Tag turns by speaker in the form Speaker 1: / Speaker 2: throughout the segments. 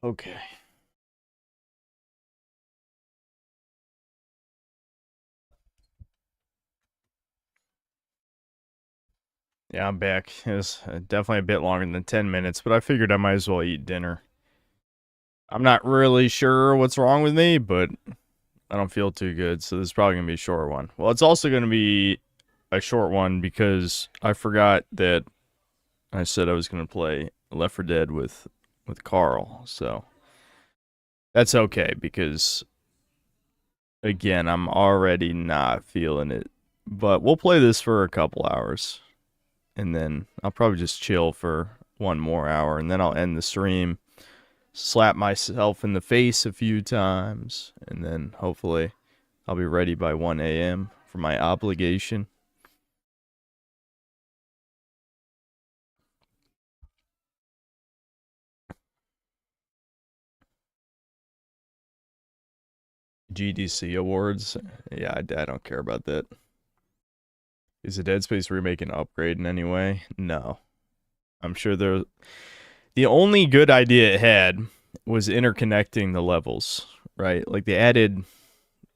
Speaker 1: Okay. Yeah, I'm back. It was definitely a bit longer than 10 minutes, but I figured I might as well eat dinner. I'm not really sure what's wrong with me, but I don't feel too good, so this is probably going to be a short one. Well, it's also going to be a short one because I forgot that I said I was going to play Left 4 Dead with Carl. So that's okay because again, I'm already not feeling it. But we'll play this for a couple hours and then I'll probably just chill for one more hour and then I'll end the stream, slap myself in the face a few times, and then hopefully I'll be ready by 1 a.m. for my obligation. GDC awards. Yeah, I don't care about that. Is the Dead Space remake an upgrade in any way? No. I'm sure the only good idea it had was interconnecting the levels, right? Like they added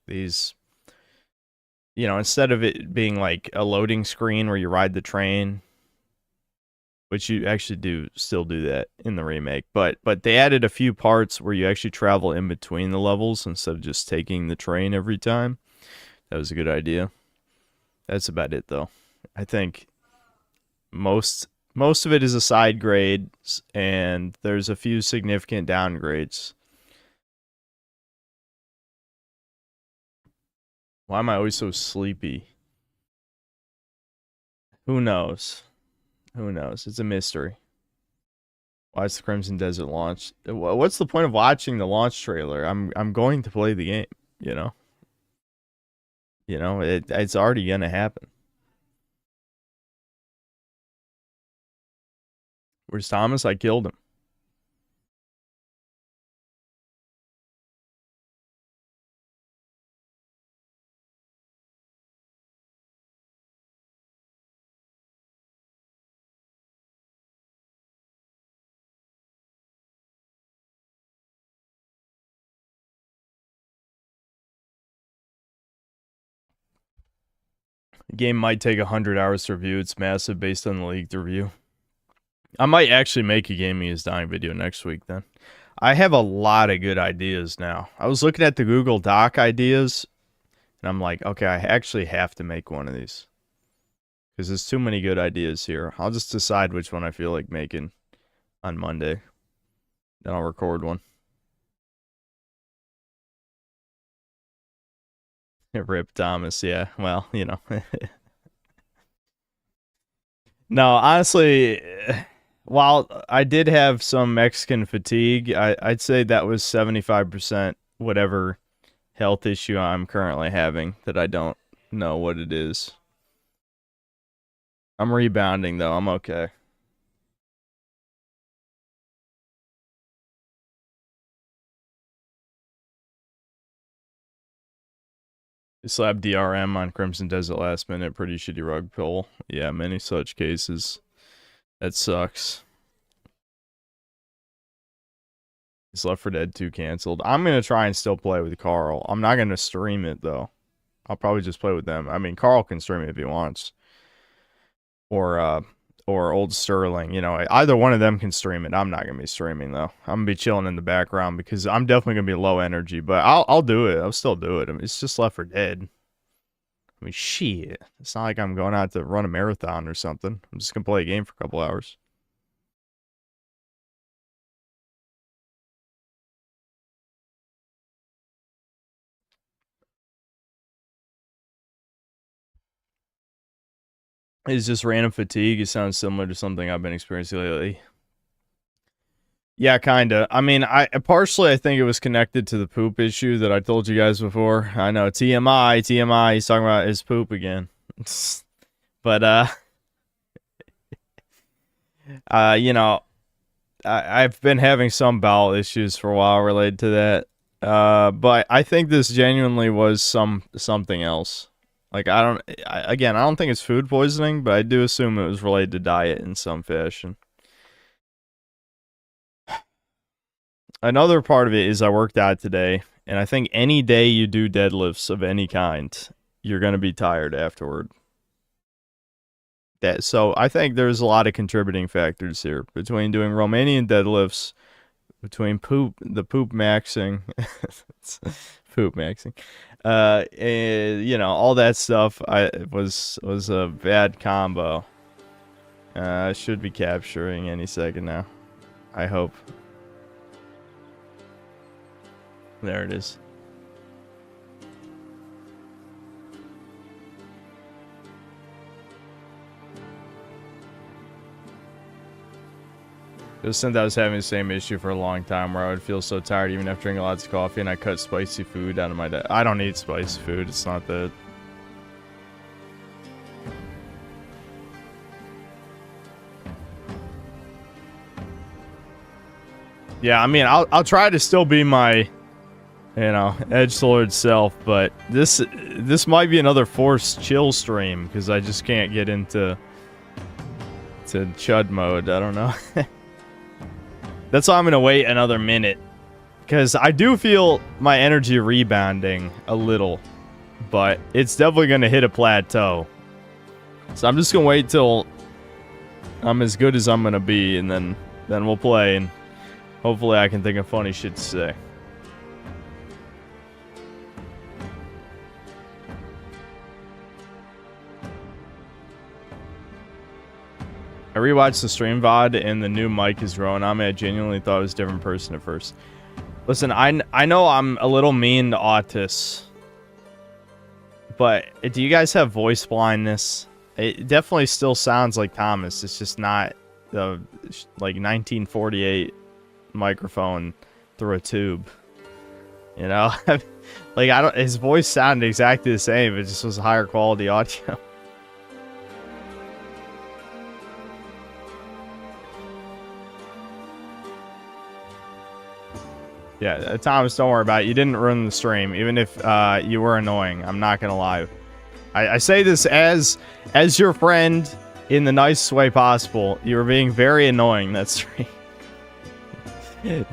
Speaker 1: these, instead of it being like a loading screen where you ride the train, which you actually do still do that in the remake, but they added a few parts where you actually travel in between the levels instead of just taking the train every time. That was a good idea. That's about it though. I think most most of it is a side grade and there's a few significant downgrades. Why am I always so sleepy? Who knows? Who knows? It's a mystery. Why is the Crimson Desert launched? What's the point of watching the launch trailer? I'm going to play the game. You know. It's already gonna happen. Where's Thomas? I killed him. The game might take 100 hours to review. It's massive based on the leaked review. I might actually make a gaming is dying video next week then. I have a lot of good ideas now. I was looking at the Google Doc ideas and I'm like, okay, I actually have to make one of these. Because there's too many good ideas here. I'll just decide which one I feel like making on Monday. Then I'll record one. Rip Thomas, yeah. Well, No, honestly, while I did have some Mexican fatigue, I'd say that was 75% whatever health issue I'm currently having that I don't know what it is. I'm rebounding though. I'm okay. Slap DRM on Crimson Desert last minute. Pretty shitty rug pull. Yeah, many such cases. That sucks. Is Left 4 Dead 2 canceled? I'm gonna try and still play with Carl. I'm not gonna stream it though. I'll probably just play with them. I mean, Carl can stream it if he wants, or old Sterling. Either one of them can stream it. I'm not gonna be streaming though. I'm gonna be chilling in the background because I'm definitely gonna be low energy. But I'll do it. I'll still do it. I mean, it's just Left 4 Dead. I mean, shit. It's not like I'm going out to run a marathon or something. I'm just gonna play a game for a couple hours. It's just random fatigue. It sounds similar to something I've been experiencing lately. Yeah, kinda. I mean, I think it was connected to the poop issue that I told you guys before. I know TMI, TMI. He's talking about his poop again. But you know, I've been having some bowel issues for a while related to that. But I think this genuinely was something else. Like I don't think it's food poisoning, but I do assume it was related to diet in some fashion. another part of it is I worked out today, and I think any day you do deadlifts of any kind, you're going to be tired afterward. So I think there's a lot of contributing factors here between doing Romanian deadlifts, between the poop maxing, poop maxing, and, you know, all that stuff. Was a bad combo. I should be capturing any second now. I hope. There it is. It was since I was having the same issue for a long time where I would feel so tired even after drinking lots of coffee, and I cut spicy food out of my diet. I don't eat spicy food. It's not that. Yeah, I mean, I'll try to still be my, you know, edgelord self, but this might be another forced chill stream because I just can't get into chud mode. I don't know. That's why I'm gonna wait another minute, because I do feel my energy rebounding a little, but it's definitely gonna hit a plateau. So I'm just gonna wait till I'm as good as I'm gonna be, and then we'll play, and hopefully I can think of funny shit to say. I rewatched the stream VOD and the new mic is growing on me. I genuinely thought it was a different person at first. Listen, I know I'm a little mean to autists, but do you guys have voice blindness? It definitely still sounds like Thomas. It's just not the like 1948 microphone through a tube. You know, like his voice sounded exactly the same. It just was higher quality audio. Yeah, Thomas, don't worry about it. You didn't ruin the stream, even if you were annoying. I'm not gonna lie. I say this as your friend in the nicest way possible. You were being very annoying that stream.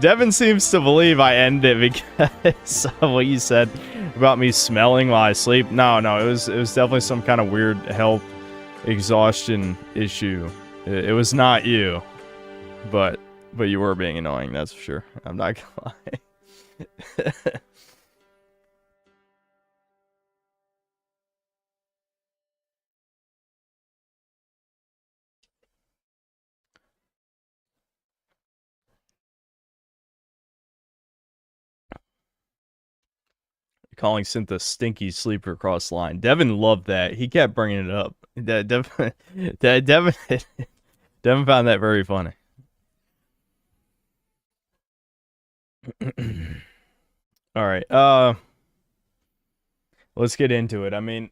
Speaker 1: Devin seems to believe I ended it because of what you said about me smelling while I sleep. No, it was definitely some kind of weird health exhaustion issue. It was not you, but you were being annoying, that's for sure. I'm not gonna lie. Calling Synth a stinky sleeper across the line. Devin loved that. He kept bringing it up. Devin found that very funny. All right. Let's get into it. I mean,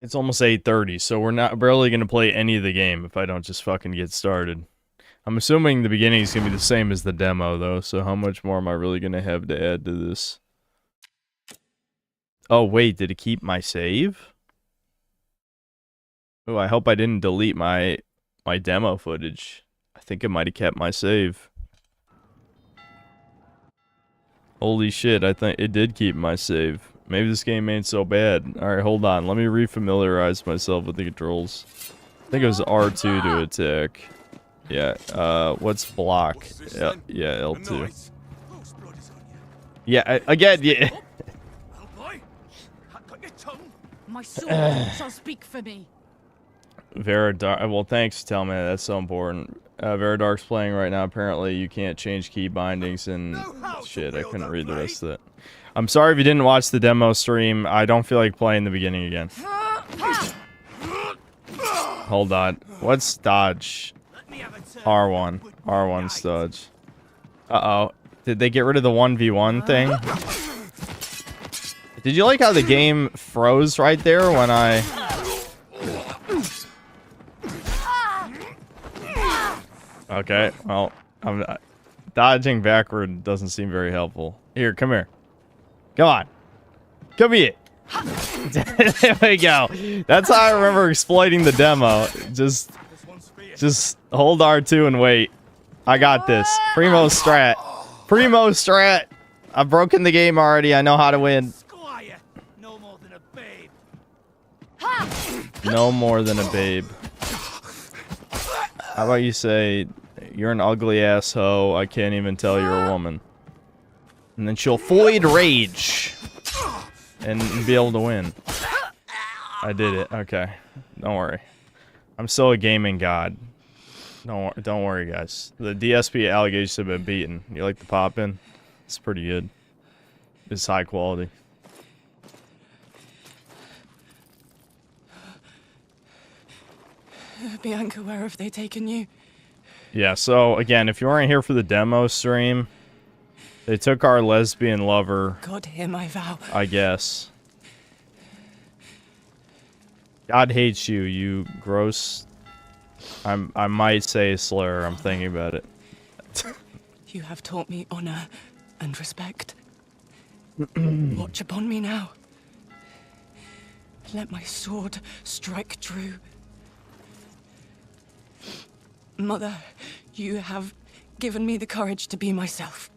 Speaker 1: it's almost 8:30, so we're not barely gonna play any of the game if I don't just fucking get started. I'm assuming the beginning is gonna be the same as the demo, though. So how much more am I really gonna have to add to this? Oh wait, did it keep my save? Oh, I hope I didn't delete my demo footage. I think it might have kept my save. Holy shit, I think it did keep my save. Maybe this game ain't so bad. Alright, hold on. Let me refamiliarize myself with the controls. I think it was R2 to attack. Yeah, what's block? Yeah, L2. Yeah, again, yeah.
Speaker 2: My sword shall speak for me.
Speaker 1: Veridark. Well, thanks for telling me that. That's so important. Veridark's playing right now. Apparently, you can't change key bindings and shit. I couldn't read the rest of it. I'm sorry if you didn't watch the demo stream. I don't feel like playing the beginning again. Hold on. What's dodge? R1. R1's dodge. Uh-oh. Did they get rid of the 1v1 thing? Did you like how the game froze right there when I... Okay, well, I'm dodging backward doesn't seem very helpful. Here, come here. Come on. Come here. There we go. That's how I remember exploiting the demo. Just hold R2 and wait. I got this. Primo strat. Primo strat. I've broken the game already. I know how to win.
Speaker 3: Squire, no more than a babe.
Speaker 1: No more than a babe. How about you say, you're an ugly ass hoe. I can't even tell you're a woman. And then she'll void rage. And be able to win. I did it. Okay. Don't worry. I'm still a gaming god. Don't worry, guys. The DSP allegations have been beaten. You like the pop in? It's pretty good. It's high quality.
Speaker 2: Bianca, where have they taken you?
Speaker 1: Yeah, so again, if you weren't here for the demo stream, they took our lesbian lover.
Speaker 2: God, him, I vow.
Speaker 1: I guess. God hates you, you gross. I might say slur. I'm thinking about it.
Speaker 2: You have taught me honor and respect. Watch upon me now. Let my sword strike true. Mother, you have given me the courage to be myself.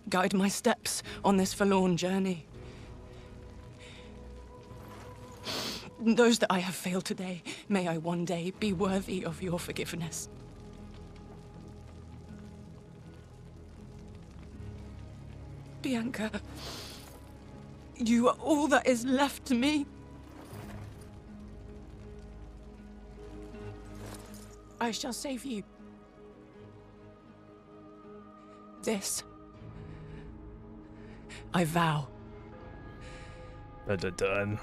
Speaker 2: Guide my steps on this forlorn journey. Those that I have failed today, may I one day be worthy of your forgiveness. Bianca, you are all that is left to me. I shall save you. This, I vow.
Speaker 1: Done.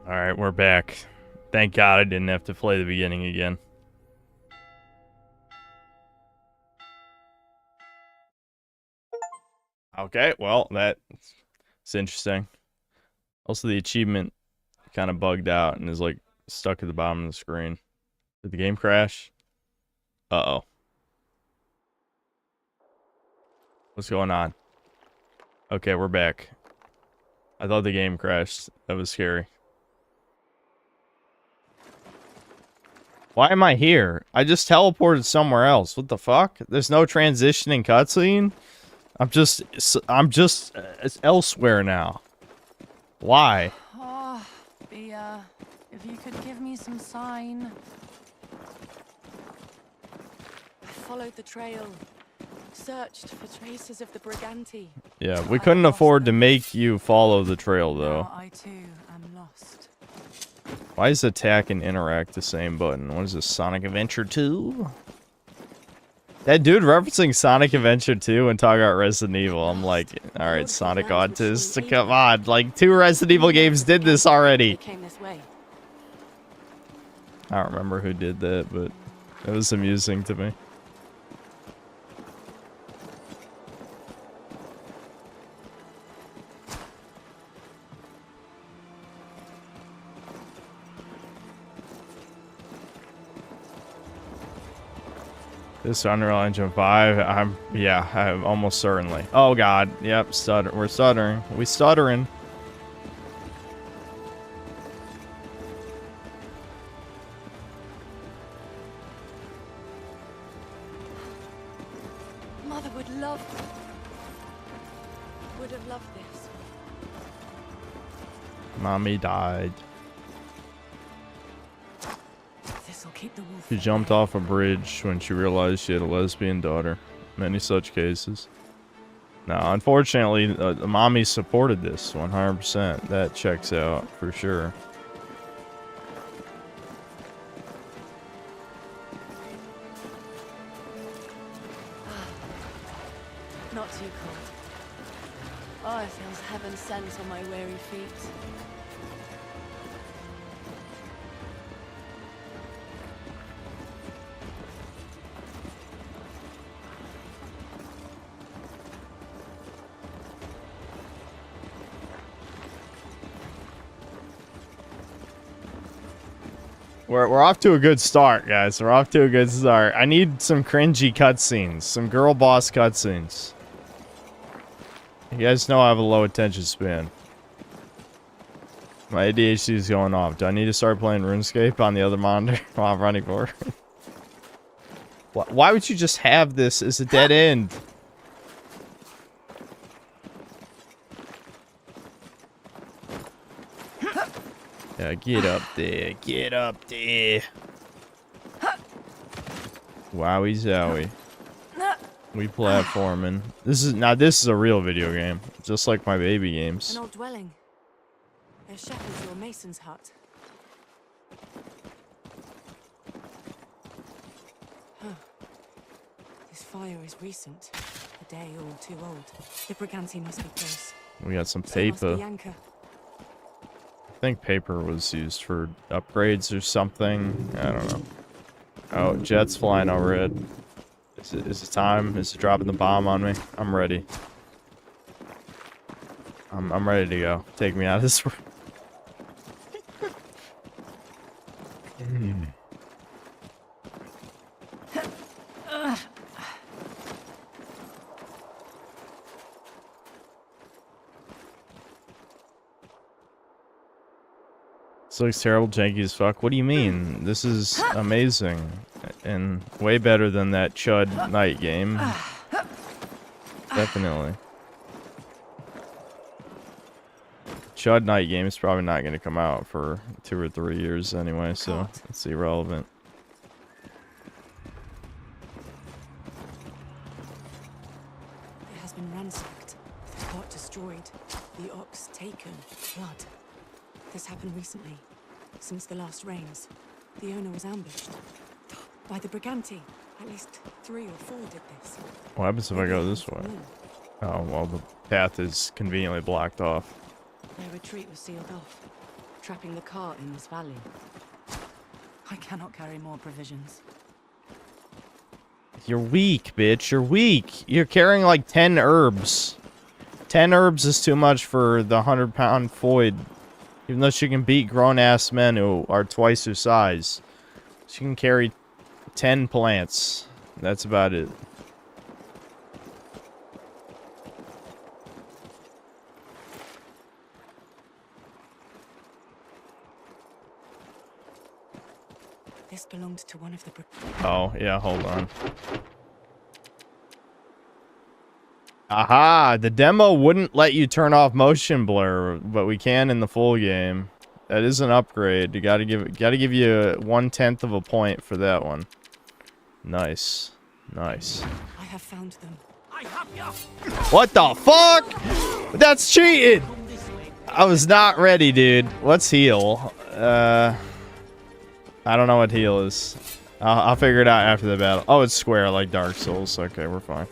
Speaker 1: Alright, we're back. Thank God I didn't have to play the beginning again. Okay, well, that's interesting. Also, the achievement kind of bugged out and is, like, stuck at the bottom of the screen. Did the game crash? Uh-oh. What's going on? Okay, we're back. I thought the game crashed. That was scary. Why am I here? I just teleported somewhere else. What the fuck? There's no transitioning cutscene? I'm just it's elsewhere now. Why?
Speaker 2: Oh, Bia, if you could give me some sign. I followed the trail, searched for traces of the Briganti.
Speaker 1: Yeah, we couldn't afford to make you follow the trail, though.
Speaker 2: Now I too am lost.
Speaker 1: Why is attack and interact the same button? What is this, Sonic Adventure 2? That dude referencing Sonic Adventure 2 and talking about Resident Evil. I'm like, alright, Sonic Autist, come on. Like, 2 Resident Evil games did this already.
Speaker 2: Came this way.
Speaker 1: I don't remember who did that, but it was amusing to me. This Unreal Engine 5, I'm almost certainly. Oh god, yep, we're stuttering. We stuttering.
Speaker 2: Mother would have loved this.
Speaker 1: Mommy died.
Speaker 2: This'll keep the wolf.
Speaker 1: She jumped off a bridge when she realized she had a lesbian daughter. Many such cases. Now, unfortunately, the mommy supported this 100%. That checks out for sure.
Speaker 2: Not too cold. Oh, it feels heaven sent on my weary feet.
Speaker 1: We're off to a good start, guys. We're off to a good start. I need some cringy cutscenes. Some girl boss cutscenes. You guys know I have a low attention span. My ADHD is going off. Do I need to start playing RuneScape on the other monitor while I'm running forward? Why would you just have this as a dead end? Yeah, get up there. Get up there. Wowie zowie. We platforming. This is a real video game. Just like my baby games.
Speaker 4: An old dwelling. A shepherd's or mason's hut. Huh. This fire is recent. A day all too old. The Briganti must be close.
Speaker 1: We got some
Speaker 4: So must be
Speaker 1: paper.
Speaker 4: anchor.
Speaker 1: I think paper was used for upgrades or something. I don't know. Oh, jet's flying overhead. Is it time? Is it dropping the bomb on me? I'm ready. I'm ready to go. Take me out of this room. This looks terrible, janky as fuck. What do you mean? This is amazing. And way better than that Chud Night game. Definitely. Chud Night game is probably not going to come out for 2 or 3 years anyway, so it's irrelevant.
Speaker 4: It has been ransacked. The cart destroyed. The ox taken. Blood. This happened recently. Since the last rains. The owner was ambushed. By the Briganti. At least 3 or 4 did this.
Speaker 1: What happens if I go this way?
Speaker 4: Mm.
Speaker 1: Oh, well, the path is conveniently blocked off.
Speaker 4: Their retreat was sealed off, trapping the cart in this valley. I cannot carry more provisions.
Speaker 1: You're weak, bitch. You're weak. You're carrying like 10 herbs. 10 herbs is too much for the 100-pound Foyd. Even though she can beat grown-ass men who are twice her size. She can carry 10 plants. That's about it.
Speaker 4: This belonged to one of the...
Speaker 1: Oh, yeah, hold on. Aha! The demo wouldn't let you turn off motion blur, but we can in the full game. That is an upgrade. You gotta give you 1/10 of a point for that one. Nice. Nice.
Speaker 4: I have found them.
Speaker 3: I have you.
Speaker 1: What the fuck? That's cheated! I was not ready, dude. What's heal? I don't know what heal is. I'll figure it out after the battle. Oh, it's square like Dark Souls. Okay, we're fine.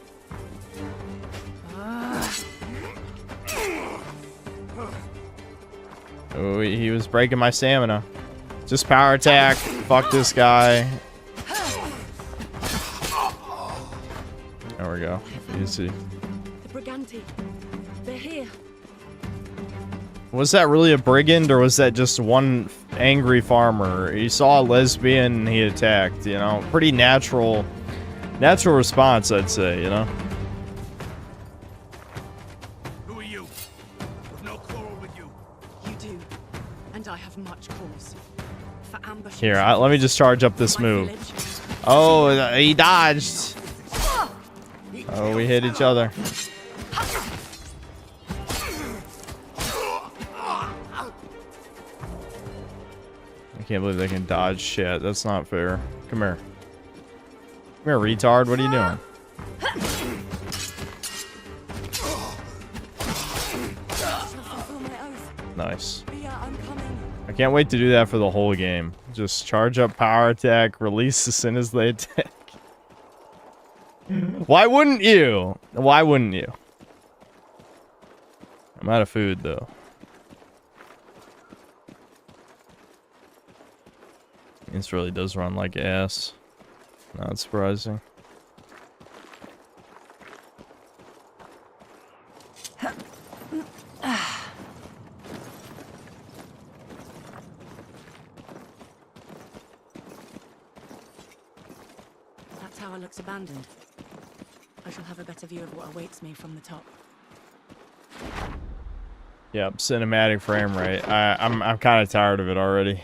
Speaker 1: Oh, he was breaking my stamina. Just power attack. Fuck this guy. There we go. Easy.
Speaker 4: The Briganti. They're here.
Speaker 1: Was that really a brigand, or was that just one angry farmer? He saw a lesbian and he attacked, you know? Pretty natural response, I'd say, you know?
Speaker 3: Who are you? We've no quarrel with you.
Speaker 4: You do. And I have much cause. For ambush.
Speaker 1: Here, let me just charge up this
Speaker 4: My
Speaker 1: move.
Speaker 4: village.
Speaker 1: Oh, he dodged. Oh, we hit each other. I can't believe they can dodge shit. That's not fair. Come here. Come here, retard. What are you doing?
Speaker 4: Fulfill my oath.
Speaker 1: Nice.
Speaker 4: Bia, I'm coming.
Speaker 1: I can't wait to do that for the whole game. Just charge up power attack, release as soon as they attack. Why wouldn't you? Why wouldn't you? I'm out of food, though. This really does run like ass. Not surprising.
Speaker 4: That tower looks abandoned. I shall have a better view of what awaits me from the top.
Speaker 1: Yep, cinematic frame rate. I'm kind of tired of it already.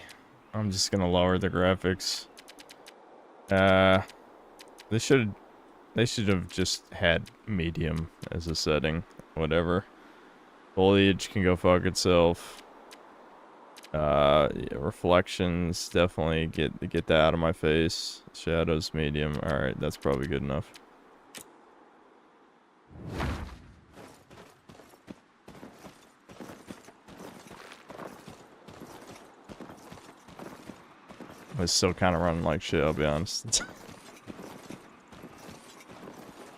Speaker 1: I'm just gonna lower the graphics. They should have just had medium as a setting. Whatever. Foliage can go fuck itself. Yeah, reflections, definitely get that out of my face. Shadows, medium. Alright, that's probably good enough. I was still kind of running like shit, I'll be honest.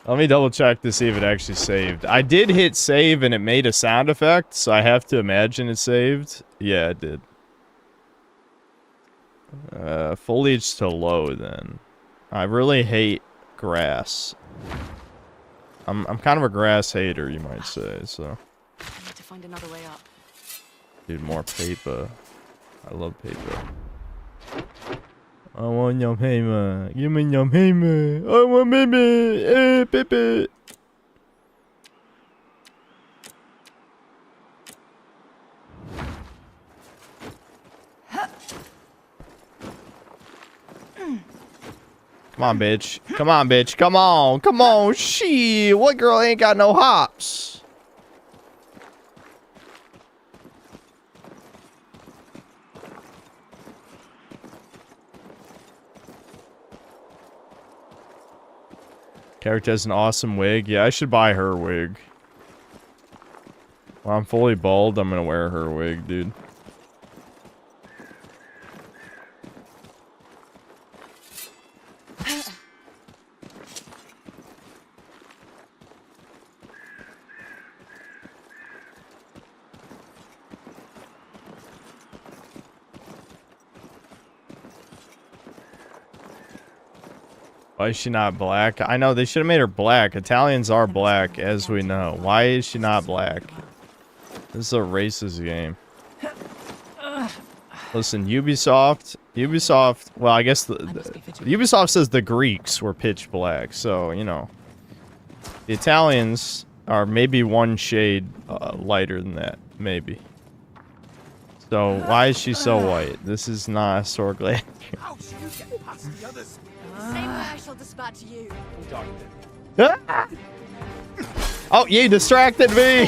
Speaker 1: Let me double check to see if it actually saved. I did hit save and it made a sound effect, so I have to imagine it saved. Yeah, it did. Foliage to low then. I really hate grass. I'm kind of a grass hater, you might say, so.
Speaker 4: I need to find another way up.
Speaker 1: Dude, more paper. I love paper. I want your paper. Give me your paper. I want paper. Paper. Come on, bitch. Come on, bitch. Come on. Come on. Shit. What girl ain't got no hops? Character has an awesome wig. Yeah, I should buy her wig. When I'm fully bald, I'm gonna wear her wig, dude. Why is she not black? I know, they should have made her black. Italians are black, as we know. Why is she not black? This is a racist game. Listen, Ubisoft, well, I guess Ubisoft says the Greeks were pitch black, so, you know. The Italians are maybe one shade lighter than that, maybe. So, why is she so white? This is not historically accurate.
Speaker 3: How should you get past the others?
Speaker 4: Same way I shall dispatch you.
Speaker 1: Oh, you distracted me!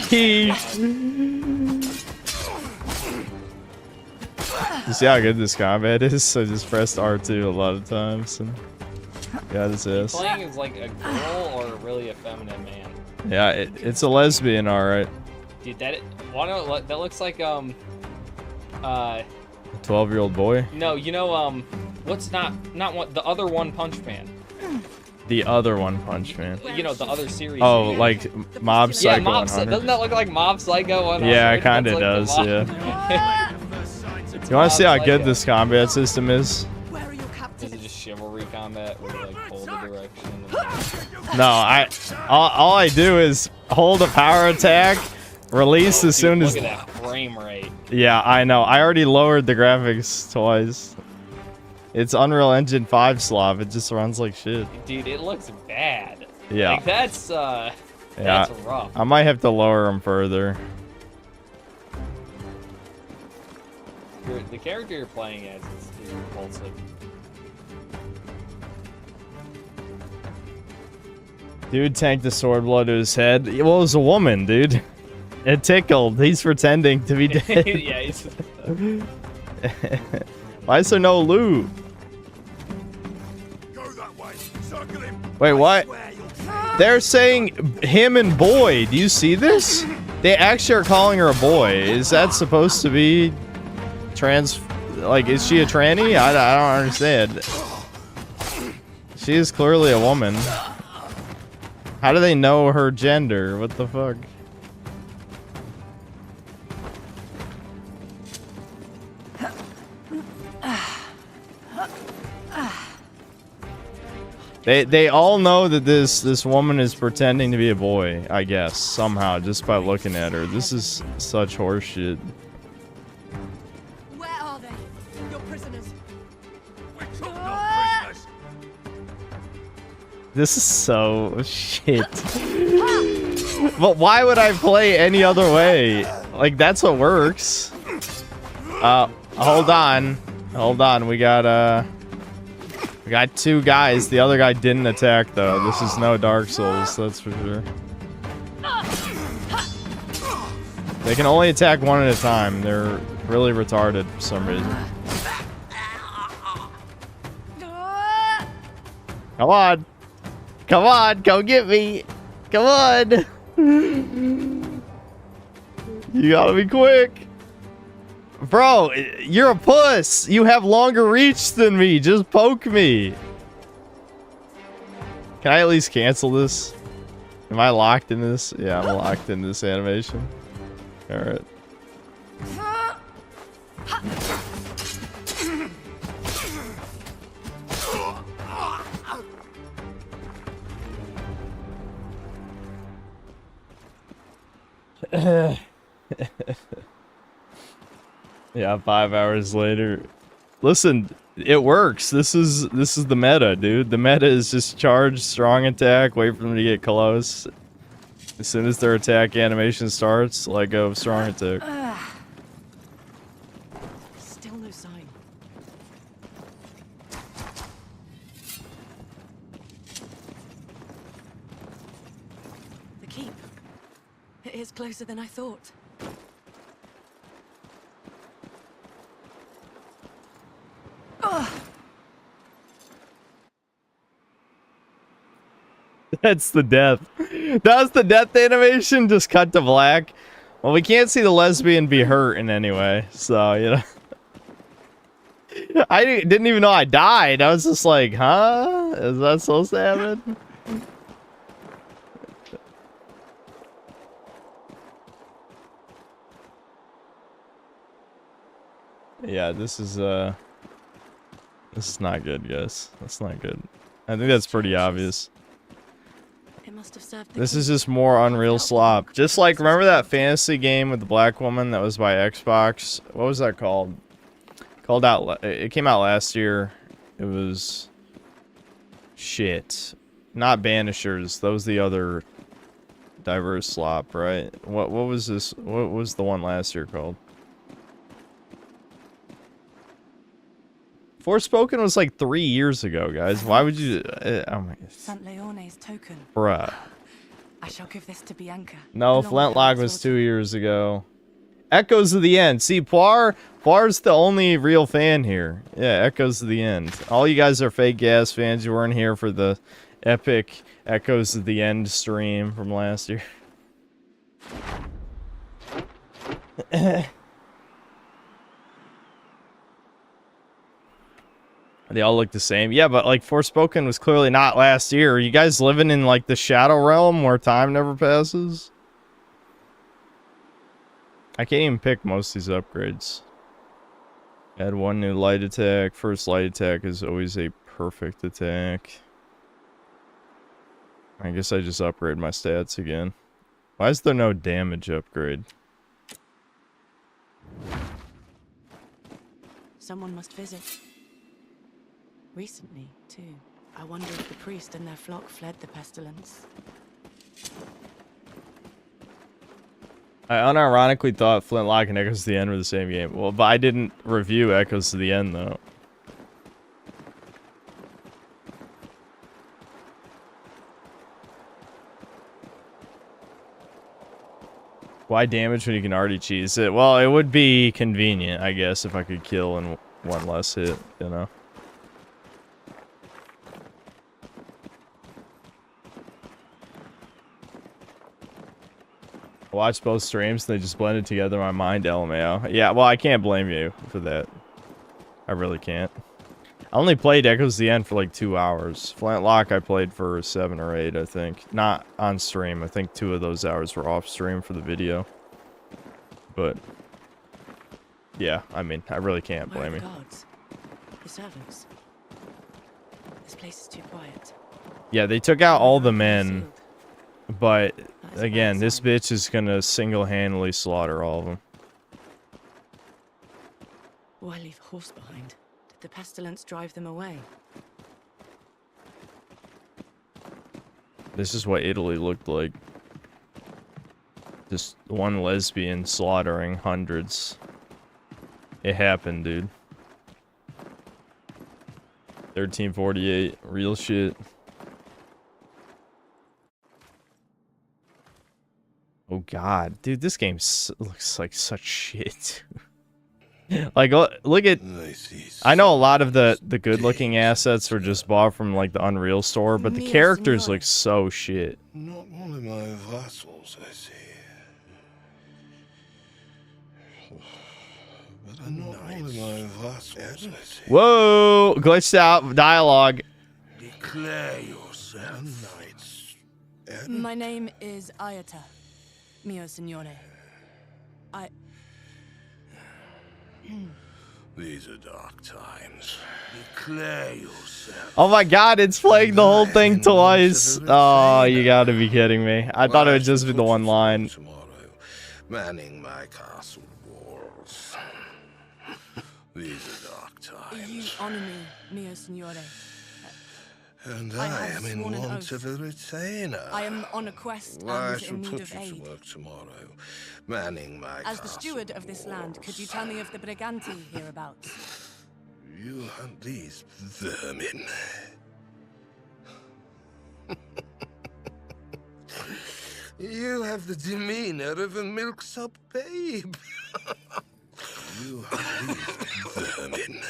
Speaker 1: You see how good this combat is? I just pressed R2 a lot of times and got his ass.
Speaker 5: Playing as like a girl or really a feminine man?
Speaker 1: Yeah, it's a lesbian, alright.
Speaker 5: Dude, that looks like
Speaker 1: 12-year-old boy?
Speaker 5: No, you know what's not one, the other One Punch Man.
Speaker 1: The other One Punch Man.
Speaker 5: You know, the other series.
Speaker 1: Oh, like Mob Psycho
Speaker 5: yeah, Mob
Speaker 1: 100?
Speaker 5: doesn't that look like Mob Psycho 100?
Speaker 1: Yeah, it kinda
Speaker 5: That's
Speaker 1: does,
Speaker 5: like
Speaker 1: yeah. You wanna see how good this combat system is?
Speaker 4: Where are your captives?
Speaker 5: Is it just chivalry combat where you like hold the direction?
Speaker 1: No, all I do is hold a power attack, release as soon as.
Speaker 5: Look at that frame rate.
Speaker 1: Yeah, I know. I already lowered the graphics twice. It's Unreal Engine 5 Slav. It just runs like shit.
Speaker 5: Dude, it looks bad.
Speaker 1: Yeah.
Speaker 5: Like that's rough.
Speaker 1: I might have to lower them further.
Speaker 5: The character you're playing as is repulsive.
Speaker 1: Dude tanked the sword blow to his head. Well, it was a woman, dude. It tickled. He's pretending to be dead.
Speaker 5: Yeah, he's...
Speaker 1: Why is there no loot?
Speaker 3: Go that way. Circle him.
Speaker 1: Wait, what?
Speaker 3: Swear you'll see.
Speaker 1: They're saying him and boy. Do you see this? They actually are calling her a boy. Is that supposed to be trans? Like, is she a tranny? I don't understand. She is clearly a woman. How do they know her gender? What the fuck? They all know that this woman is pretending to be a boy, I guess, somehow, just by looking at her. This is such horseshit.
Speaker 4: Where are they? Your prisoners.
Speaker 3: We took no prisoners.
Speaker 1: This is so shit. But why would I play any other way? Like, that's what works. Hold on. Hold on, we got, We got 2 guys. The other guy didn't attack, though. This is no Dark Souls, that's for sure. They can only attack one at a time. They're really retarded for some reason. Come on. Come on, come get me. Come on. You gotta be quick. Bro, you're a puss. You have longer reach than me. Just poke me. Can I at least cancel this? Am I locked in this? Yeah, I'm locked in this animation. Alright. Yeah, 5 hours later. Listen, it works. This is the meta, dude. The meta is just charge, strong attack, wait for them to get close. As soon as their attack animation starts, let go of strong attack.
Speaker 4: Still no sign. The keep. It is closer than I thought.
Speaker 1: That's the death. That's the death animation, just cut to black. Well, we can't see the lesbian be hurt in any way, so, you know. I didn't even know I died. I was just like, huh? Is that supposed to happen? Yeah, this is not good, guys. That's not good. I think that's pretty obvious.
Speaker 4: It must have served the
Speaker 1: This
Speaker 4: keep.
Speaker 1: is just more Unreal slop. Just like, remember that fantasy game with the black woman that was by Xbox? What was that called? It came out last year. It was... Shit. Not Banishers. That was the other diverse slop, right? What was this? What was the one last year called? Forspoken was like 3 years ago, guys. Why would you... oh my...
Speaker 4: St. Leone's token.
Speaker 1: Bruh.
Speaker 4: I shall give this to Bianca.
Speaker 1: No,
Speaker 4: along with
Speaker 1: Flintlock
Speaker 4: her
Speaker 1: was
Speaker 4: daughter.
Speaker 1: 2 years ago. Echoes of the End. See, Poir's the only real fan here. Yeah, Echoes of the End. All you guys are fake gas fans. You weren't here for the epic Echoes of the End stream from last year. They all look the same. Yeah, but like Forspoken was clearly not last year. Are you guys living in like the Shadow Realm where time never passes? I can't even pick most of these upgrades. Add one new light attack. First light attack is always a perfect attack. I guess I just upgrade my stats again. Why is there no damage upgrade?
Speaker 4: Someone must visit. Recently, too. I wonder if the priest and their flock fled the pestilence.
Speaker 1: I unironically thought Flintlock and Echoes of the End were the same game. Well, but I didn't review Echoes of the End, though. Why damage when you can already cheese it? Well, it would be convenient, I guess, if I could kill in one less hit, you know? Watch both streams, and they just blended together in my mind, LMAO. Yeah, well, I can't blame you for that. I really can't. I only played Echoes of the End for like 2 hours. Flintlock I played for 7 or 8, I think. Not on stream. I think 2 of those hours were off stream for the video. But, yeah, I mean, I really can't
Speaker 4: Where are
Speaker 1: blame
Speaker 4: the
Speaker 1: you.
Speaker 4: guards? The servants. This place is too quiet.
Speaker 1: Yeah, they took out all the
Speaker 4: Everyone
Speaker 1: men,
Speaker 4: sealed.
Speaker 1: but,
Speaker 4: That is a
Speaker 1: again,
Speaker 4: bad
Speaker 1: this
Speaker 4: sign.
Speaker 1: bitch is gonna single-handedly slaughter all of them.
Speaker 4: Why leave a horse behind? Did the pestilence drive them away?
Speaker 1: This is what Italy looked like. Just one lesbian slaughtering hundreds. It happened, dude. 1348, real shit. Oh god, dude, this game looks like such shit. Like, look at. I know a lot of the good-looking assets were just bought from like the Unreal store, but the characters look so shit.
Speaker 3: Not one of my vassals, I see. But I'm not one of my vassals, I see.
Speaker 1: Whoa, glitched out dialogue.
Speaker 3: Declare yourself. Knights.
Speaker 4: My name is Ayata, mio signore.
Speaker 3: These are dark times. Declare yourself.
Speaker 1: Oh my god, it's playing the whole thing twice. Oh, you gotta be kidding me. I thought it would just be the one line.
Speaker 3: Tomorrow, manning my castle walls. These are dark times.
Speaker 4: You honor me, mio signore.
Speaker 3: And
Speaker 4: I
Speaker 3: I
Speaker 4: have
Speaker 3: am in
Speaker 4: sworn an
Speaker 3: want
Speaker 4: oath.
Speaker 3: of a retainer.
Speaker 4: I am on a quest
Speaker 3: I
Speaker 4: and
Speaker 3: shall
Speaker 4: in need
Speaker 3: put
Speaker 4: of
Speaker 3: you to
Speaker 4: aid.
Speaker 3: work tomorrow, manning my
Speaker 4: As the
Speaker 3: castle
Speaker 4: steward of this land, could you tell me of the briganti hereabouts?
Speaker 3: You hunt these vermin. You have the demeanor of a milksop babe. You hunt these vermin.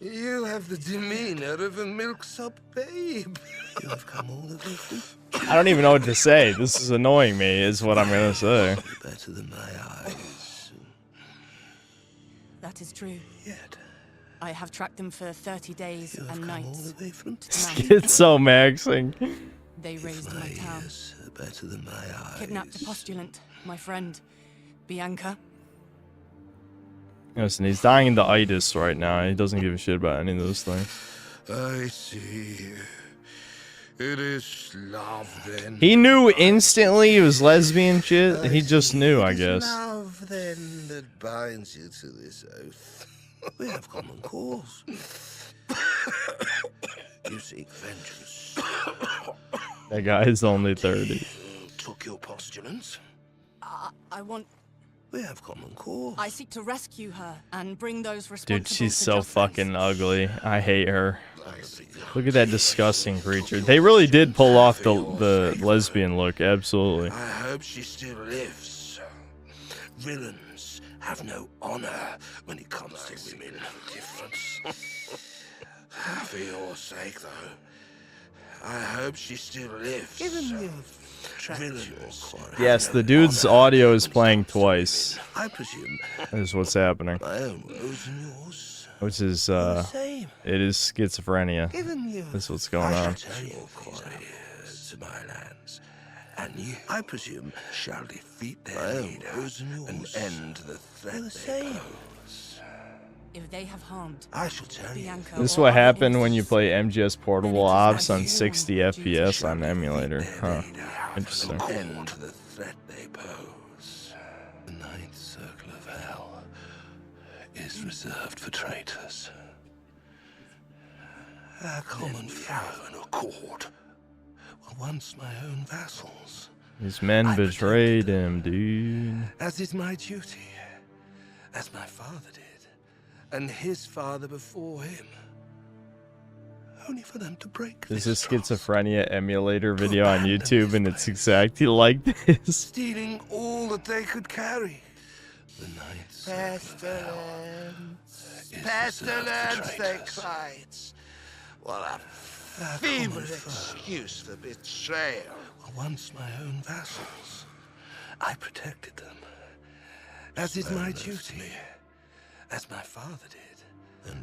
Speaker 3: You have the demeanor of a milksop babe. You have come all the way from
Speaker 1: I don't even know what to say. This is annoying me, is what I'm gonna say.
Speaker 3: better than my eyes.
Speaker 4: That is true.
Speaker 3: Yet
Speaker 4: I have tracked them for 30 days
Speaker 3: you have
Speaker 4: and
Speaker 3: come all
Speaker 4: nights.
Speaker 3: the way from
Speaker 1: It's so maxing.
Speaker 4: They raised my town,
Speaker 3: ears are better than my eyes.
Speaker 4: kidnapped a postulant, my friend, Bianca.
Speaker 1: Listen, he's dying in the itis right now. He doesn't give a shit about any of those things.
Speaker 3: I see. It is love then.
Speaker 1: He knew instantly it was lesbian shit. He just knew, I
Speaker 3: It is
Speaker 1: guess.
Speaker 3: love then that binds you to this oath. We have common cause. You seek vengeance.
Speaker 1: That guy is only 30.
Speaker 3: Took your postulants.
Speaker 4: I want.
Speaker 3: We have common cause.
Speaker 4: I seek to rescue her and bring those responsible.
Speaker 1: Dude, she's
Speaker 4: to
Speaker 1: so
Speaker 4: justice.
Speaker 1: fucking ugly. I hate her. Look at that disgusting creature. They really did pull off the lesbian look, absolutely.
Speaker 3: I hope she still lives. Villains have no honor when it comes to women. Difference. For your sake, though, I hope she still lives. Given villains.
Speaker 1: Yes, the dude's audio is playing twice.
Speaker 3: I presume
Speaker 1: Is what's happening.
Speaker 3: my own woes and yours
Speaker 1: Which is,
Speaker 3: are the same.
Speaker 1: it is schizophrenia.
Speaker 3: Given you,
Speaker 1: That's what's going
Speaker 3: I
Speaker 1: on.
Speaker 3: shall tell you these to my lands, and you, I presume, shall defeat their leaders and end the threat they pose.
Speaker 4: If they have harmed
Speaker 3: I shall tell you.
Speaker 4: Bianca,
Speaker 1: This is
Speaker 4: or
Speaker 1: what
Speaker 4: other
Speaker 1: happened when you
Speaker 4: innocents,
Speaker 1: play MGS Portable
Speaker 4: Then it is
Speaker 1: Ops
Speaker 4: my
Speaker 1: on
Speaker 4: sworn
Speaker 1: 60
Speaker 4: duty
Speaker 1: FPS on emulator. Huh. Interesting.
Speaker 3: End the threat they pose. The ninth circle of hell is reserved for traitors. Our common foe and accord were once my own vassals,
Speaker 1: These men
Speaker 3: I
Speaker 1: betrayed
Speaker 3: protected
Speaker 1: him, dude.
Speaker 3: as is my duty, as my father did, and his father before him. Only for them to break
Speaker 1: There's
Speaker 3: this
Speaker 1: a
Speaker 3: trust.
Speaker 1: schizophrenia emulator video on YouTube, and it's exactly like this.
Speaker 3: Stealing all that they could carry. The ninth circle of hell is
Speaker 6: Pestilence, they
Speaker 3: reserved for traitors.
Speaker 6: cried. What a feeble excuse for betrayal.
Speaker 3: Were once my own vassals. I protected them, as is my duty, as my father did,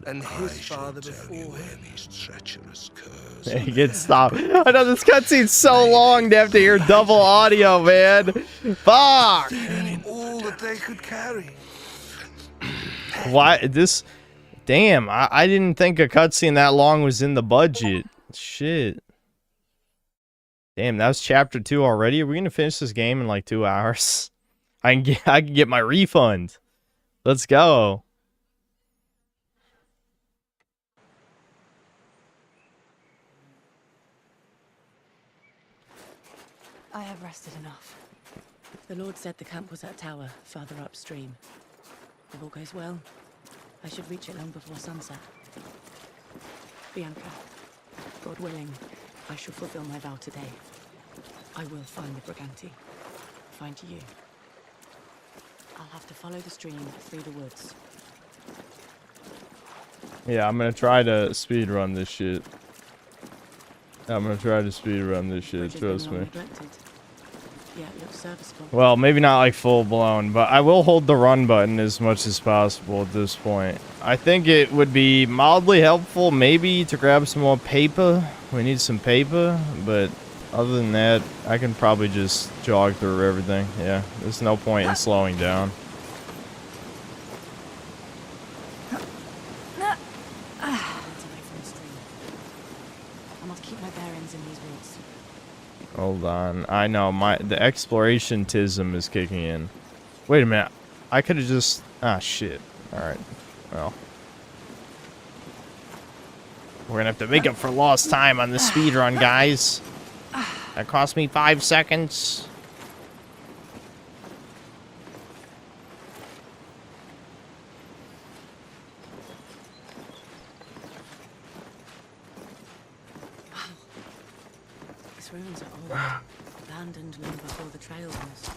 Speaker 3: and his father before him. These treacherous curs.
Speaker 1: He gets stopped. I know this cutscene's so long to have to hear double audio, man. Fuck!
Speaker 3: Stealing all that they could carry.
Speaker 1: Why this? Damn, I didn't think a cutscene that long was in the budget. Shit. Damn, that was chapter 2 already. Are we gonna finish this game in like 2 hours? I can get my refund. Let's go.
Speaker 4: I have rested enough. The Lord said the camp was at a tower farther upstream. If all goes well, I should reach it long before sunset. Bianca, God willing, I shall fulfill my vow today. I will find the Briganti. Find you. I'll have to follow the stream through the woods.
Speaker 1: Yeah, I'm gonna try to speed run this shit. I'm gonna try to speed run this shit, trust me.
Speaker 4: Yeah, it looks serviceable.
Speaker 1: Well, maybe not like full blown, but I will hold the run button as much as possible at this point. I think it would be mildly helpful maybe to grab some more paper. We need some paper, but other than that, I can probably just jog through everything. Yeah, there's no point in slowing down.
Speaker 4: I must keep my bearings in these woods.
Speaker 1: Hold on. I know, the exploration-tism is kicking in. Wait a minute. I could have just... Ah, shit. Alright. Well. We're gonna have to make up for lost time on this speedrun, guys. That cost me 5 seconds.
Speaker 4: These ruins are old. Abandoned long before the trail was.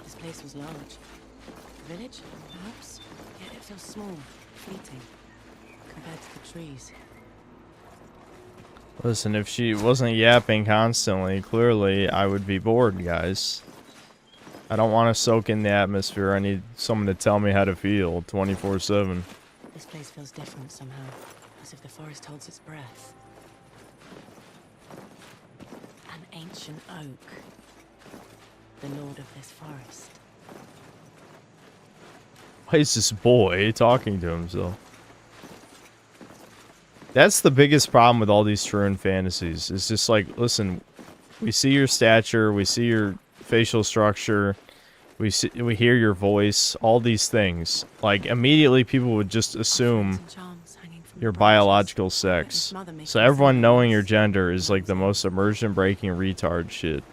Speaker 4: This place was large. A village, perhaps? Yet it feels small, fleeting, compared to the trees.
Speaker 1: Listen, if she wasn't yapping constantly, clearly I would be bored, guys. I don't want to soak in the atmosphere. I need someone to tell me how to feel 24/7.
Speaker 4: This place feels different somehow, as if the forest holds its breath. An ancient oak. The lord of this forest.
Speaker 1: Why is this boy talking to himself? That's the biggest problem with all these Troon fantasies. It's just like, listen, we see your stature, we see your facial structure, we hear your voice, all these things. Like, immediately people would just assume your biological sex. So everyone knowing your gender is like the most immersion-breaking retard shit.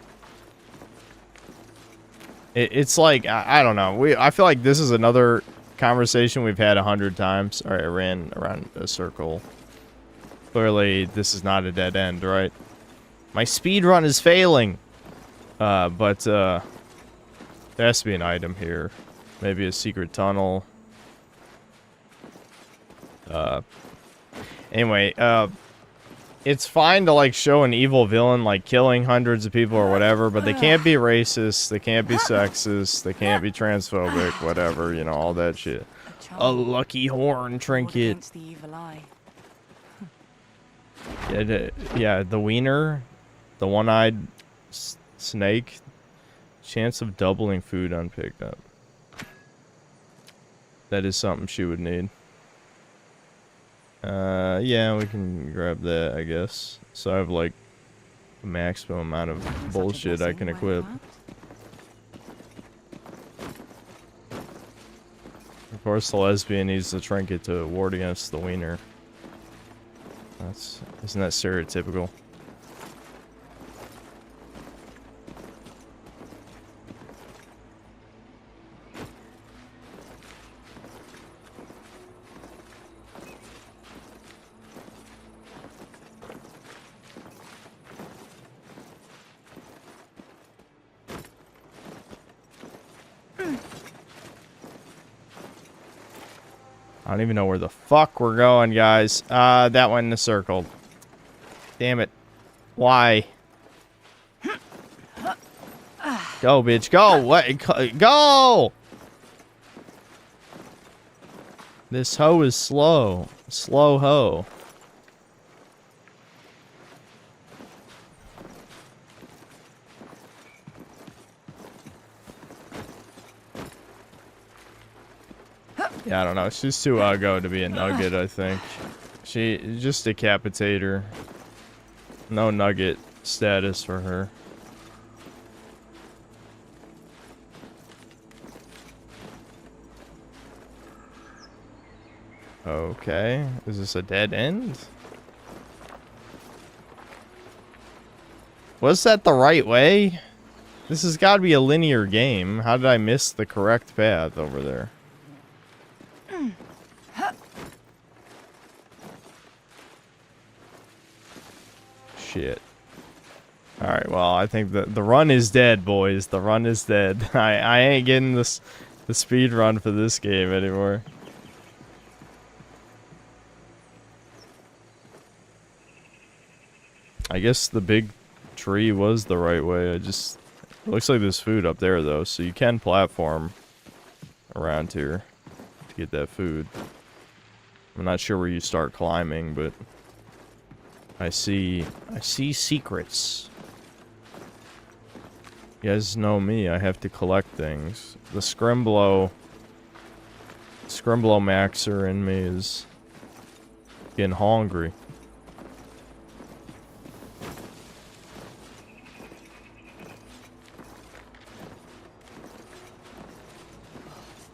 Speaker 1: It's like, I don't know. I feel like this is another conversation we've had 100 times. Alright, I ran around a circle. Clearly, this is not a dead end, right? My speed run is failing. But there has to be an item here. Maybe a secret tunnel. Anyway, it's fine to, like, show an evil villain, like, killing hundreds of people or whatever, but they can't be racist, they can't be sexist, they can't be transphobic, whatever, you know, all that shit. A lucky horn trinket.
Speaker 4: The evil eye.
Speaker 1: Yeah, the wiener, the one-eyed snake, chance of doubling food unpicked up. That is something she would need. Yeah, we can grab that, I guess. So I have, like, a maximum amount of bullshit I can equip. Of course, the lesbian needs the trinket to ward against the wiener. Isn't that stereotypical? I don't even know where the fuck we're going, guys. That went in a circle. Damn it. Why? Go, bitch. Go. What? Go! This hoe is slow. Slow hoe. Yeah, I don't know. She's too uggo to be a nugget, I think. She just decapitate her. No nugget status for her. Okay. Is this a dead end? Was that the right way? This has got to be a linear game. How did I miss the correct path over there? Shit. Alright, well, I think the run is dead, boys. The run is dead. I ain't getting the speed run for this game anymore. I guess the big tree was the right way. It looks like there's food up there, though, so you can platform around here to get that food. I'm not sure where you start climbing, but I see secrets. You guys know me, I have to collect things. The Scrimblow Maxer in me is getting hungry.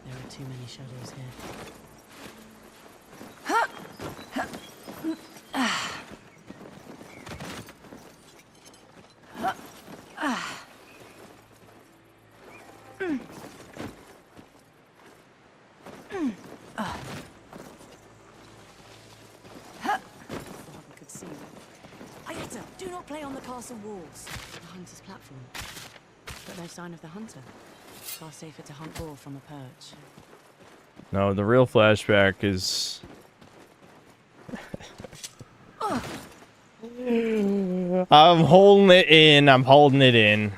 Speaker 4: There are too many shadows here. Could see them. Ayetta, do not play on the castle walls. The hunter's platform. But no sign of the hunter. Far safer to hunt boar from a perch.
Speaker 1: No, the real flashback is... I'm holding it in. I'm holding it in.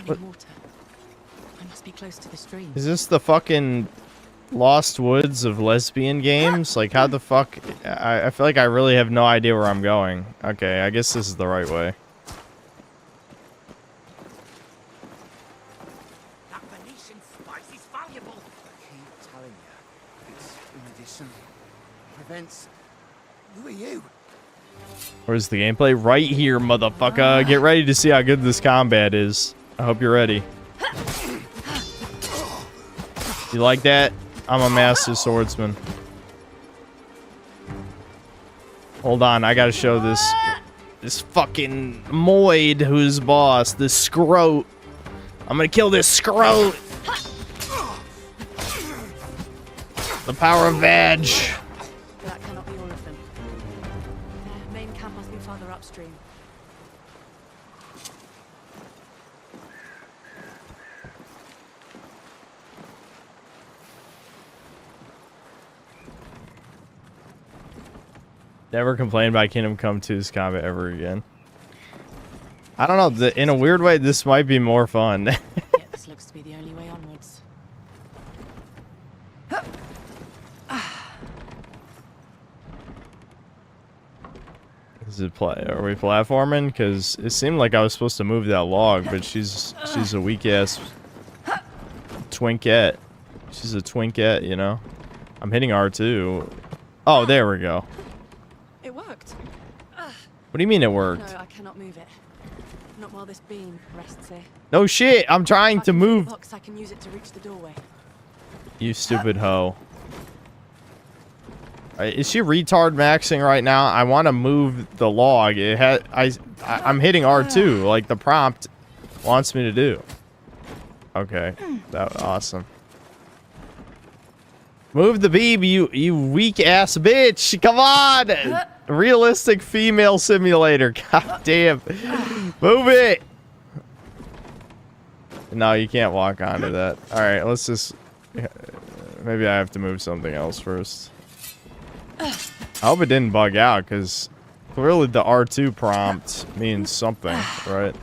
Speaker 4: Running water. I must be close to the stream.
Speaker 1: Is this the fucking Lost Woods of lesbian games? Like, how the fuck... I feel like I really have no idea where I'm going. Okay, I guess this is the right way.
Speaker 6: That Venetian spice is valuable. I keep telling you, it's medicinal. Prevents. Who are you?
Speaker 1: Where's the gameplay? Right here, motherfucker. Get ready to see how good this combat is. I hope you're ready. You like that? I'm a master swordsman. Hold on, I gotta show this fucking Moid who's boss, this scrote. I'm gonna kill this scrote. The power of Vag.
Speaker 4: But that cannot be all of them. Their main camp must be farther upstream.
Speaker 1: Never complain about Kingdom Come 2's combat ever again. I don't know, in a weird way, this might be more fun.
Speaker 4: Yet this looks to be the only way onwards.
Speaker 1: Is it are we platforming? Because it seemed like I was supposed to move that log, but she's a weak ass twinkette. She's a twinkette, you know. I'm hitting R2. Oh, there we go.
Speaker 4: It worked.
Speaker 1: What do you mean it worked?
Speaker 4: No, I cannot move it. Not while this beam rests here.
Speaker 1: No shit, I'm trying
Speaker 4: If I
Speaker 1: to
Speaker 4: can fill the
Speaker 1: move.
Speaker 4: box, I can use it to reach the doorway.
Speaker 1: You stupid hoe. Is she retard maxing right now? I want to move the log. It had I'm hitting R2 like the prompt wants me to do. Okay, that was awesome. Move the beam, you weak ass bitch! Come on, realistic female simulator. God damn, move it. No, you can't walk onto that. All right, let's just. Maybe I have to move something else first. I hope it didn't bug out, because clearly the R2 prompt means something, right?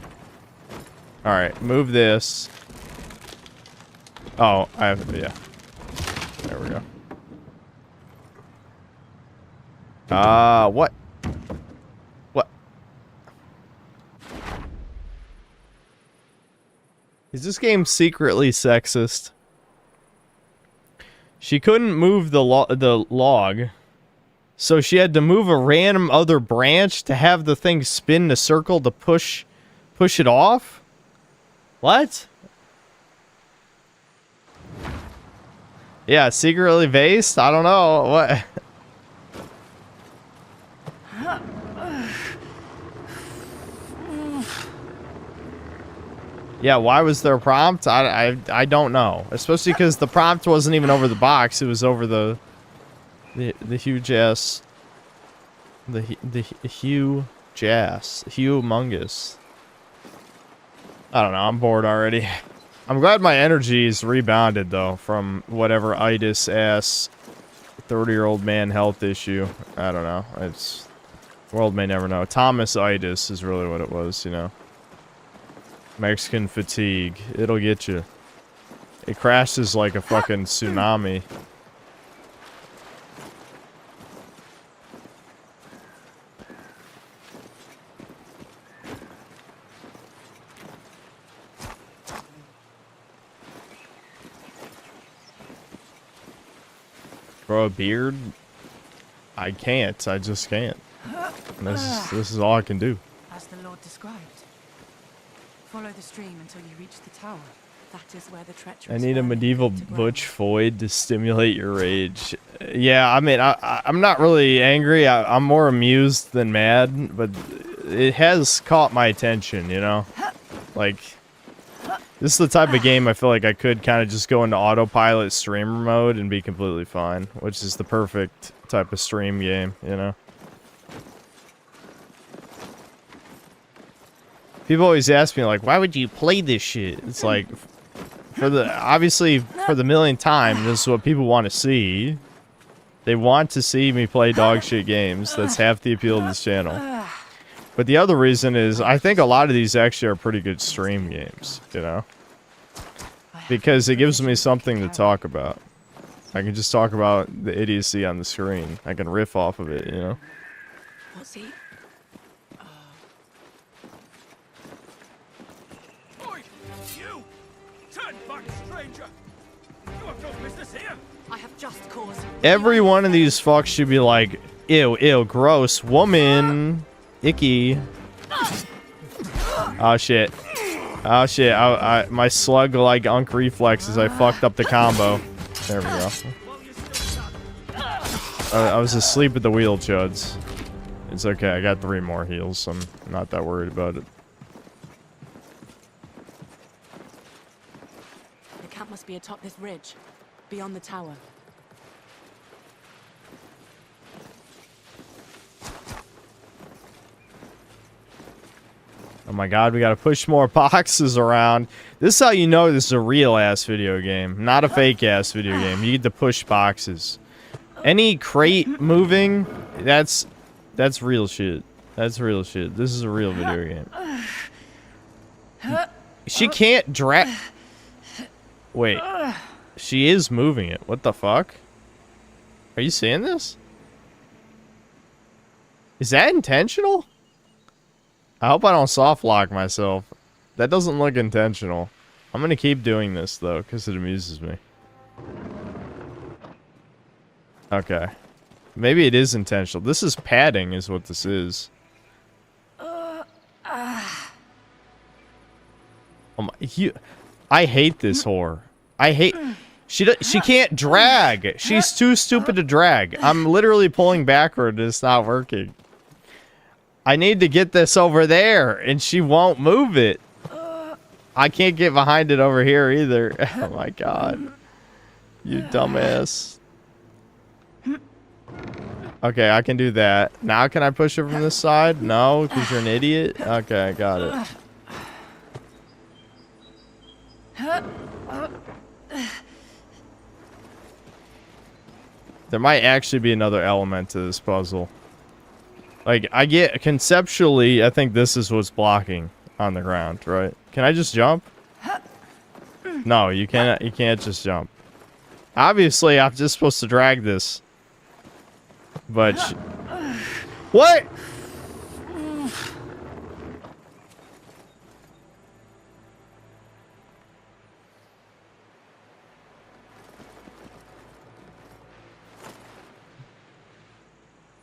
Speaker 1: Alright, move this. Oh, I have to, yeah. There we go. What? What? Is this game secretly sexist? She couldn't move the log, so she had to move a random other branch to have the thing spin in a circle to push it off? What? Yeah, secretly based? I don't know. What? Yeah, why was there a prompt? I don't know. Especially because the prompt wasn't even over the box. It was over the huge ass... The huge ass. Humongous. I don't know. I'm bored already. I'm glad my energy's rebounded, though, from whatever itis ass 30-year-old man health issue. I don't know. It's... The world may never know. Thomas-itis is really what it was, you know. Mexican fatigue. It'll get you. It crashes like a fucking tsunami. Grow a beard? I can't. I just can't. This is all I can do.
Speaker 4: As the Lord described. Follow the stream until you reach the tower. That is where the treacherous...
Speaker 1: I need a medieval butch void to stimulate your rage. Yeah, I mean, I'm not really angry. I'm more amused than mad, but it has caught my attention, you know? Like, this is the type of game I feel like I could kind of just go into autopilot streamer mode and be completely fine, which is the perfect type of stream game, you know? People always ask me, like, why would you play this shit? It's like, obviously, for the millionth time, this is what people want to see. They want to see me play dog shit games. That's half the appeal of this channel. But the other reason is, I think a lot of these actually are pretty good stream games, you know? Because it gives me something to talk about. I can just talk about the idiocy on the screen. I can riff off of it, you know?
Speaker 4: What's he?
Speaker 6: You! Turn back, stranger! You have no business here!
Speaker 4: I have just cause.
Speaker 1: Every one of these fucks should be like, ew, ew, gross, woman, icky. Oh shit. Oh shit, my slug-like unk reflexes, I fucked up the combo. There we go. I was asleep at the wheel, chuds. It's okay, I got 3 more heals, so I'm not that worried about it.
Speaker 4: The camp must be atop this ridge, beyond the tower.
Speaker 1: Oh my god, we gotta push more boxes around. This is how you know this is a real-ass video game, not a fake-ass video game. You get to push boxes. Any crate moving, that's real shit. That's real shit. This is a real video game. She can't drag... Wait. She is moving it. What the fuck? Are you seeing this? Is that intentional? I hope I don't soft lock myself. That doesn't look intentional. I'm gonna keep doing this though, because it amuses me. Okay. Maybe it is intentional. This is padding is what this is. Oh my, I hate this whore. I hate... She can't drag. She's too stupid to drag. I'm literally pulling backward and it's not working. I need to get this over there, and she won't move it. I can't get behind it over here either. Oh my god. You dumbass. Okay, I can do that. Now can I push it from this side? No, because you're an idiot? Okay, I got it. There might actually be another element to this puzzle. Like, I get, conceptually, I think this is what's blocking on the ground, right? Can I just jump? No, you can't just jump. Obviously, I'm just supposed to drag this. But... What?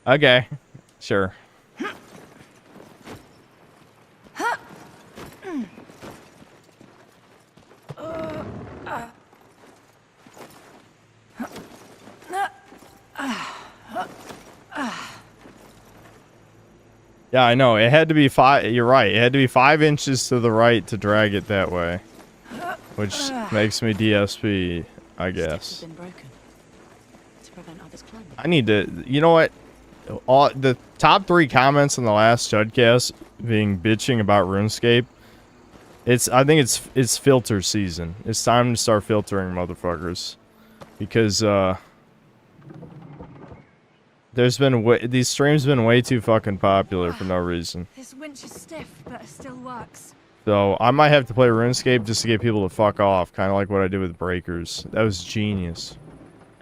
Speaker 1: Okay. Sure. Yeah, I know. It had to be 5. You're right. It had to be 5 inches to the right to drag it that way. Which makes me DSP, I guess.
Speaker 4: Steps have been broken to prevent others climbing.
Speaker 1: I need to... You know what? The top 3 comments in the last Chudcast being bitching about RuneScape. I think it's filter season. It's time to start filtering motherfuckers. Because, these streams been way too fucking popular for no reason.
Speaker 4: This winch is stiff, but it still works.
Speaker 1: So I might have to play RuneScape just to get people to fuck off, kind of like what I did with Breakers. That was genius,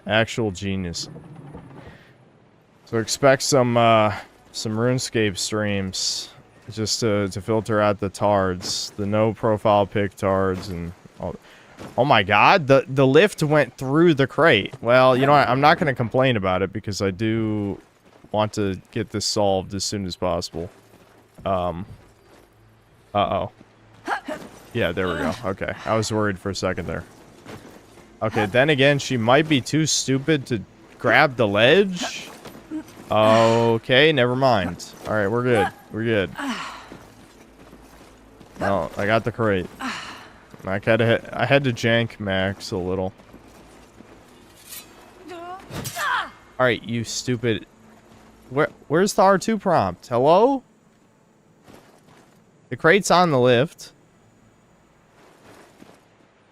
Speaker 1: actual genius. So expect some RuneScape streams, just to filter out the tards, the no profile pic tards, and all. Oh my god, the lift went through the crate. Well, you know what? I'm not going to complain about it because I do want to get this solved as soon as possible. Uh-oh. Yeah, there we go. Okay, I was worried for a second there. Okay, then again, she might be too stupid to grab the ledge. Okay, never mind. Alright, we're good. We're good. No, I got the crate. I had to jank Max a little. Alright, you stupid... Where's the R2 prompt? Hello? The crate's on the lift.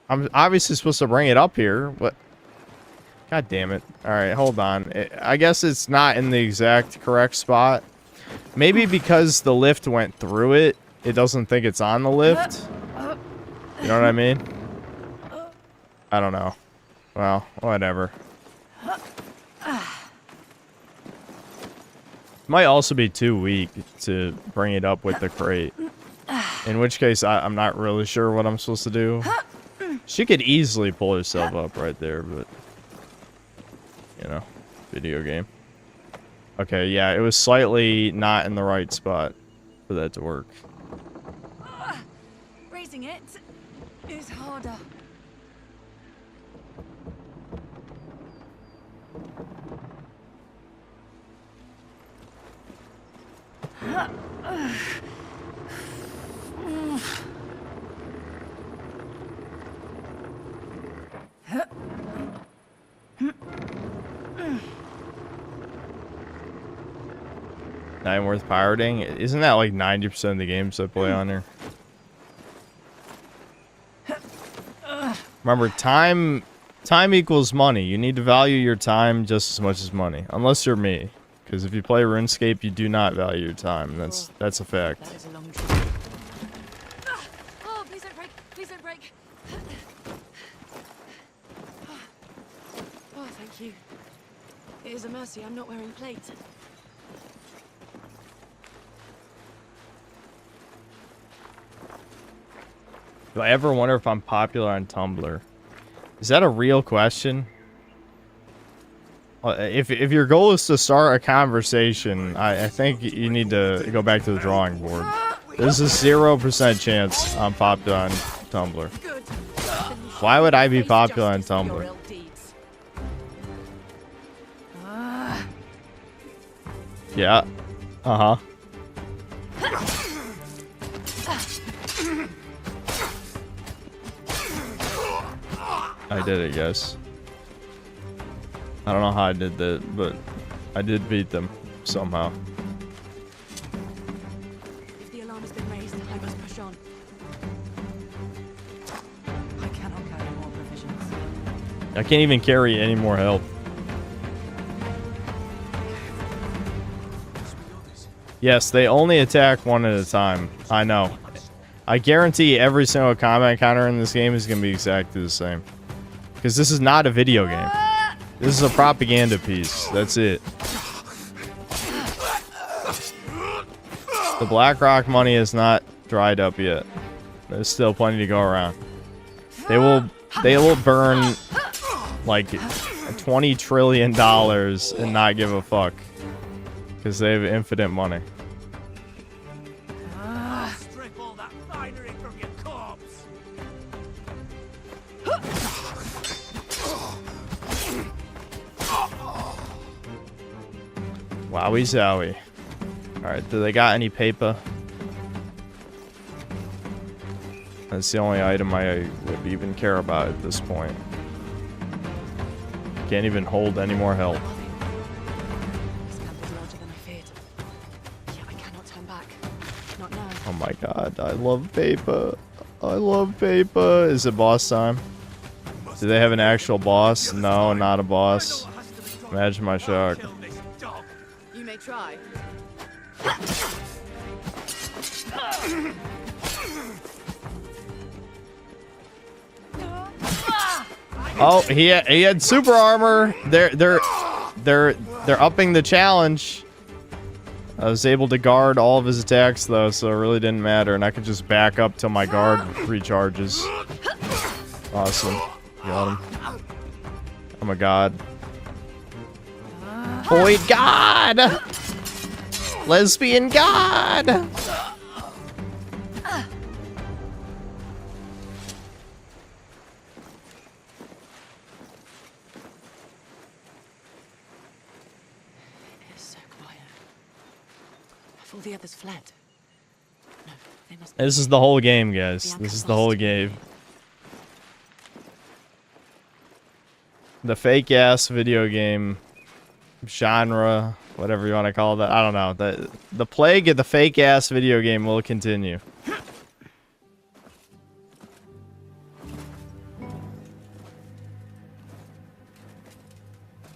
Speaker 1: I'm obviously supposed to bring it up here, but... God damn it. Alright, hold on. I guess it's not in the exact correct spot. Maybe because the lift went through it, it doesn't think it's on the lift. You know what I mean? I don't know. Well, whatever. Might also be too weak to bring it up with the crate. In which case, I'm not really sure what I'm supposed to do. She could easily pull herself up right there, but... You know, video game. Okay, yeah, it was slightly not in the right spot for that to work.
Speaker 4: Raising it is harder.
Speaker 1: Not even worth pirating? Isn't that like 90% of the games I play on here? Remember, time equals money. You need to value your time just as much as money. Unless you're me. Because if you play RuneScape, you do not value your time. That's a fact.
Speaker 4: That is a long trip. Oh, please don't break. Please don't break. Oh, thank you. It is a mercy I'm not wearing plate.
Speaker 1: Do I ever wonder if I'm popular on Tumblr? Is that a real question? If your goal is to start a conversation, I think you need to go back to the drawing board. There's a 0% chance I'm popular on Tumblr. Why would I be popular on Tumblr? Yeah. Uh-huh. I did it, guys. I don't know how I did that, but I did beat them somehow.
Speaker 4: If the alarm has been raised, I must push on. I cannot carry more provisions.
Speaker 1: I can't even carry any more help. Yes, they only attack one at a time. I know. I guarantee every single combat counter in this game is going to be exactly the same. Because this is not a video game. This is a propaganda piece. That's it. The BlackRock money is not dried up yet. There's still plenty to go around. They will burn like $20 trillion and not give a fuck. Because they have infinite money.
Speaker 6: Strip all that finery from your corpse.
Speaker 1: Wowie zowie. Alright, do they got any paper? That's the only item I would even care about at this point. Can't even hold any more health.
Speaker 4: This camp is larger than I feared. Yet I cannot turn back. Not now.
Speaker 1: Oh my god, I love paper. I love paper. Is it boss time? Do they have an actual boss? No, not a boss. Imagine my shock.
Speaker 6: Kill this dog.
Speaker 4: You may try.
Speaker 1: Oh, he had super armor. They're upping the challenge. I was able to guard all of his attacks though, so it really didn't matter, and I could just back up till my guard recharges. Awesome. Got him. I'm a god. Boy god! Lesbian god!
Speaker 4: It is so quiet. Have all the others fled? No, they must.
Speaker 1: This is the whole game, guys. This is the whole game. The fake ass video game genre, whatever you want to call that. I don't know. The plague of the fake ass video game will continue.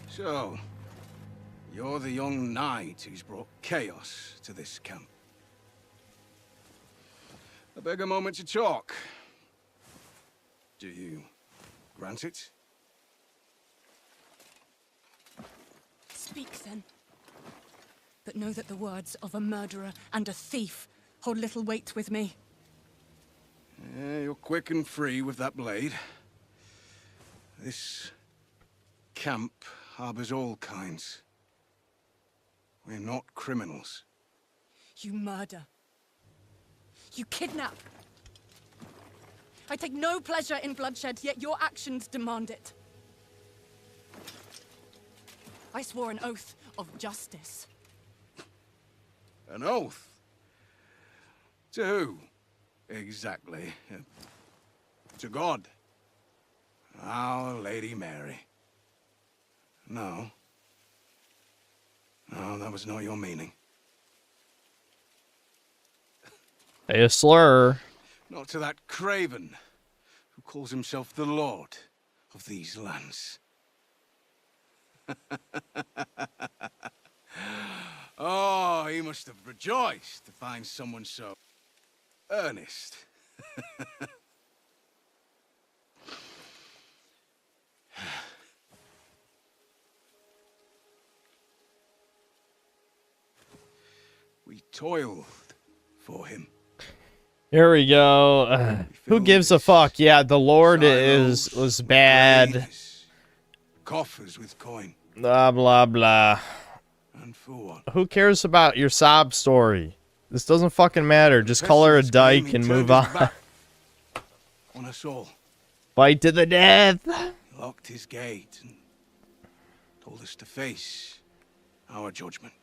Speaker 3: So, you're the young knight who's brought chaos to this camp. I beg a moment to talk. Do you grant it?
Speaker 4: Speak then. But know that the words of a murderer and a thief hold little weight with me.
Speaker 3: Yeah, you're quick and free with that blade. This camp harbors all kinds. We're not criminals.
Speaker 4: You murder. You kidnap. I take no pleasure in bloodshed, yet your actions demand it. I swore an oath of justice.
Speaker 3: An oath? To who, exactly? To God? Our Lady Mary? No. No, that was not your meaning.
Speaker 1: Hey, a slur.
Speaker 3: Not to that craven who calls himself the Lord of these lands. Oh, he must have rejoiced to find someone so earnest. We toiled for him.
Speaker 1: Here we go. Who gives a fuck? Yeah, the Lord was bad.
Speaker 3: Coffers with coin.
Speaker 1: Blah blah blah.
Speaker 3: And for what?
Speaker 1: Who cares about your sob story? This doesn't fucking matter. Just call her a dyke and move on.
Speaker 3: On us all.
Speaker 1: Fight to the death.
Speaker 3: He locked his gate and told us to face our judgment.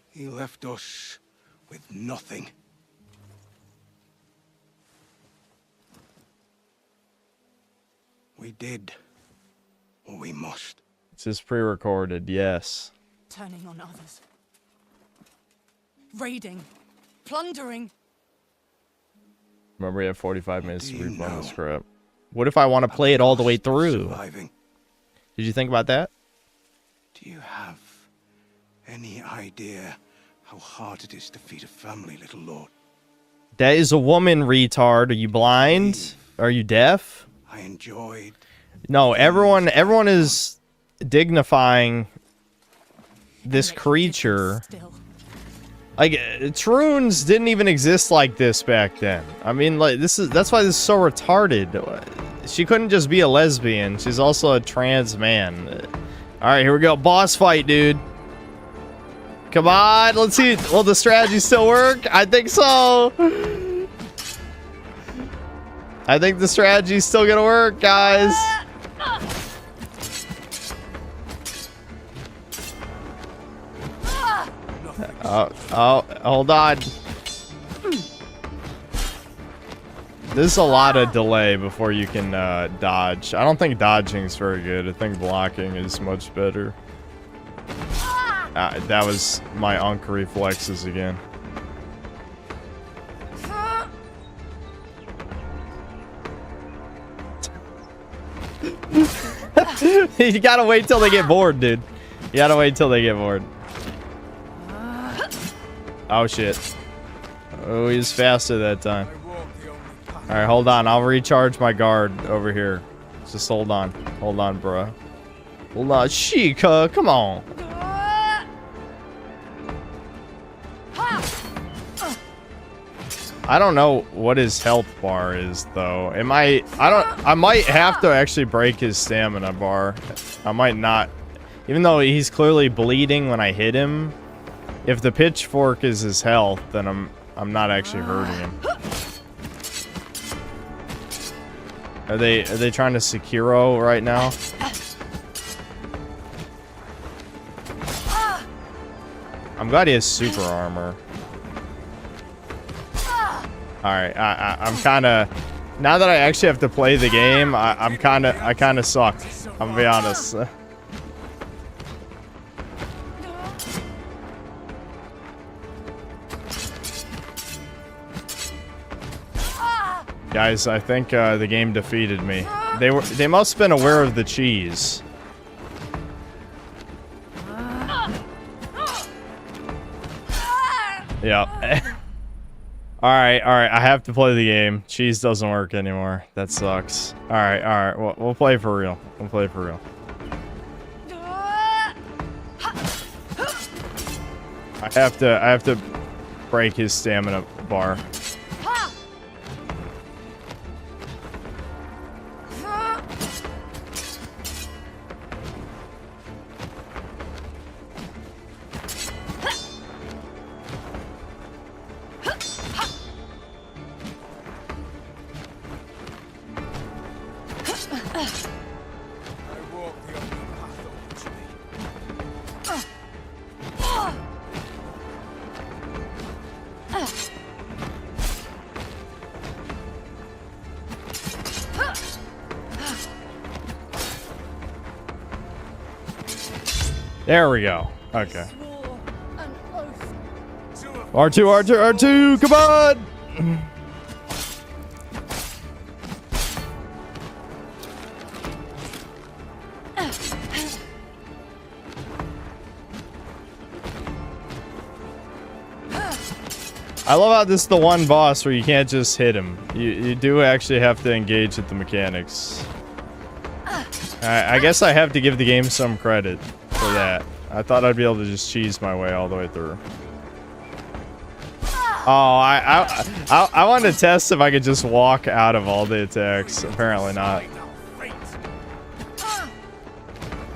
Speaker 3: He left us with nothing. We did what we must.
Speaker 1: This is pre-recorded, yes.
Speaker 4: Turning on others. Raiding. Plundering.
Speaker 1: Remember, we have 45 minutes to
Speaker 3: Do you
Speaker 1: refund
Speaker 3: know
Speaker 1: this crap. What if I want to play it all the way
Speaker 3: Cost of
Speaker 1: through?
Speaker 3: Surviving.
Speaker 1: Did you think about that?
Speaker 3: Do you have any idea how hard it is to feed a family, little lord?
Speaker 1: That is a woman, retard. Are you blind? Are you deaf?
Speaker 3: I enjoyed.
Speaker 1: No, everyone is dignifying this creature.
Speaker 4: Still.
Speaker 1: Like, Troons didn't even exist like this back then. I mean, like, that's why this is so retarded. She couldn't just be a lesbian. She's also a trans man. All right, here we go. Boss fight, dude. Come on, let's see. Will the strategy still work? I think so. I think the strategy's still gonna work, guys. Oh, hold on. This is a lot of delay before you can dodge. I don't think dodging is very good. I think blocking is much better. That was my Unk reflexes again. You gotta wait till they get bored, dude. You gotta wait till they get bored. Oh shit. Oh, he was faster that time. Alright, hold on. I'll recharge my guard over here. Just hold on. Hold on, bro. Hold on. Sheikah, come on. I don't know what his health bar is though. I might have to actually break his stamina bar. I might not. Even though he's clearly bleeding when I hit him, if the pitchfork is his health, then I'm not actually hurting him. Are they trying to Sekiro right now? I'm glad he has super armor. Alright, I'm kinda... Now that I actually have to play the game, I kinda suck. I'm gonna be honest. Guys, I think the game defeated me. They must have been aware of the cheese. Yeah. Alright, I have to play the game. Cheese doesn't work anymore. That sucks. Alright, we'll play for real. We'll play for real. I have to break his stamina bar. There we go. Okay. R2, come on! I love how this is the one boss where you can't just hit him. You do actually have to engage with the mechanics. I guess I have to give the game some credit for that. I thought I'd be able to just cheese my way all the way through. Oh, I wanted to test if I could just walk out of all the attacks. Apparently not.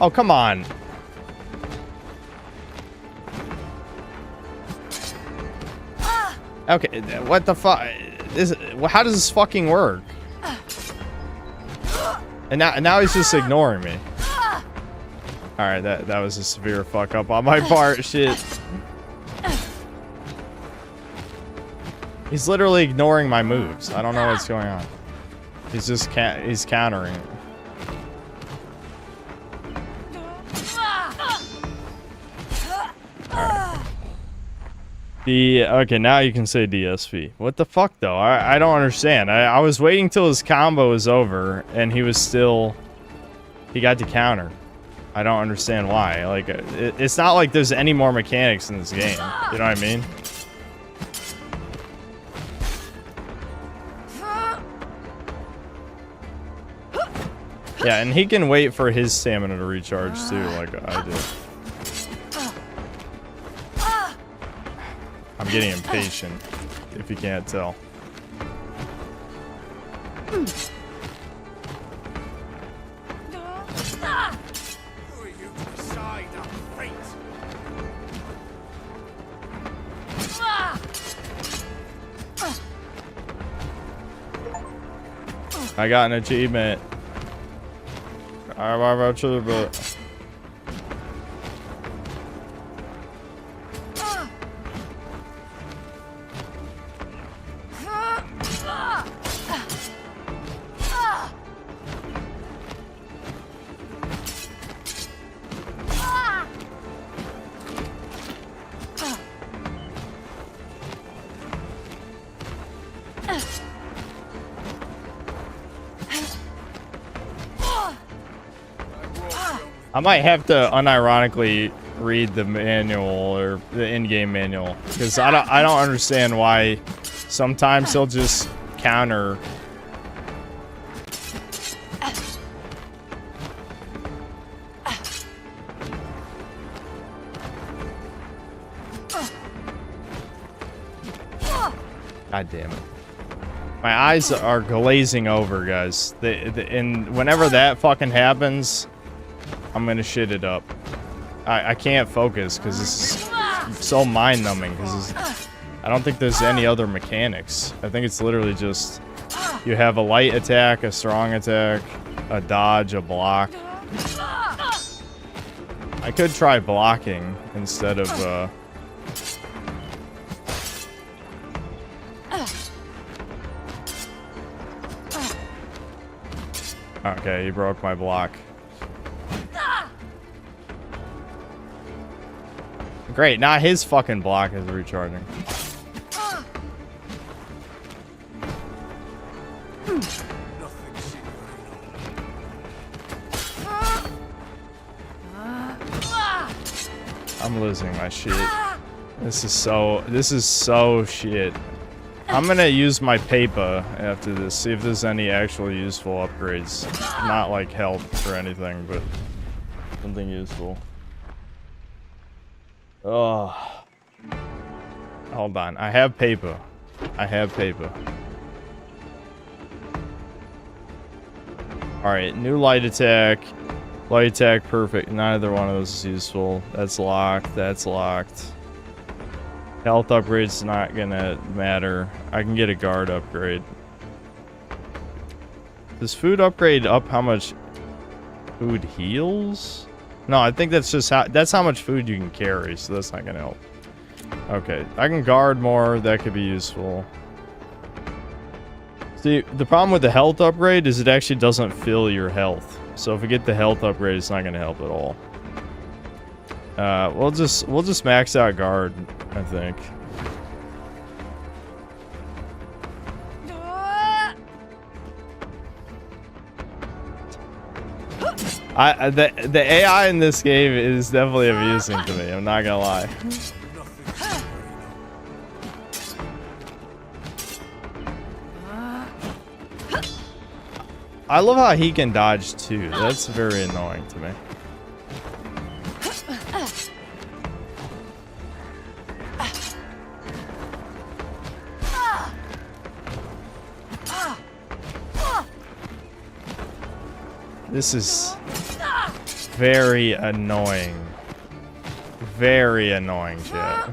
Speaker 1: Oh, come on. Okay, what the fuck? How does this fucking work? And now he's just ignoring me. Alright, that was a severe fuck up on my part. Shit. He's literally ignoring my moves. I don't know what's going on. He's just he's countering it. Okay, now you can say DSP. What the fuck though? I don't understand. I was waiting till his combo was over and he got to counter. I don't understand why. Like it's not like there's any more mechanics in this game. You know what I mean? Yeah, and he can wait for his stamina to recharge too, like I did. I'm getting impatient, if you can't tell. I got an achievement. I'm about to, but I might have to unironically read the manual or the in-game manual because I don't understand why sometimes he'll just counter. God damn it. My eyes are glazing over, guys. And whenever that fucking happens, I'm gonna shit it up. I can't focus because this is so mind-numbing. Because I don't think there's any other mechanics. I think it's literally just you have a light attack, a strong attack, a dodge, a block. I could try blocking instead of okay, he broke my block. Great, now his fucking block is recharging. I'm losing my shit. This is so shit. I'm gonna use my paper after this, see if there's any actual useful upgrades. Not like health or anything, but something useful. Oh. Hold on. I have paper. I have paper. Alright, new light attack. Light attack, perfect. Neither one of those is useful. That's locked. That's locked. Health upgrade's not gonna matter. I can get a guard upgrade. Does food upgrade up how much food heals? No, I think that's just how much food you can carry, so that's not gonna help. Okay, I can guard more, that could be useful. See, the problem with the health upgrade is it actually doesn't fill your health. So if we get the health upgrade, it's not gonna help at all. We'll just max out guard, I think. The AI in this game is definitely amusing to me. I'm not gonna lie. I love how he can dodge too. That's very annoying to me. This is very annoying. Very annoying, chat.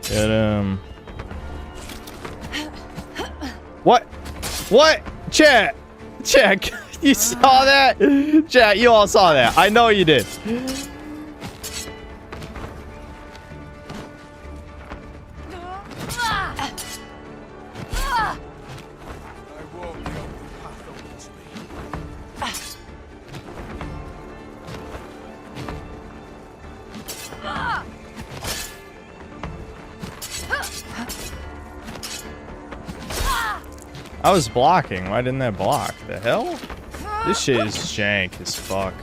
Speaker 1: Get him. What? What? Chat! Check! You saw that? Chat, you all saw that. I know you did. I was blocking. Why didn't that block? The hell? This shit is jank as fuck.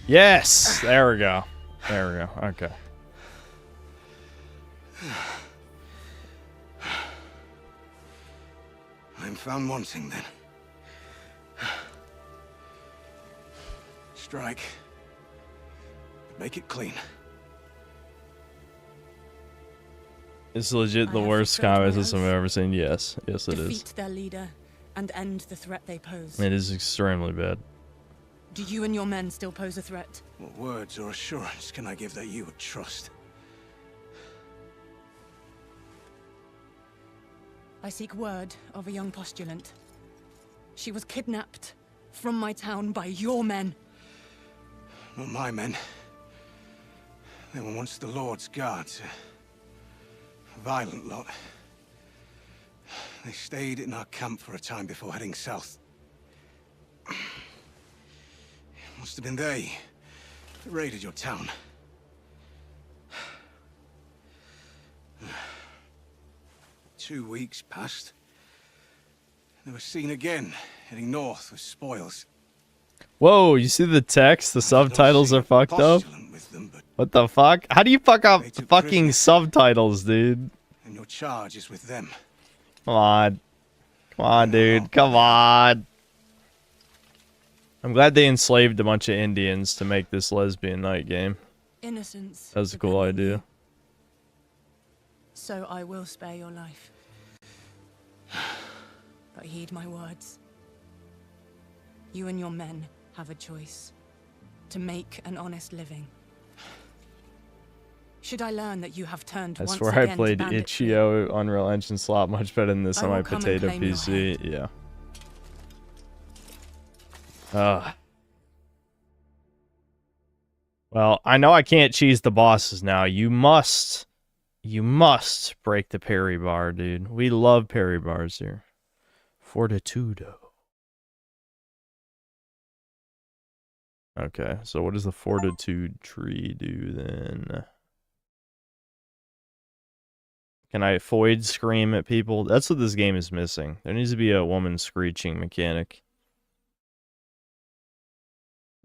Speaker 1: Yes! There we go. There we go. Okay.
Speaker 3: I'm found wanting then. Strike. Make it clean.
Speaker 1: It's legit the
Speaker 4: I have
Speaker 1: worst
Speaker 4: fulfilled
Speaker 1: combat
Speaker 4: my
Speaker 1: system I've
Speaker 4: oath.
Speaker 1: ever seen. Yes, yes, it is.
Speaker 4: Defeat their leader and end the threat they pose.
Speaker 1: It is extremely bad.
Speaker 4: Do you and your men still pose a threat?
Speaker 3: What words or assurance can I give that you would trust?
Speaker 4: I seek word of a young postulant. She was kidnapped from my town by your men.
Speaker 3: Not my men. They were once the Lord's guards. A violent lot. They stayed in our camp for a time before heading south. It must have been they that raided your town. 2 weeks passed. They were seen again, heading north with spoils.
Speaker 1: Whoa, you see the text? The subtitles are fucked up?
Speaker 3: With them, but
Speaker 1: What the fuck? How do you fuck up
Speaker 3: They took
Speaker 1: fucking
Speaker 3: prisoners.
Speaker 1: subtitles, dude?
Speaker 3: and your charge is with them.
Speaker 1: Come on. Come on, dude. Come on. I'm glad they enslaved a bunch of Indians to make this lesbian night game.
Speaker 4: Innocence.
Speaker 1: That was a cool
Speaker 4: depend on
Speaker 1: idea.
Speaker 4: you. So I will spare your life. But heed my words. You and your men have a choice. To make an honest living. Should I learn that you have turned
Speaker 1: I
Speaker 4: once
Speaker 1: swear
Speaker 4: again
Speaker 1: I
Speaker 4: to
Speaker 1: played
Speaker 4: banditry,
Speaker 1: Itch.io Unreal Engine slot much better than this
Speaker 4: I
Speaker 1: on my
Speaker 4: will come and
Speaker 1: potato
Speaker 4: claim your
Speaker 1: PC.
Speaker 4: head.
Speaker 1: Yeah. Well, I know I can't cheese the bosses now. You must break the parry bar, dude. We love parry bars here. Fortitudo. Okay, so what does the fortitude tree do then? Can I void scream at people? That's what this game is missing. There needs to be a woman screeching mechanic.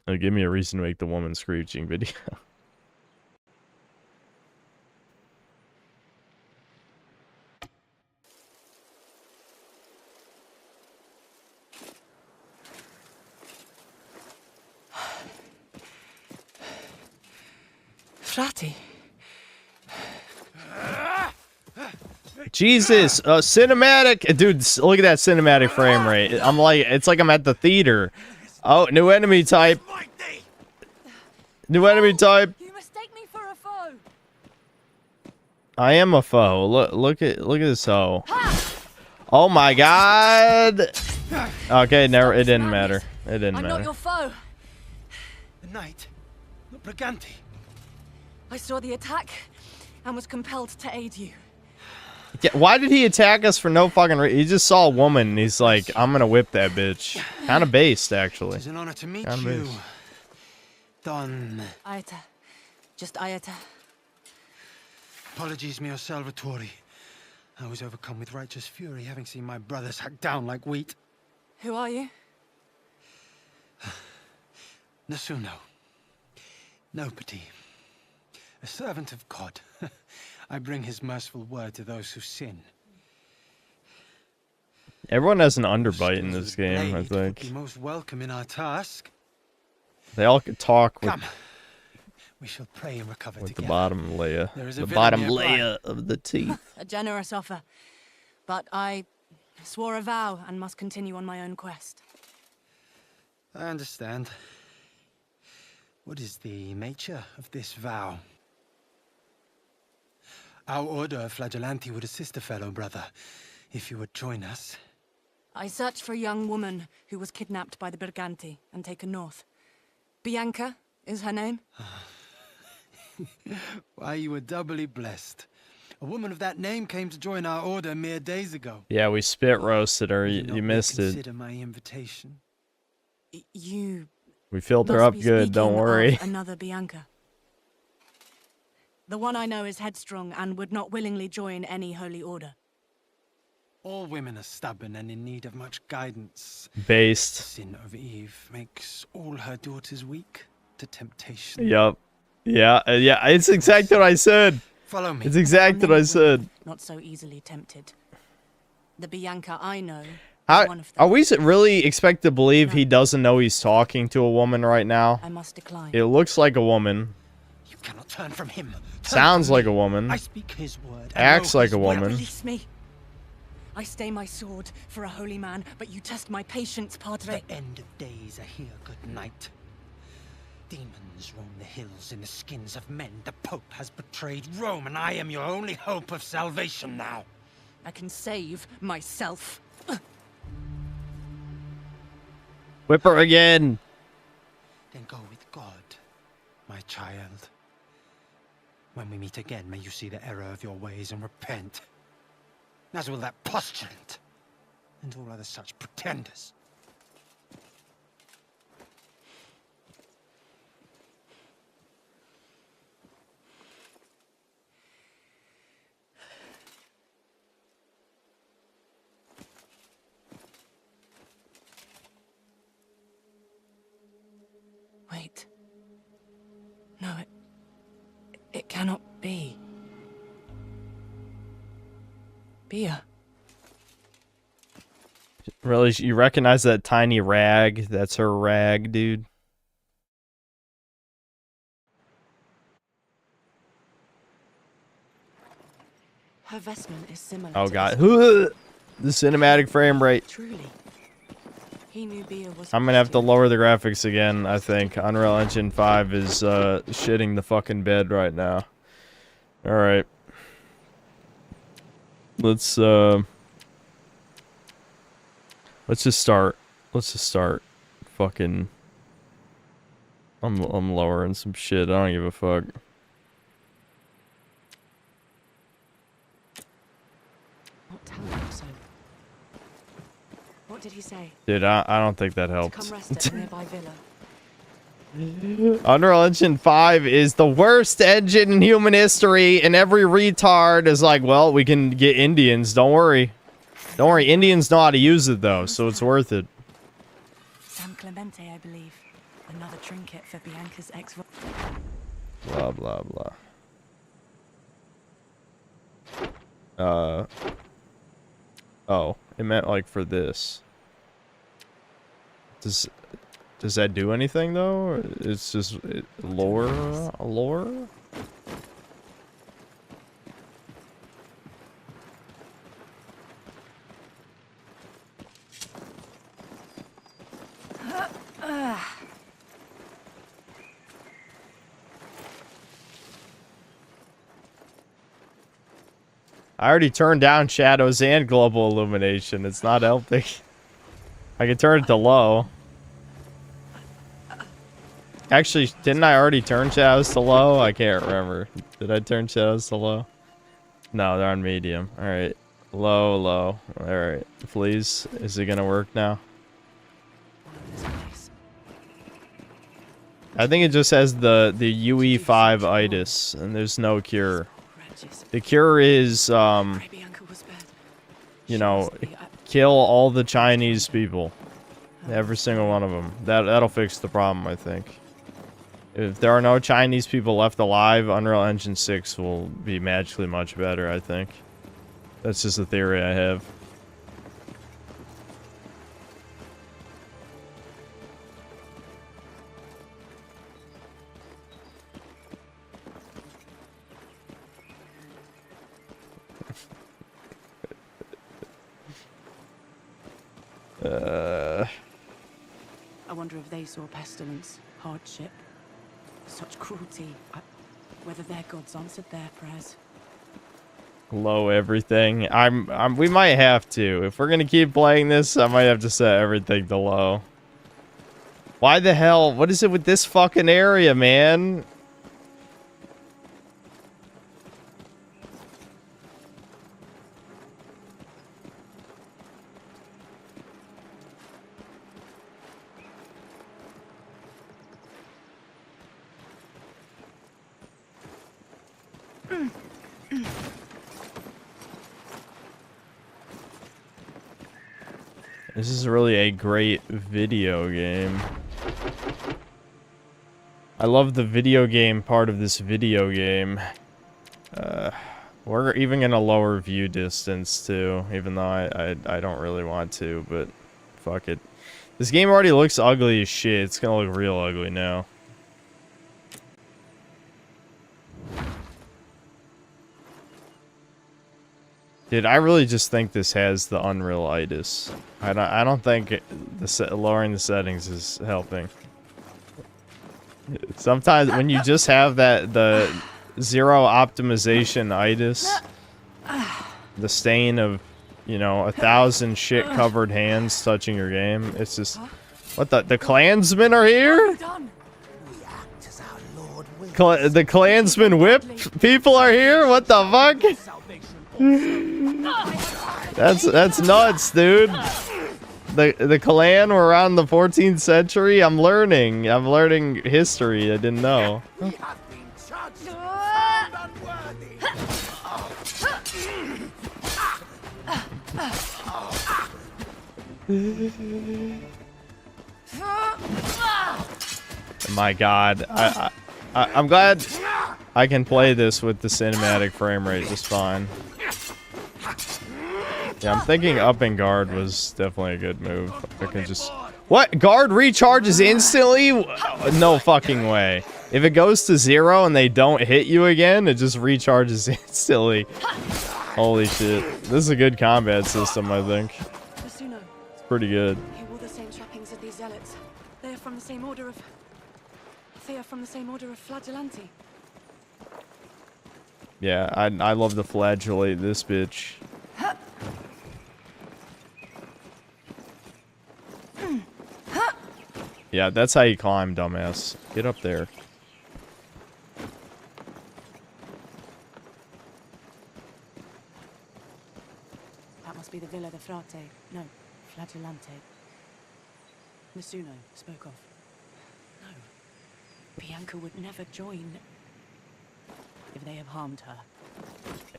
Speaker 1: Oh, give me a reason to make the woman screeching video.
Speaker 4: Frati.
Speaker 1: Jesus, cinematic, dude. Look at that cinematic frame rate. I'm like, it's like I'm at the theater. Oh, new enemy type. New enemy type.
Speaker 4: You mistake me for a foe.
Speaker 1: I am a foe. Look at this hoe. Oh my god. Okay, never. It didn't matter. It didn't
Speaker 4: I'm not
Speaker 1: matter.
Speaker 4: your foe.
Speaker 6: The knight. The Briganti.
Speaker 4: I saw the attack and was compelled to aid you.
Speaker 1: Yeah, why did he attack us for no fucking reason? He just saw a woman and he's like, I'm gonna whip that bitch. Kind of based, actually.
Speaker 6: It's an honor to meet
Speaker 1: Kinda
Speaker 6: you.
Speaker 1: based.
Speaker 6: Don.
Speaker 4: Ayata. Just Ayata.
Speaker 6: Apologies, mio Salvatore. I was overcome with righteous fury, having seen my brothers hacked down like wheat.
Speaker 4: Who are you?
Speaker 6: Nessuno. Nobody. A servant of God. I bring his merciful word to those who sin.
Speaker 1: Everyone has an underbite in
Speaker 6: Skills
Speaker 1: this
Speaker 6: with
Speaker 1: game, I
Speaker 6: blade would
Speaker 1: think.
Speaker 6: be most welcome in our task.
Speaker 1: They all could talk with,
Speaker 6: Come. We shall pray and recover
Speaker 1: with the
Speaker 6: together.
Speaker 1: bottom layer.
Speaker 6: There is a
Speaker 1: The
Speaker 6: villain
Speaker 1: bottom
Speaker 6: nearby.
Speaker 1: layer of the teeth.
Speaker 4: A generous offer. But I swore a vow and must continue on my own quest.
Speaker 6: I understand. What is the nature of this vow? Our order of Flagellanti would assist a fellow brother, if you would join us.
Speaker 4: I searched for a young woman who was kidnapped by the Briganti and taken north. Bianca is her name.
Speaker 6: Why, you were doubly blessed. A woman of that name came to join our order mere days ago.
Speaker 1: Yeah, we spit roasted her.
Speaker 6: Will
Speaker 1: You
Speaker 6: not
Speaker 1: missed it.
Speaker 6: Consider my invitation.
Speaker 4: You
Speaker 1: We filled her
Speaker 4: must
Speaker 1: up
Speaker 4: be
Speaker 1: good, don't
Speaker 4: speaking
Speaker 1: worry.
Speaker 4: of another Bianca. The one I know is headstrong and would not willingly join any holy order.
Speaker 6: All women are stubborn and in need of much guidance.
Speaker 1: Based.
Speaker 6: Sin of Eve makes all her daughters weak to temptation.
Speaker 1: Yup. Yeah, yeah, it's exactly what I said.
Speaker 6: Follow me.
Speaker 1: It's exactly what I said.
Speaker 4: Not so easily tempted. The Bianca I know
Speaker 1: How
Speaker 4: one of
Speaker 1: are
Speaker 4: them.
Speaker 1: we really expect to believe
Speaker 4: No.
Speaker 1: he doesn't know he's talking to a woman right now?
Speaker 4: I must decline.
Speaker 1: It looks like a woman.
Speaker 6: You cannot turn from him. Turn
Speaker 1: Sounds
Speaker 6: from
Speaker 1: like
Speaker 6: me.
Speaker 1: a woman.
Speaker 6: I speak his word. and
Speaker 1: Acts
Speaker 6: know
Speaker 1: like
Speaker 6: his
Speaker 1: a
Speaker 6: will.
Speaker 1: woman.
Speaker 4: Release me. I stay my sword for a holy man, but you test my patience, Padre.
Speaker 6: The end of days are here, good night. Demons roam the hills in the skins of men. The Pope has betrayed Rome, and I am your only hope of salvation now.
Speaker 4: I can save myself.
Speaker 1: Whip her again.
Speaker 6: Then go with God, my child. When we meet again, may you see the error of your ways and repent. As will that postulant and all other such pretenders.
Speaker 4: Wait. No, it cannot be. Bia.
Speaker 1: Really, you recognize that tiny rag? That's her rag, dude.
Speaker 4: Her vestment is similar
Speaker 1: Oh
Speaker 4: to
Speaker 1: god.
Speaker 4: this.
Speaker 1: The cinematic frame rate.
Speaker 4: Truly. He knew Bia was
Speaker 1: I'm gonna have to
Speaker 4: Christian.
Speaker 1: lower the graphics again, I think. Unreal Engine 5 is shitting the fucking bed right now. Alright. Let's just start. Let's just start. Fucking I'm lowering some shit. I don't give a fuck.
Speaker 4: Not telling him so. What did he say?
Speaker 1: Dude, I don't think that
Speaker 4: To
Speaker 1: helped.
Speaker 4: come rest at a nearby villa.
Speaker 1: Unreal Engine 5 is the worst engine in human history, and every retard is like, well, we can get Indians, don't worry. Don't worry, Indians know how to use it though, so it's worth it.
Speaker 4: San Clemente, I believe. Another trinket for Bianca's ex.
Speaker 1: Blah, blah, blah. Oh, it meant like for this. Does that do anything though? Or it's just lore? I already turned down shadows and global illumination. It's not helping. I can turn it to low. Actually, didn't I already turn shadows to low? I can't remember. Did I turn shadows to low? No, they're on medium. Alright. Low, low. Alright. Please. Is it gonna work now? I think it just has the UE5 itis, and there's no cure. The cure is, you know, kill all the Chinese people. Every single one of them. That'll fix the problem, I think. If there are no Chinese people left alive, Unreal Engine 6 will be magically much better, I think. That's just a theory I have.
Speaker 4: I wonder if they saw pestilence, hardship, such cruelty. Whether their gods answered their prayers.
Speaker 1: Low everything. We might have to. If we're gonna keep playing this, I might have to set everything to low. Why the hell? What is it with this fucking area, man? This is really a great video game. I love the video game part of this video game. We're even gonna lower view distance too, even though I don't really want to, but fuck it. This game already looks ugly as shit. It's gonna look real ugly now. Dude, I really just think this has the Unreal-itis. I don't think lowering the settings is helping. Sometimes when you just have the zero optimization itis, the stain of, you know, 1,000 shit covered hands touching your game, it's just, what the Klansmen are here? The Klansmen whip people are here? What the fuck? That's nuts, dude. The Klan were around the 14th century. I'm learning history I didn't know. My God, I'm glad I can play this with the cinematic frame rate just fine. Yeah, I'm thinking upping guard was definitely a good move. I can just... What? Guard recharges instantly? No fucking way. If it goes to 0 and they don't hit you again, it just recharges instantly. Holy shit. This is a good combat system, I think. It's pretty good.
Speaker 4: He wore the same trappings as these zealots. They are from the same order of... They are from the same order of Flagellanti.
Speaker 1: Yeah, I love to flagellate this bitch. Yeah, that's how you climb, dumbass. Get up there.
Speaker 4: That must be the Villa de Frate. No, Flagellante. Nessuno spoke of. No. Bianca would never join if they have harmed her.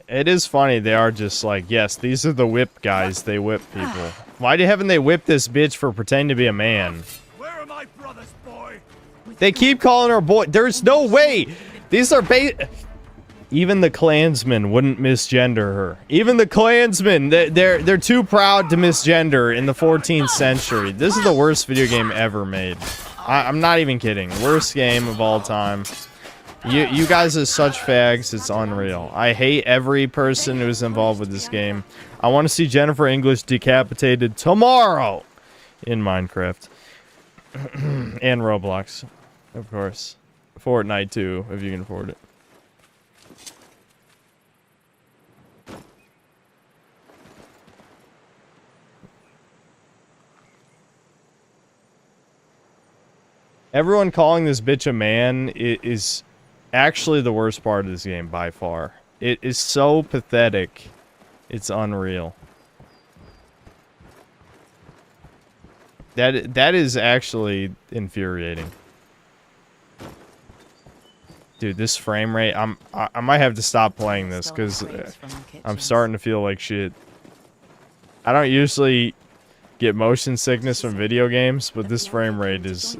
Speaker 1: It is funny, they are just like, yes, these are the whip guys, they whip people. Why haven't they whipped this bitch for pretending to be a man?
Speaker 3: Where are my brothers, boy?
Speaker 1: They keep calling her boy. There's no way! These are even the Klansmen wouldn't misgender her. Even the Klansmen, they're too proud to misgender in the 14th century. This is the worst video game ever made. I'm not even kidding. Worst game of all time. You guys are such fags, it's unreal. I hate every person who's involved with this game. I want to see Jennifer English decapitated tomorrow in Minecraft. And Roblox, of course. Fortnite too, if you can afford it. Everyone calling this bitch a man is actually the worst part of this game by far. It is so pathetic. It's unreal. That is actually infuriating. Dude, this frame rate, I might have to stop playing this because I'm starting to feel like shit. I don't usually get motion sickness from video games, but this frame rate is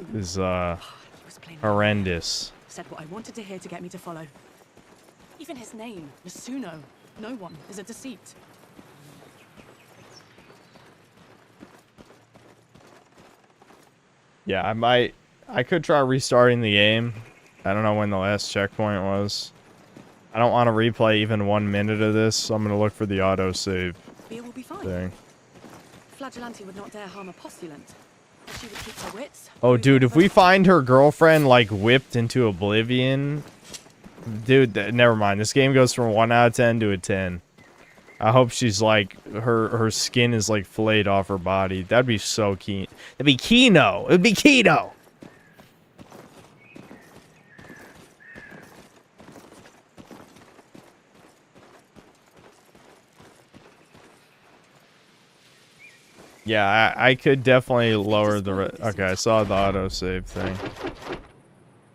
Speaker 1: horrendous.
Speaker 4: Said what I wanted to hear to get me to follow. Even his name, Nessuno. No one is a deceit.
Speaker 1: Yeah, I could try restarting the game. I don't know when the last checkpoint was. I don't want to replay even 1 minute of this, so I'm going to look for the autosave
Speaker 4: Beer will be fine.
Speaker 1: thing.
Speaker 4: Flagellanti would not dare harm a postulant. She would keep her wits.
Speaker 1: Oh, dude, if we find her girlfriend, like, whipped into oblivion... Dude, never mind. This game goes from 1 out of 10 to a 10. I hope she's, like, her skin is, like, filleted off her body. That'd be so keen. It'd be Kino! It'd be Kino! Yeah, I could definitely lower the... Okay, I saw the autosave thing.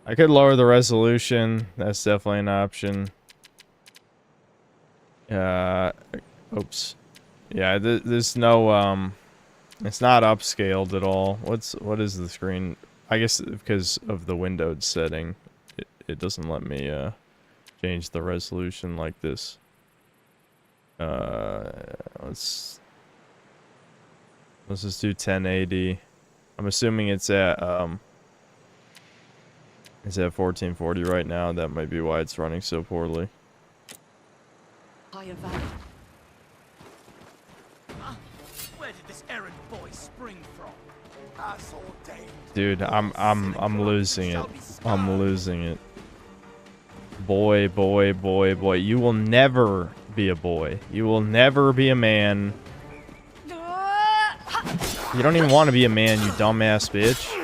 Speaker 1: I could lower the resolution. That's definitely an option. Oops. Yeah, there's no... It's not upscaled at all. What is the screen? I guess because of the windowed setting, it doesn't let me change the resolution like this. Let's just do 1080. I'm assuming it's at 1440 right now. That might be why it's running so poorly.
Speaker 4: Higher value.
Speaker 7: Where did this errand boy spring from? As ordained.
Speaker 1: Dude, I'm losing it. I'm losing it. Boy, boy, boy, boy. You will never be a boy. You will never be a man. You don't even want to be a man, you dumbass bitch.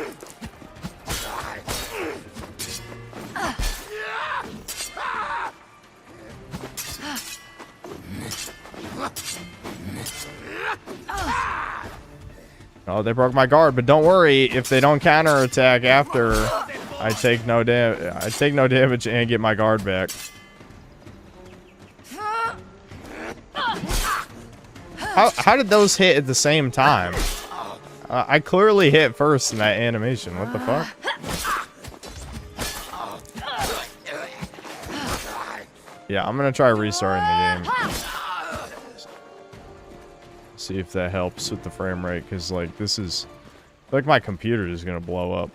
Speaker 1: Oh, they broke my guard, but don't worry. If they don't counterattack after, I take no damage and get my guard back. How did those hit at the same time? I clearly hit first in that animation. What the fuck? Yeah, I'm gonna try restarting the game. See if that helps with the frame rate, because like this is, I feel like my computer is gonna blow up.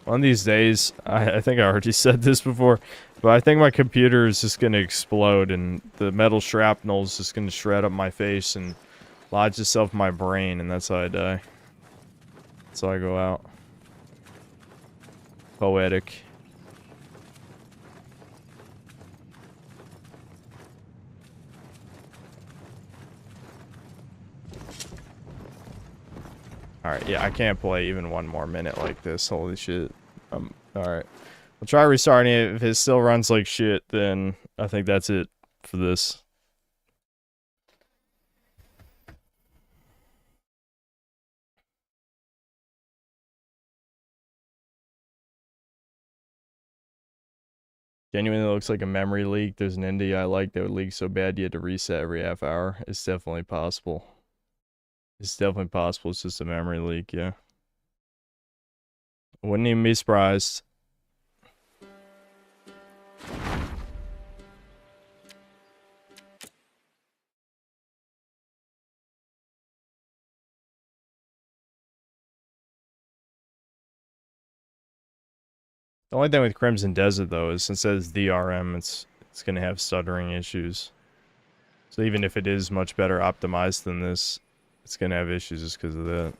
Speaker 1: One of these days, I think I already said this before, but I think my computer is just gonna explode and the metal shrapnel is just gonna shred up my face and lodge itself in my brain, and that's how I die. That's how I go out. Poetic. Alright, yeah, I can't play even one more minute like this. Holy shit. Alright. I'll try restarting it. If it still runs like shit, then I think that's it for this. Genuinely looks like a memory leak. There's an indie I like that would leak so bad you had to reset every half hour. It's definitely possible. It's definitely possible. It's just a memory leak, yeah. Wouldn't even be surprised. The only thing with Crimson Desert, though, is since it says DRM, it's going to have stuttering issues. So even if it is much better optimized than this, it's going to have issues just because of that.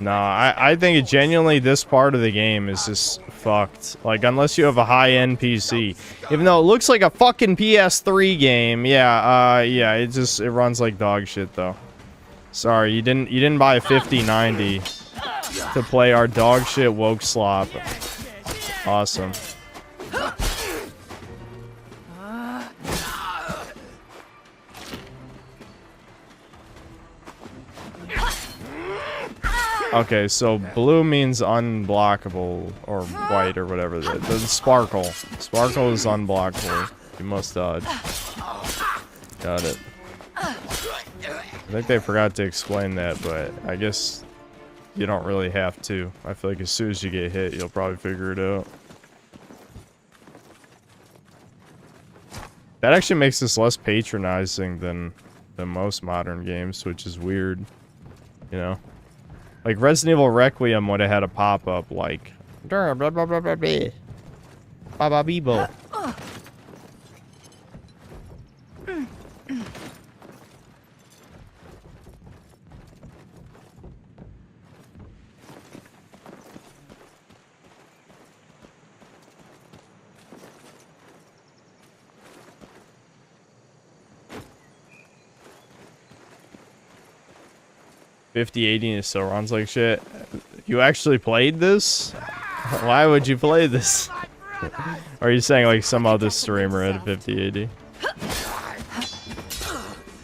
Speaker 1: No, I think genuinely this part of the game is just fucked. Like, unless you have a high-end PC. Even though it looks like a fucking PS3 game, yeah, it runs like dog shit, though. Sorry, you didn't buy a 5090 to play our dog shit woke slop. Awesome. Okay, so blue means unblockable, or white, or whatever. The sparkle. Sparkle is unblockable. You must dodge. Got it. I think they forgot to explain that, but I guess you don't really have to. I feel like as soon as you get hit, you'll probably figure it out. That actually makes this less patronizing than most modern games, which is weird. You know? Like, Resident Evil Requiem would have had a pop-up like... Blah, blah, blah, blah, blah, blah. Baba Bibo. $50.80 and it still runs like shit. You actually played this? Why would you play this? Or are you saying like some other streamer at a $50.80?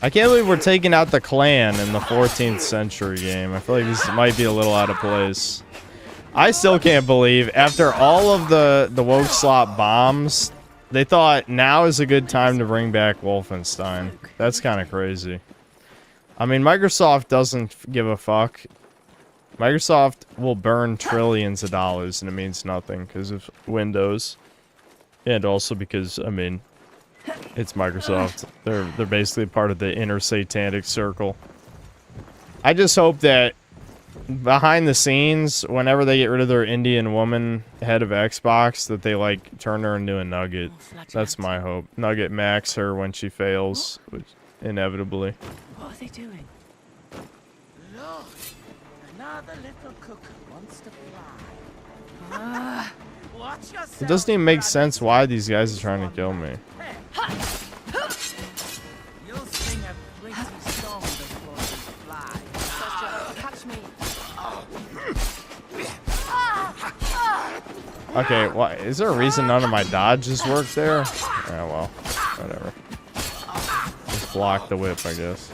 Speaker 1: I can't believe we're taking out the clan in the 14th century game. I feel like this might be a little out of place. I still can't believe, after all of the woke slop bombs, they thought now is a good time to bring back Wolfenstein. That's kind of crazy. I mean, Microsoft doesn't give a fuck. Microsoft will burn trillions of dollars and it means nothing because of Windows. And also because, I mean, It's Microsoft. They're basically part of the inner satanic circle. I just hope that behind the scenes, whenever they get rid of their Indian woman head of Xbox, that they like turn her into a nugget. That's my hope. Nugget max her when she fails, which inevitably.
Speaker 4: What are they doing?
Speaker 7: Look, another little cuckoo wants to fly. Watch yourself.
Speaker 1: It doesn't even make sense why these guys are trying to kill me.
Speaker 7: You'll sing a pretty song before you fly.
Speaker 4: Catch me.
Speaker 1: Okay, why is there a reason none of my dodges work there? Yeah, well, whatever. Just block the whip, I guess.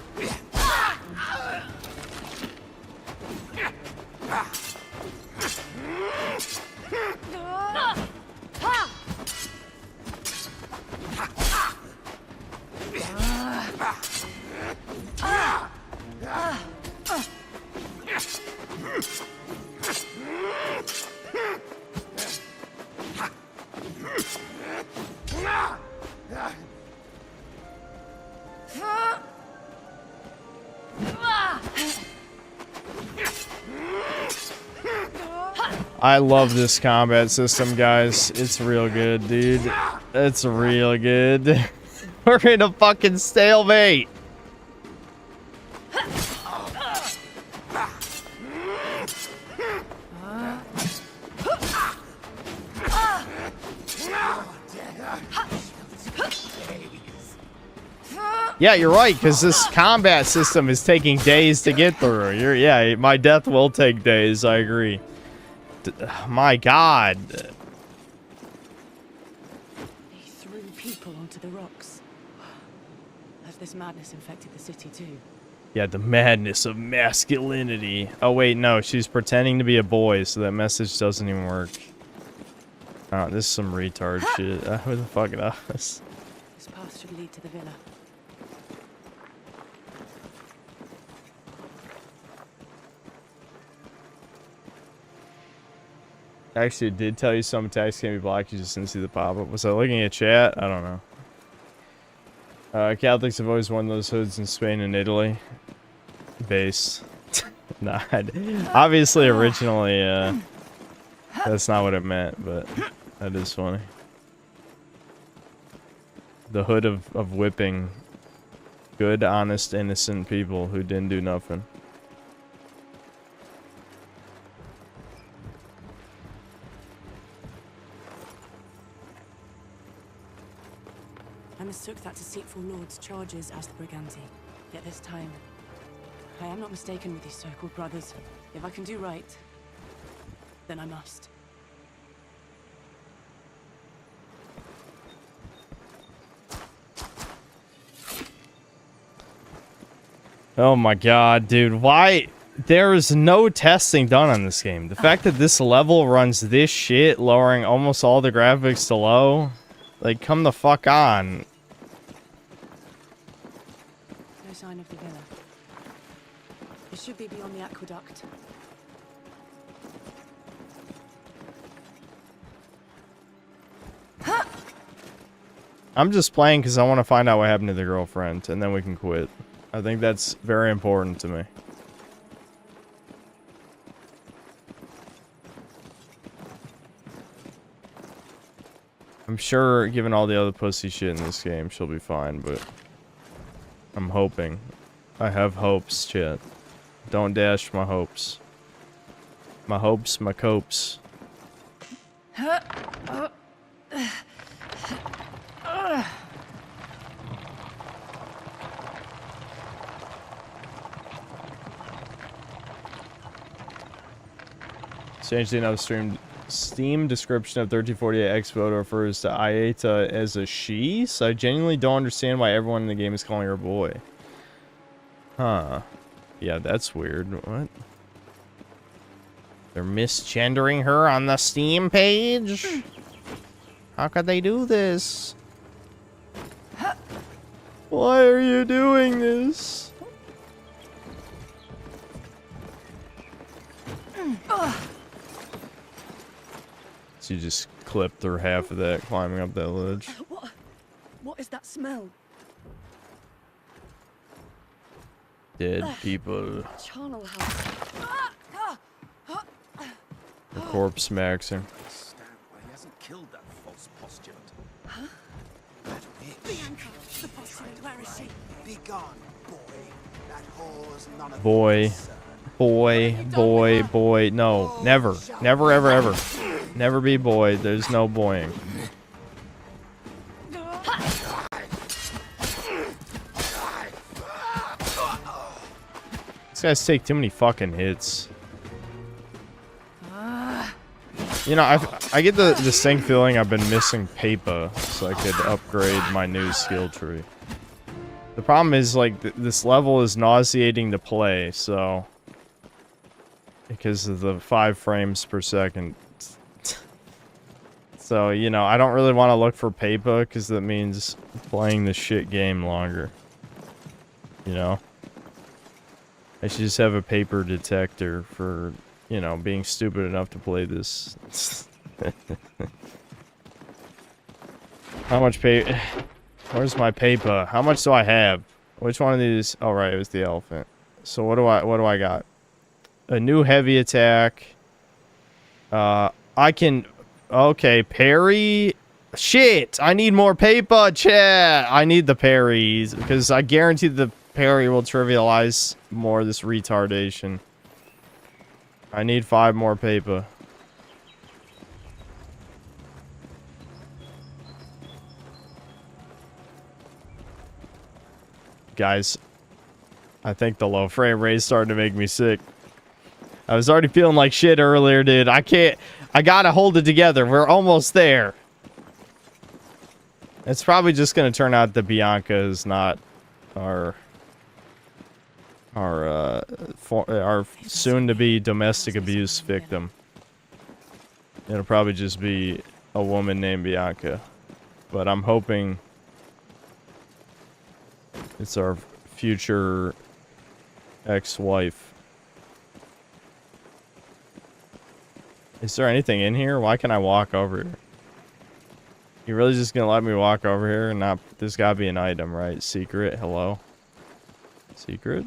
Speaker 1: I love this combat system, guys. It's real good, dude. It's real good. We're in a fucking stalemate. Yeah, you're right, because this combat system is taking days to get through. Yeah, my death will take days, I agree. My god.
Speaker 4: They threw people onto the rocks. Has this madness infected the city too?
Speaker 1: Yeah, the madness of masculinity. Oh, wait, no, she's pretending to be a boy, so that message doesn't even work. Oh, this is some retard shit. Who the fuck knows?
Speaker 4: This path should lead to the villa.
Speaker 1: Actually, it did tell you some attacks can be blocked. You just didn't see the pop-up. Was I looking at chat? I don't know. Catholics have always worn those hoods in Spain and Italy. Base. Nah, obviously, originally, that's not what it meant, but that is funny. The hood of whipping good, honest, innocent people who didn't do nothing.
Speaker 4: I mistook that deceitful lord's charges as the Briganti. Yet this time, I am not mistaken with these so-called brothers. If I can do right, then I must.
Speaker 1: Oh my god, dude. Why? There is no testing done on this game. The fact that this level runs this shit, lowering almost all the graphics to low. Like, come the fuck on.
Speaker 4: No sign of the villa. It should be beyond the aqueduct.
Speaker 1: I'm just playing because I want to find out what happened to the girlfriend, and then we can quit. I think that's very important to me. I'm sure, given all the other pussy shit in this game, she'll be fine, but I'm hoping. I have hopes, chat. Don't dash my hopes. My hopes, my copes. Strangely enough, Steam description of 1348 Ex Voto refers to Ayeta as a she, so I genuinely don't understand why everyone in the game is calling her boy. Huh. Yeah, that's weird. What? They're misgendering her on the Steam page? How could they do this? Why are you doing this? She just clipped through half of that climbing up that ledge.
Speaker 4: What is that smell?
Speaker 1: Dead people.
Speaker 4: Charnel house.
Speaker 1: The corpse maxing.
Speaker 7: Stand where he hasn't killed that false postulant.
Speaker 4: Bianca, the postulant, where is she?
Speaker 7: Be gone, boy. That whore's none of
Speaker 1: Boy. Boy. No, never. Never, ever, ever. Never be boy. There's no boying. These guys take too many fucking hits. You know, I get the distinct feeling I've been missing paper so I could upgrade my new skill tree. The problem is, like, this level is nauseating to play, so... Because of the 5 frames per second. So, you know, I don't really want to look for paper because that means playing the shit game longer. You know? I should just have a paper detector for... You know, being stupid enough to play this. How much paper? Where's my paper? How much do I have? Which one of these? Oh, right, it was the elephant. So what do I got? A new heavy attack. I can. Okay, parry. Shit! I need more paper, chat. I need the parries because I guarantee the parry will trivialize more of this retardation. I need 5 more paper. Guys, I think the low frame rate is starting to make me sick. I was already feeling like shit earlier, dude. I gotta hold it together. We're almost there. It's probably just gonna turn out that Bianca is not our soon-to-be domestic abuse victim. It'll probably just be a woman named Bianca. But I'm hoping it's our future ex-wife. Is there anything in here? Why can't I walk over here? You really just gonna let me walk over here and not... There's gotta be an item, right? Secret? Hello? Secret?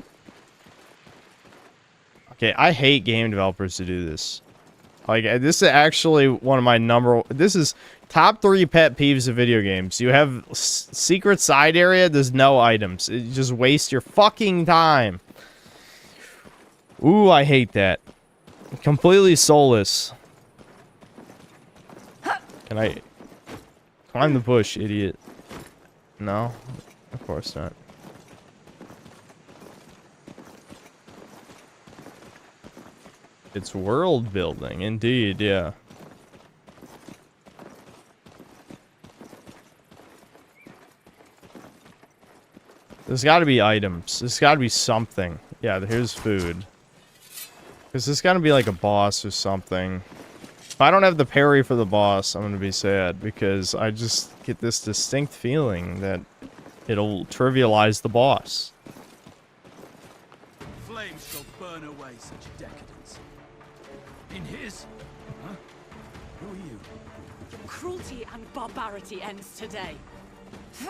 Speaker 1: Okay, I hate game developers to do this. Like, this is actually one of my this is top 3 pet peeves of video games. You have secret side area, there's no items. It just wastes your fucking time. Ooh, I hate that. Completely soulless. Can I climb the bush, idiot? No, of course not. It's world building, indeed, yeah. There's got to be items. There's got to be something. Yeah, here's food. Because there's got to be like a boss or something. If I don't have the parry for the boss, I'm going to be sad. Because I just get this distinct feeling that it'll trivialize the boss.
Speaker 7: Flames shall burn away such decadence. In his? Huh? Who are you?
Speaker 4: Your cruelty and barbarity ends today.
Speaker 7: You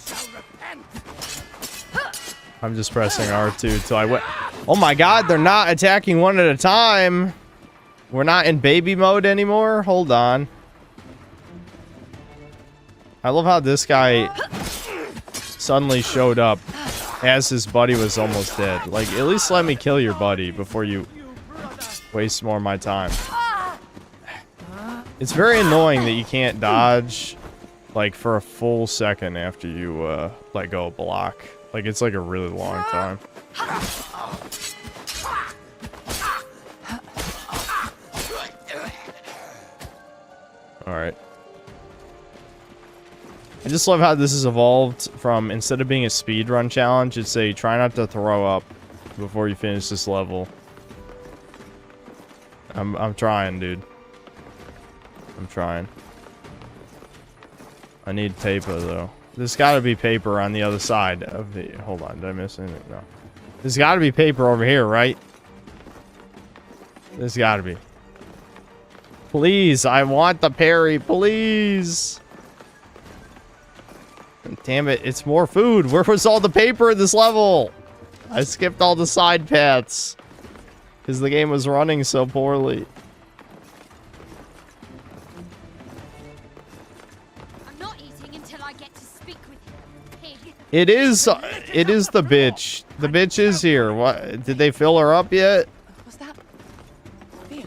Speaker 7: shall repent.
Speaker 1: I'm just pressing R2 till I went. Oh my god, they're not attacking one at a time. We're not in baby mode anymore? Hold on. I love how this guy suddenly showed up as his buddy was almost dead. Like, at least let me kill your buddy before you waste more of my time. It's very annoying that you can't dodge, like, for a full second after you, let go of block. Like, it's like a really long time. Alright. I just love how this has evolved from, instead of being a speedrun challenge, it's a try not to throw up before you finish this level. I'm trying, dude. I'm trying. I need paper, though. There's gotta be paper on the other side of the... Hold on, did I miss anything? No. There's gotta be paper over here, right? There's gotta be. Please, I want the parry, please. Damn it, it's more food. Where was all the paper in this level? I skipped all the side paths. Because the game was running so poorly.
Speaker 8: I'm not eating until I get to speak with you. Pig.
Speaker 1: It is the bitch. The bitch is here. What? Did they fill her up yet?
Speaker 4: Was that? Beer?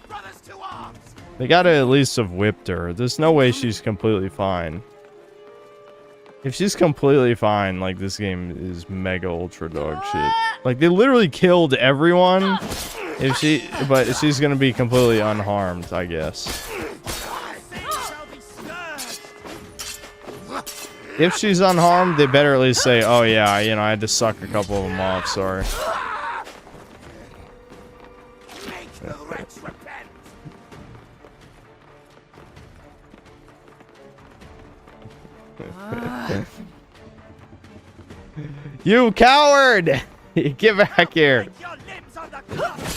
Speaker 7: Brothers to arms!
Speaker 1: They gotta at least have whipped her. There's no way she's completely fine. If she's completely fine, like, this game is mega ultra dog shit. Like, they literally killed everyone. But she's gonna be completely unharmed, I guess. If she's unharmed, they better at least say, oh yeah, you know, I had to suck a couple of them off, sorry.
Speaker 7: Make the wretch repent!
Speaker 1: You coward! Get back here.
Speaker 7: Your limbs on the cloth!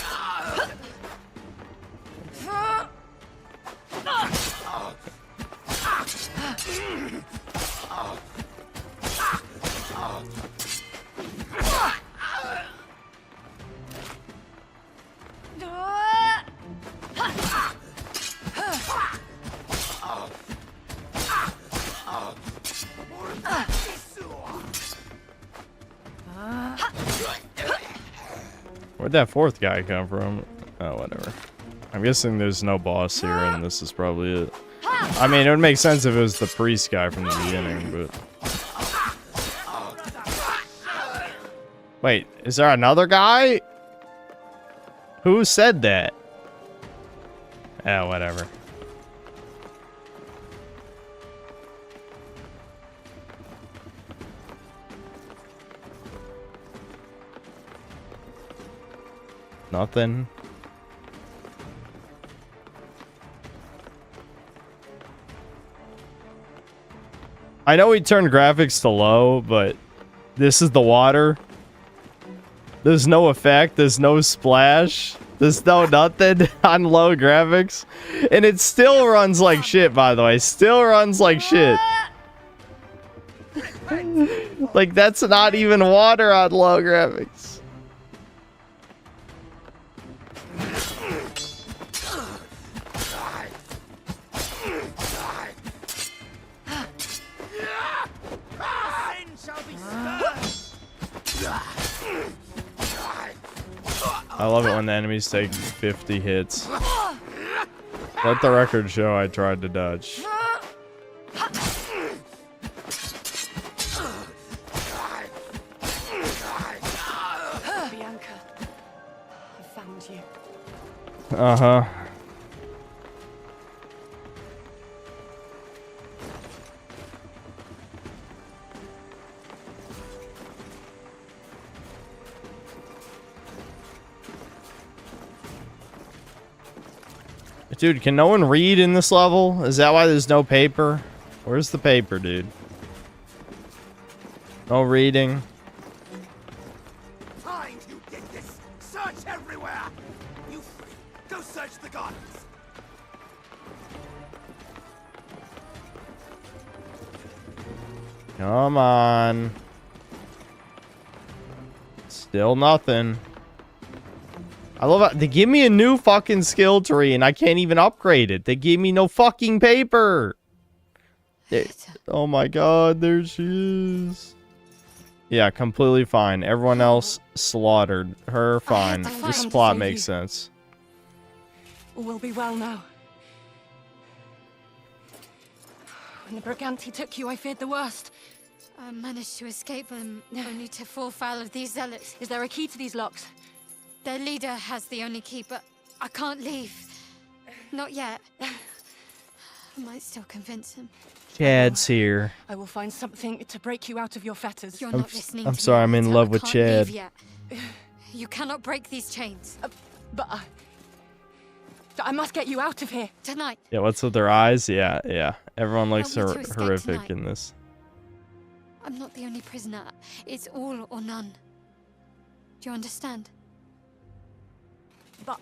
Speaker 1: Where'd that fourth guy come from? Oh, whatever. I'm guessing there's no boss here, and this is probably it. I mean, it would make sense if it was the priest guy from the beginning, but... Wait, is there another guy? Who said that? Oh, whatever. Nothing. I know we turned graphics to low, but this is the water. There's no effect. There's no splash. There's no nothing on low graphics. And it still runs like shit, by the way. Still runs like shit. Like, that's not even water on low graphics. I love it when the enemies take 50 hits. Let the record show I tried to dodge.
Speaker 4: Bianca, I found you.
Speaker 1: Uh-huh. Dude, can no one read in this level? Is that why there's no paper? Where's the paper, dude? No reading.
Speaker 7: Find you did this! Search everywhere! You free! Go search the gardens!
Speaker 1: Come on. Still nothing. I love how they give me a new fucking skill tree and I can't even upgrade it. They give me no fucking paper. Oh my god, there she is. Yeah, completely fine. Everyone else slaughtered. Her fine. This plot makes sense.
Speaker 4: We'll be well now. When the Briganti took you, I feared the worst.
Speaker 8: I managed to escape them, only to fall foul of these zealots.
Speaker 4: Is there a key to these locks?
Speaker 8: Their leader has the only key, but I can't leave. Not yet. I might still convince him.
Speaker 1: Chad's here.
Speaker 4: I will find something to break you out of your fetters.
Speaker 8: You're not listening
Speaker 1: I'm
Speaker 8: to
Speaker 1: sorry,
Speaker 8: me,
Speaker 1: I'm in
Speaker 8: Rita.
Speaker 1: love
Speaker 8: I
Speaker 1: with
Speaker 8: can't
Speaker 1: Chad.
Speaker 8: leave yet. You cannot break these chains.
Speaker 4: But I must get you out of here.
Speaker 8: Tonight.
Speaker 1: Yeah, what's with their eyes? Yeah, yeah. Everyone looks
Speaker 8: Help me to escape
Speaker 1: horrific
Speaker 8: tonight.
Speaker 1: in this.
Speaker 8: I'm not the only prisoner. It's all or none. Do you understand?
Speaker 4: but...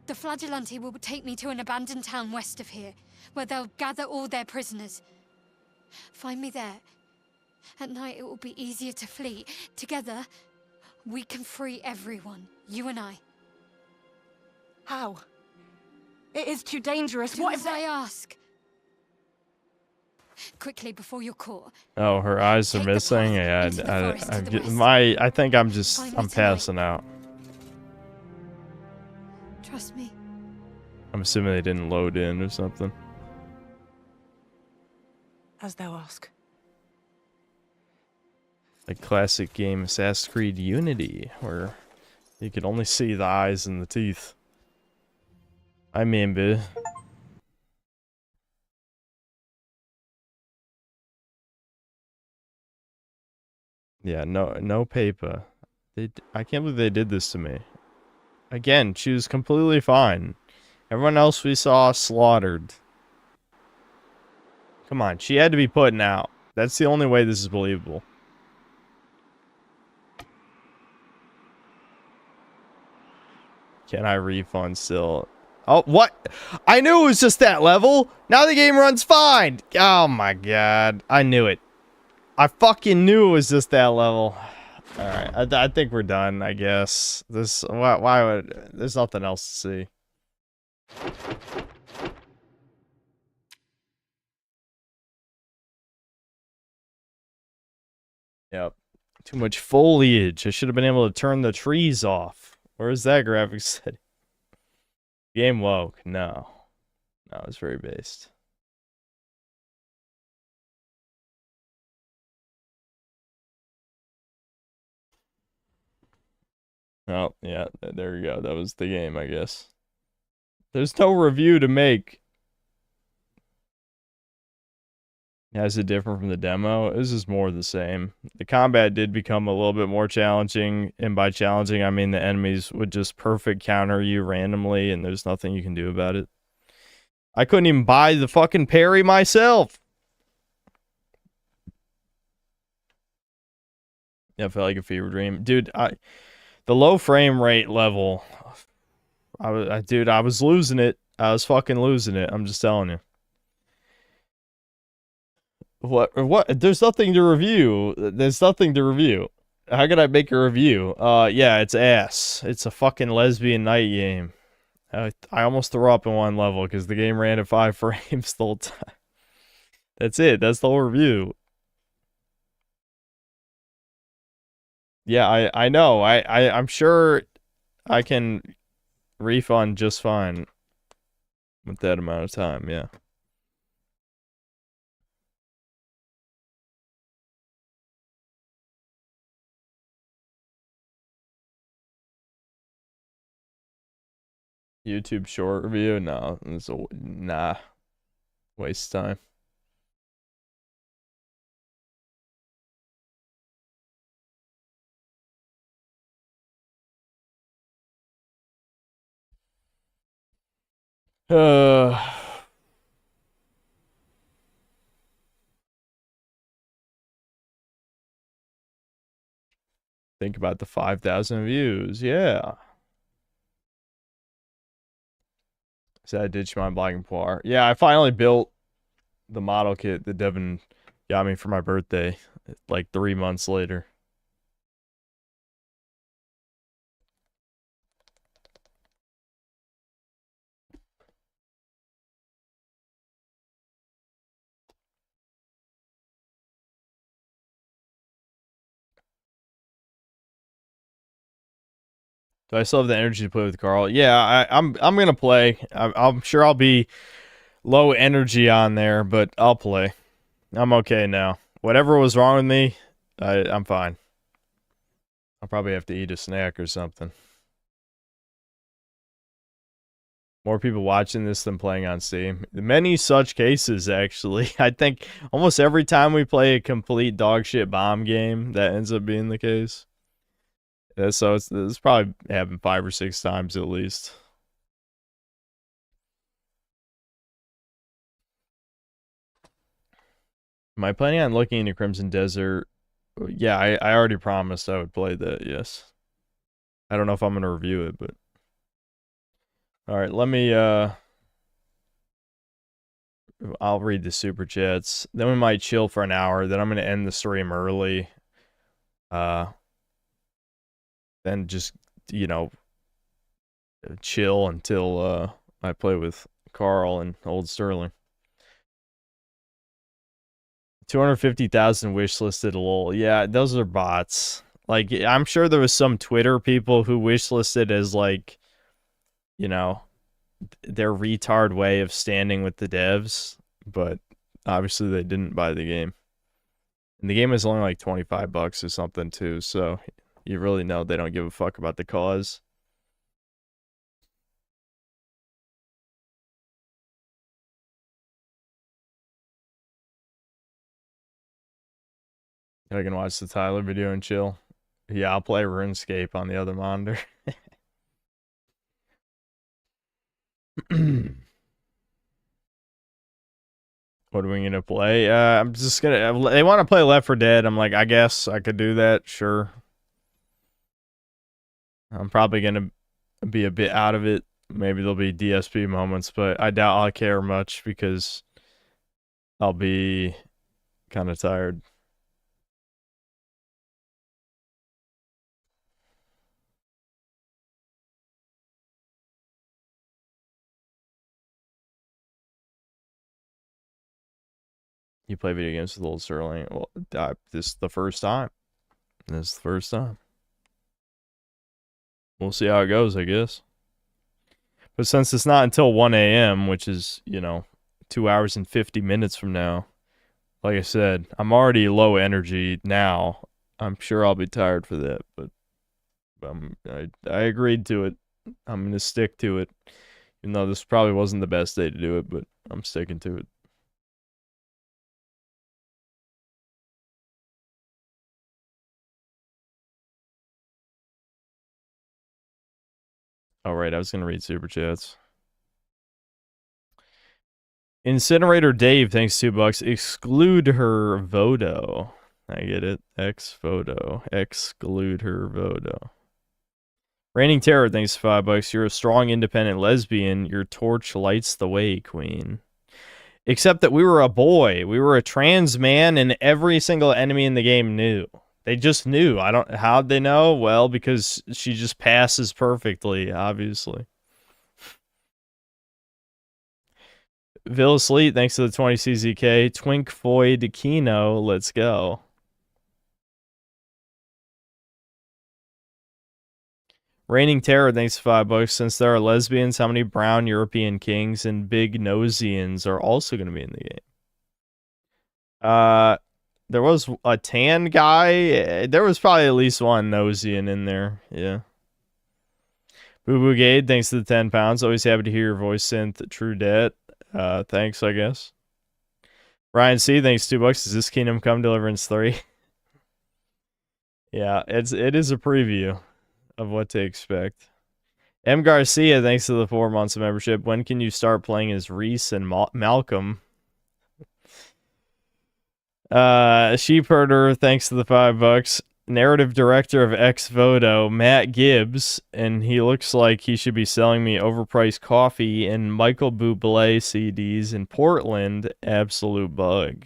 Speaker 8: The Flagellanti will take me to an abandoned town west of here, where they'll gather all their prisoners. Find me there. At night, it will be easier to flee. Together, we can free everyone. You and I.
Speaker 4: How? It is too dangerous.
Speaker 8: Do
Speaker 4: What
Speaker 8: as
Speaker 4: if
Speaker 8: I ask? Quickly, before you're caught.
Speaker 1: Oh, her eyes are
Speaker 8: Take the
Speaker 1: missing.
Speaker 8: path
Speaker 1: Yeah,
Speaker 8: into the forest to the west.
Speaker 1: I think I'm
Speaker 8: Find me
Speaker 1: passing out.
Speaker 8: Trust me.
Speaker 1: I'm assuming they didn't load in or something.
Speaker 4: As thou ask.
Speaker 1: Like classic game Assassin's Creed Unity, where you could only see the eyes and the teeth. I mean, yeah, no paper. I can't believe they did this to me. Again, she was completely fine. Everyone else we saw slaughtered. Come on, she had to be putting out. That's the only way this is believable. Can I refund still? Oh, what? I knew it was just that level. Now the game runs fine. Oh my god. I knew it. I fucking knew it was just that level. Alright, I think we're done, I guess. Why would... There's nothing else to see. Yep. Too much foliage. I should have been able to turn the trees off. Where's that graphics setting? Game woke. No. No, it's very based. Oh, yeah. There we go. That was the game, I guess. There's no review to make. Is it different from the demo? This is more the same. The combat did become a little bit more challenging, and by challenging, I mean the enemies would just perfect counter you randomly, and there's nothing you can do about it. I couldn't even buy the fucking parry myself. Yeah, it felt like a fever dream. Dude, the low frame rate level, I was losing it. I was fucking losing it. I'm just telling you. What? There's nothing to review. There's nothing to review. How could I make a review? Yeah, it's ass. It's a fucking lesbian night game. I almost threw up in one level because the game ran at 5 frames the whole time. That's it. That's the whole review. Yeah, I know. I'm sure I can refund just fine with that amount of time, yeah. YouTube short review? No, nah. Waste time. Think about the 5,000 views. Yeah. So I ditched my black and poir. Yeah, I finally built the model kit that Devin got me for my birthday, like 3 months later. Do I still have the energy to play with Carl? Yeah, I'm gonna play. I'm sure I'll be low energy on there, but I'll play. I'm okay now. Whatever was wrong with me, I'm fine. I'll probably have to eat a snack or something. More people watching this than playing on Steam. Many such cases, actually. I think almost every time we play a complete dogshit bomb game, that ends up being the case. Yeah, so it's probably happened 5 or 6 times at least. Am I planning on looking into Crimson Desert? Yeah, I already promised I would play that, yes. I don't know if I'm going to review it, but... All right, let me I'll read the super chats. Then we might chill for an hour. Then I'm gonna end the stream early. Then just chill until I play with Carl and Old Sterling. 250,000 wish listed. Lol. Yeah, those are bots. Like, I'm sure there was some Twitter people who wish listed as like, their retard way of standing with the devs, but obviously they didn't buy the game. And the game is only like $25 or something too, so you really know they don't give a fuck about the cause. I can watch the Tyler video and chill. Yeah, I'll play RuneScape on the other monitor. What are we gonna play? I'm just gonna. They want to play Left 4 Dead. I'm like, I guess I could do that. Sure. I'm probably gonna be a bit out of it. Maybe there'll be DSP moments, but I doubt I'll care much because I'll be kind of tired. You play video games with Old Sterling? Well, this is the first time. This is the first time. We'll see how it goes, I guess. But since it's not until 1 a.m., which is, 2 hours and 50 minutes from now, like I said, I'm already low energy now. I'm sure I'll be tired for that, but I agreed to it. I'm going to stick to it. Even though this probably wasn't the best day to do it, but I'm sticking to it. All right, I was going to read super chats. Incinerator Dave, thanks $2. Exclude her Voto. I get it. Ex Voto. Exclude her Voto. Reigning Terror, thanks $5. You're a strong, independent lesbian. Your torch lights the way, queen. Except that we were a boy. We were a trans man, and every single enemy in the game knew. They just knew. How'd they know? Well, because she just passes perfectly, obviously. Vil Sleet, thanks to the 20 CZK. Twink Foyd Kino, let's go. Reigning Terror, thanks to $5. Since there are lesbians, how many brown European kings and big Nosians are also going to be in the game? There was a tan guy. There was probably at least one Nosian in there. Yeah. Boo Boo Gade, thanks to the 10 pounds. Always happy to hear your voice, Synth. True Debt. Thanks, I guess. Ryan C, thanks $2. Is this Kingdom Come Deliverance 3? Yeah, it is a preview of what to expect. M Garcia, thanks to the 4 months of membership. When can you start playing as Reese and Malcolm? Sheepherder, thanks to the $5. Narrative director of Ex Voto, Matt Gibbs, and he looks like he should be selling me overpriced coffee and Michael Bublé CDs in Portland. Absolute bug.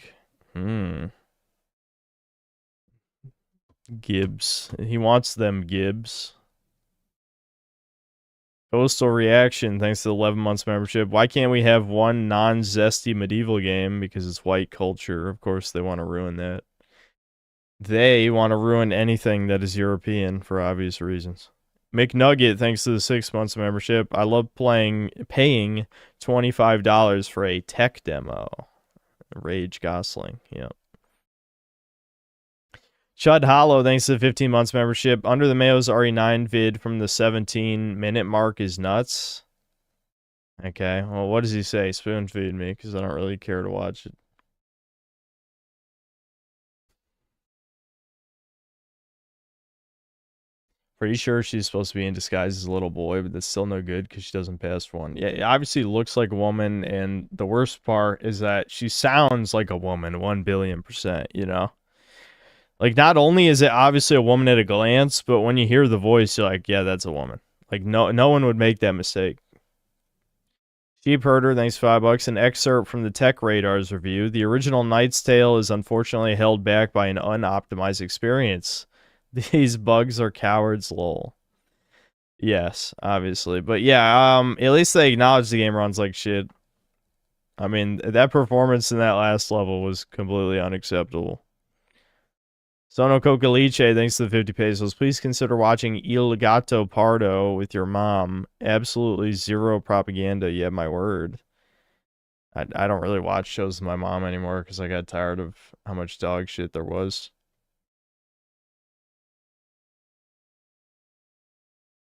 Speaker 1: Gibbs. He wants them, Gibbs. Postal Reaction, thanks to the 11 months membership. Why can't we have one non-zesty medieval game? Because it's white culture. Of course, they want to ruin that. They want to ruin anything that is European for obvious reasons. McNugget, thanks to the 6 months membership. I love paying $25 for a tech demo. Rage Gosling, yep. Chud Hollow, thanks to the 15 months membership. Under the Mayo's RE9 vid from the 17-minute mark is nuts. Okay, well, what does he say? Spoon feed me, because I don't really care to watch it. Pretty sure she's supposed to be in disguise as a little boy, but that's still no good because she doesn't pass one. Yeah, it obviously looks like a woman, and the worst part is that she sounds like a woman 1,000,000,000%, you know? Like, not only is it obviously a woman at a glance, but when you hear the voice, you're like, yeah, that's a woman. Like, no one would make that mistake. Sheep Herder, thanks $5. An excerpt from the Tech Radar's review. The original Knight's Tale is unfortunately held back by an unoptimized experience. These bugs are cowards, lol. Yes, obviously. But yeah, at least they acknowledge the game runs like shit. I mean, that performance in that last level was completely unacceptable. Sono Cocaliche, thanks to the 50 pesos. Please consider watching Il Gato Pardo with your mom. Absolutely zero propaganda, yeah, my word. I don't really watch shows with my mom anymore because I got tired of how much dog shit there was.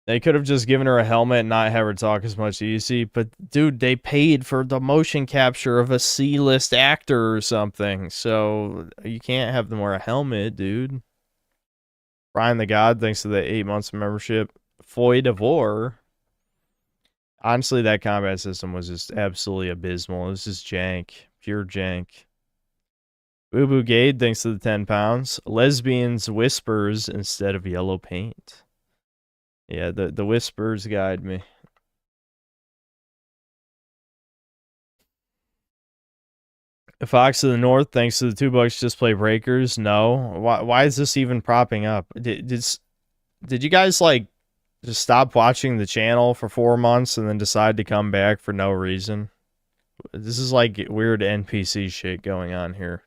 Speaker 1: They could have just given her a helmet and not have her talk as much easy, but dude, they paid for the motion capture of a C-list actor or something, so you can't have them wear a helmet, dude. Brian the God, thanks to the 8 months of membership. Foy Devore. Honestly, that combat system was just absolutely abysmal. It was just jank. Pure jank. Boo Boo Gade, thanks to the 10 pounds. Lesbians whispers instead of yellow paint. Yeah, the whispers guide me. Fox of the North, thanks to the $2 just play breakers. No. Why is this even propping up? Did you guys like just stop watching the channel for 4 months and then decide to come back for no reason? This is like weird NPC shit going on here.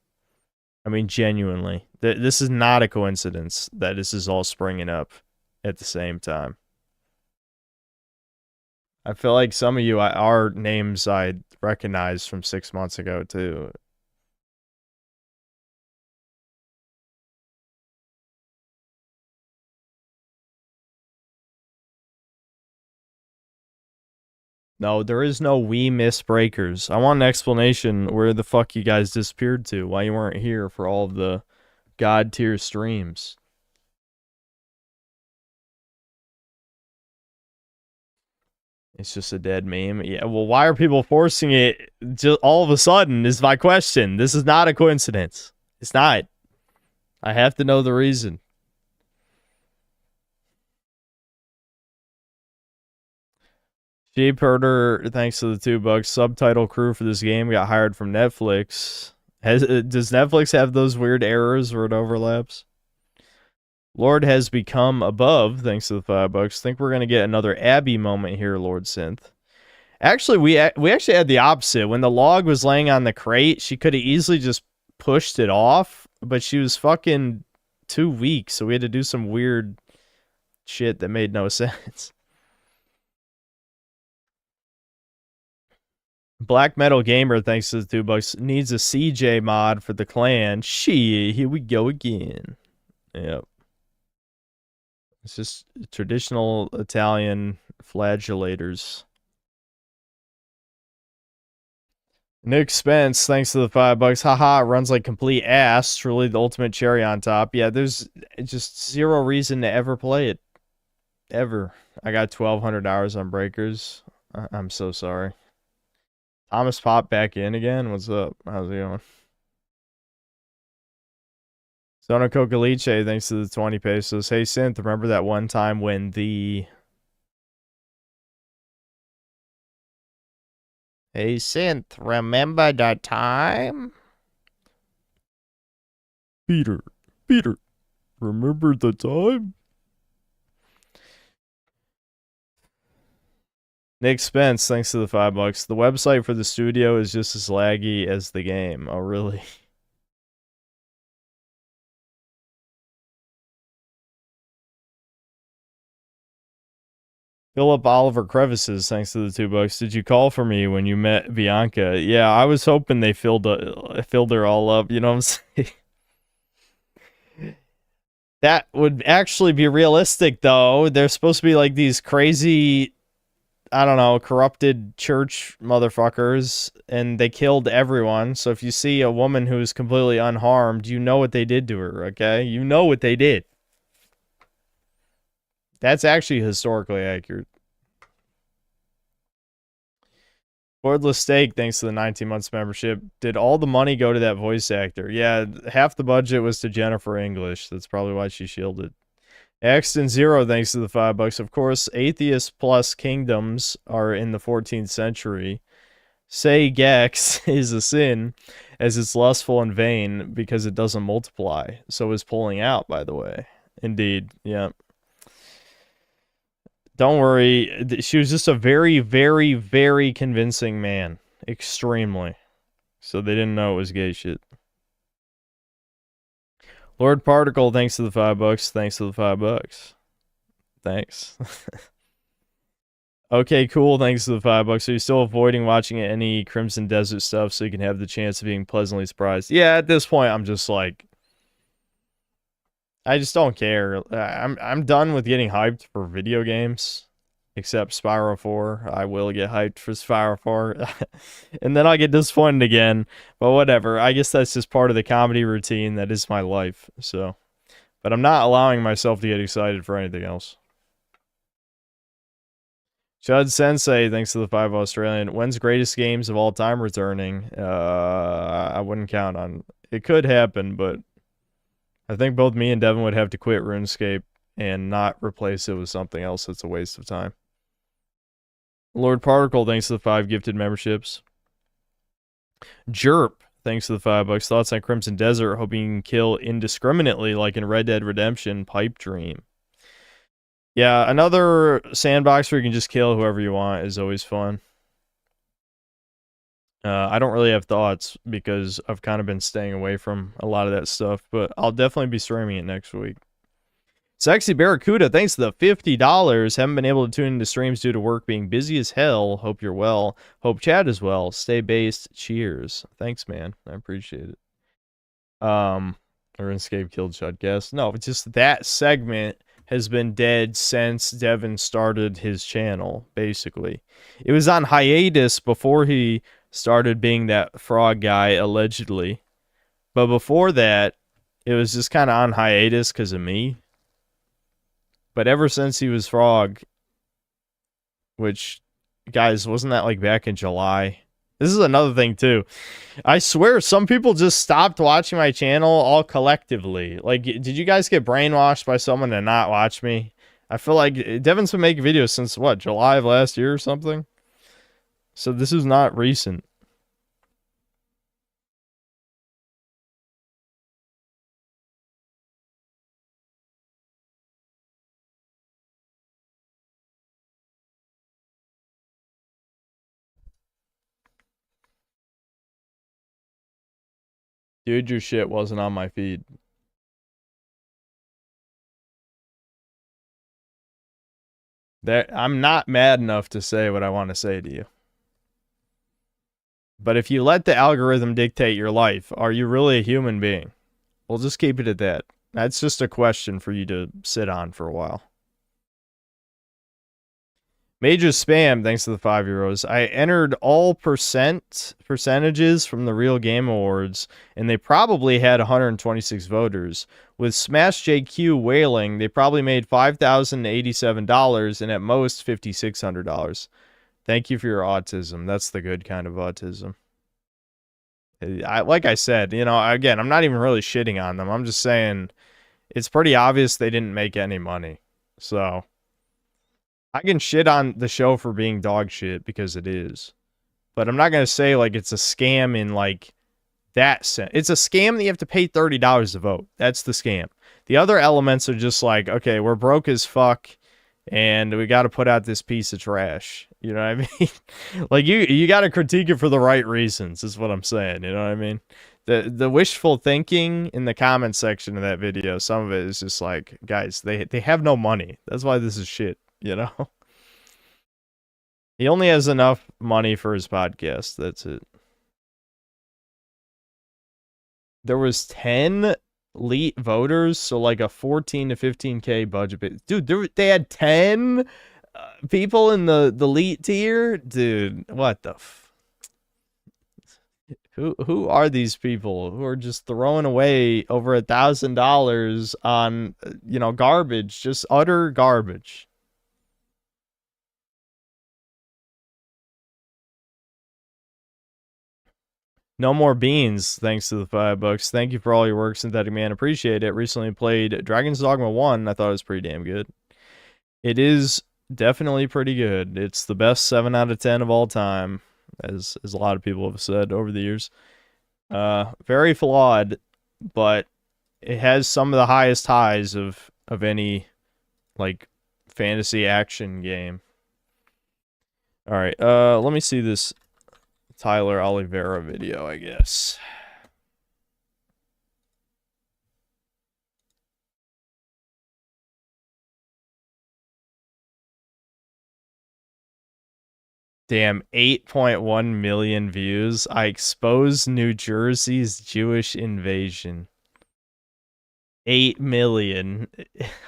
Speaker 1: I mean, genuinely. This is not a coincidence that this is all springing up at the same time. I feel like some of you are names I recognized from 6 months ago, too. No, there is no We Miss Breakers. I want an explanation where the fuck you guys disappeared to, why you weren't here for all of the God tier streams. It's just a dead meme. Yeah, well, why are people forcing it just all of a sudden is my question. This is not a coincidence. It's not. I have to know the reason. Sheep Herder, thanks to the $2. Subtitle crew for this game got hired from Netflix. Does Netflix have those weird errors where it overlaps? Lord has become above, thanks to the $5. Think we're gonna get another Abby moment here, Lord Synth. Actually, we actually had the opposite. When the log was laying on the crate, she could have easily just pushed it off, but she was fucking too weak, so we had to do some weird shit that made no sense. Black Metal Gamer, thanks to the $2, needs a CJ mod for the clan. Shit, here we go again. Yep. It's just traditional Italian flagellators. Nick Spence, thanks to the $5. Haha, it runs like complete ass. Truly the ultimate cherry on top. Yeah, there's just zero reason to ever play it. Ever. I got 1,200 hours on Breakers. I'm so sorry. Thomas popped back in again. What's up? How's it going? Sono Cocaliche, thanks to the 20 pesos. Hey, Synth, remember that one time when the... Hey, Synth, remember that time? Peter, remember the time? Nick Spence, thanks to the $5. The website for the studio is just as laggy as the game. Oh, really? Philip Oliver Crevices, thanks to the $2. Did you call for me when you met Bianca? Yeah, I was hoping they filled her all up. You know what I'm saying? That would actually be realistic, though. They're supposed to be like these crazy, I don't know, corrupted church motherfuckers, and they killed everyone. So if you see a woman who's completely unharmed, you know what they did to her, okay? You know what they did. That's actually historically accurate. Cordless Steak, thanks to the 19 months membership. Did all the money go to that voice actor? Yeah, half the budget was to Jennifer English. That's probably why she shielded. Axton Zero, thanks to the $5. Of course, atheist plus kingdoms are in the 14th century. Say Gex is a sin, as it's lustful and vain because it doesn't multiply. So is pulling out, by the way. Indeed, yeah. Don't worry. She was just a very, very, very convincing man. Extremely. So they didn't know it was gay shit. Lord Particle, thanks to the $5. Thanks to the $5. Thanks. Okay, cool. Thanks to the $5. Are you still avoiding watching any Crimson Desert stuff so you can have the chance of being pleasantly surprised? Yeah, at this point, I'm just like, I just don't care. I'm done with getting hyped for video games, except Spyro 4. I will get hyped for Spyro 4, and then I get disappointed again. But whatever. I guess that's just part of the comedy routine. That is my life. So, but I'm not allowing myself to get excited for anything else. Chud Sensei, thanks to the 5 Australian. When's greatest games of all time returning? I wouldn't count on it. Could happen, but I think both me and Devin would have to quit RuneScape and not replace it with something else that's a waste of time. Lord Particle, thanks to the 5 gifted memberships. Jerp, thanks to the $5. Thoughts on Crimson Desert, hoping you can kill indiscriminately like in Red Dead Redemption Pipe Dream. Yeah, another sandbox where you can just kill whoever you want is always fun. I don't really have thoughts because I've kind of been staying away from a lot of that stuff, but I'll definitely be streaming it next week. Sexy Barracuda, thanks to the $50. Haven't been able to tune into streams due to work being busy as hell. Hope you're well. Hope Chad is well. Stay based. Cheers. Thanks, man. I appreciate it. RuneScape killed Chudcast. No, it's just that segment has been dead since Devin started his channel, basically. It was on hiatus before he started being that frog guy, allegedly. But before that, it was just kind of on hiatus because of me. But ever since he was frog, which, guys, wasn't that like back in July? This is another thing, too. I swear, some people just stopped watching my channel all collectively. Like, did you guys get brainwashed by someone to not watch me? I feel like Devin's been making videos since, what, July of last year or something? So this is not recent. Dude, your shit wasn't on my feed. I'm not mad enough to say what I want to say to you. But if you let the algorithm dictate your life, are you really a human being? We'll just keep it at that. That's just a question for you to sit on for a while. Major spam, thanks to the €5. I entered all percentages from the Real Game Awards, and they probably had 126 voters. With Smash JQ whaling, they probably made $5,087 and at most $5,600. Thank you for your autism. That's the good kind of autism. Like I said, you know, again, I'm not even really shitting on them. I'm just saying it's pretty obvious they didn't make any money. So I can shit on the show for being dog shit because it is. But I'm not going to say like it's a scam in like that sense. It's a scam that you have to pay $30 to vote. That's the scam. The other elements are just like, okay, we're broke as fuck and we got to put out this piece of trash. You know what I mean? Like you got to critique it for the right reasons is what I'm saying. You know what I mean? The wishful thinking in the comment section of that video, some of it is just like, guys, they have no money. That's why this is shit. You know, he only has enough money for his podcast. That's it. There was 10 elite voters, so like a 14 to 15K budget. Dude, they had 10 people in the elite tier. Dude, what the? Who are these people who are just throwing away over $1,000 on garbage, just utter garbage? No more beans, thanks to the $5. Thank you for all your work, Synthetic Man. Appreciate it. Recently played Dragon's Dogma 1. I thought it was pretty damn good. It is definitely pretty good. It's the best 7 out of 10 of all time. as a lot of people have said over the years. Very flawed, but it has some of the highest highs of any like fantasy action game. All right, let me see this Tyler Oliveira video, I guess. Damn, 8.1 million views. I exposed New Jersey's Jewish invasion. 8 million.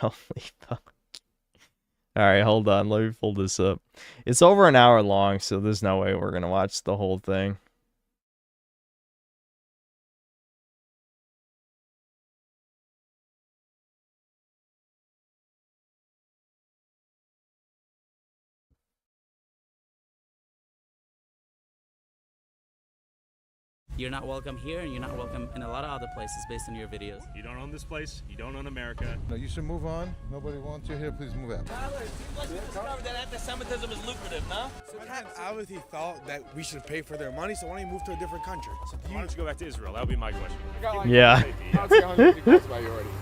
Speaker 1: Holy fuck. Alright, hold on. Let me pull this up. It's over an hour long, so there's no way we're gonna watch the whole thing.
Speaker 9: You're not welcome here, and you're not welcome in a lot of other places based on your videos.
Speaker 10: You don't own this place. You don't own America.
Speaker 11: No, you should move on. Nobody wants you here. Please move out.
Speaker 12: Tyler, it seems like you discovered that anti-Semitism is lucrative, no?
Speaker 13: So Pat obviously thought that we should pay for their money, so why don't you move to a different country? So
Speaker 10: why don't you go back to Israel? That would be my question.
Speaker 1: Yeah.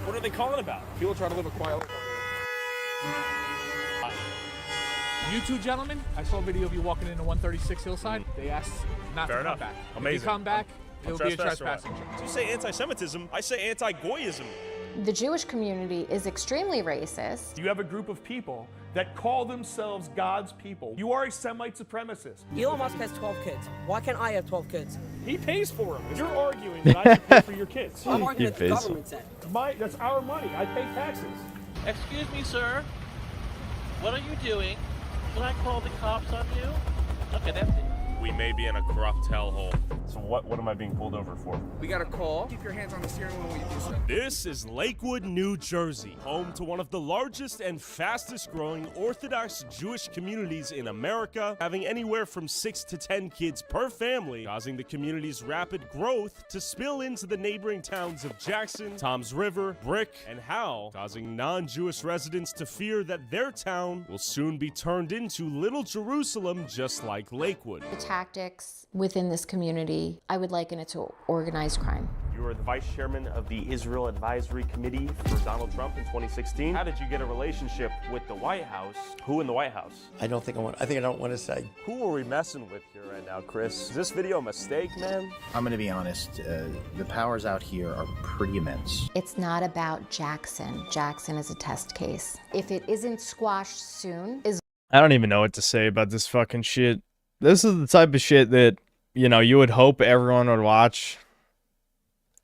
Speaker 10: What are they calling about?
Speaker 13: People try to live a quiet life.
Speaker 14: You two gentlemen, I saw a video of you walking into 136 Hillside. They asked not to come back.
Speaker 10: Amazing.
Speaker 14: If you come back, it'll be a trespassing
Speaker 10: So
Speaker 14: charge.
Speaker 10: you say anti-Semitism, I say anti-Goyism.
Speaker 15: The Jewish community is extremely racist.
Speaker 16: You have a group of people that call themselves God's people. You are a Semite supremacist.
Speaker 17: Elon Musk has 12 kids. Why can't I have 12 kids?
Speaker 16: He pays for them. You're arguing that I should pay for your kids.
Speaker 17: I'm arguing that the government said.
Speaker 16: That's our money. I pay taxes.
Speaker 12: Excuse me, sir. What are you doing? Can I call the cops on you? Okay, that's it.
Speaker 10: We may be in a corrupt hellhole. So what am I being pulled over for?
Speaker 13: We got a call. Keep your hands on the steering wheel when you do so.
Speaker 10: This is Lakewood, New Jersey, home to one of the largest and fastest growing Orthodox Jewish communities in America, having anywhere from 6 to 10 kids per family, causing the community's rapid growth to spill into the neighboring towns of Jackson, Toms River, Brick, and Howell, causing non-Jewish residents to fear that their town will soon be turned into Little Jerusalem, just like Lakewood.
Speaker 15: The tactics within this community, I would liken it to organized crime.
Speaker 10: You were the vice chairman of the Israel Advisory Committee for Donald Trump in 2016. How did you get a relationship with the White House? Who in the White House?
Speaker 18: I don't think I don't want to say.
Speaker 10: Who are we messing with here right now, Chris? Is this video a mistake, man?
Speaker 18: I'm going to be honest. The powers out here are pretty immense.
Speaker 15: It's not about Jackson. Jackson is a test case. If it isn't squashed soon,
Speaker 1: I don't even know what to say about this fucking shit. This is the type of shit that, you know, you would hope everyone would watch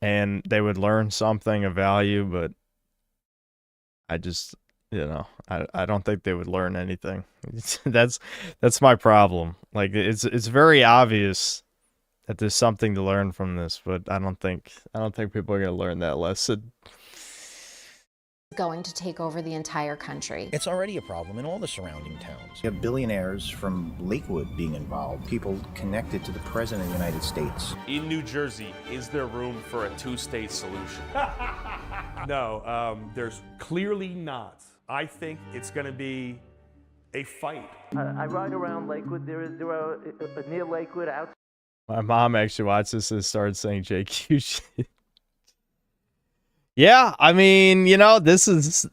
Speaker 1: and they would learn something of value, but I just, you know, I don't think they would learn anything. That's my problem. Like, it's very obvious that there's something to learn from this, but I don't think people are going to learn that lesson.
Speaker 15: going to take over the entire country.
Speaker 18: It's already a problem in all the surrounding towns. You have billionaires from Lakewood being involved, people connected to the President of the United States.
Speaker 10: In New Jersey, is there room for a two-state solution?
Speaker 16: No, there's clearly not. I think it's going to be a fight.
Speaker 12: I ride around Lakewood. There are near Lakewood out.
Speaker 1: My mom actually watched this and started saying JQ shit. Yeah, I mean, you know, this is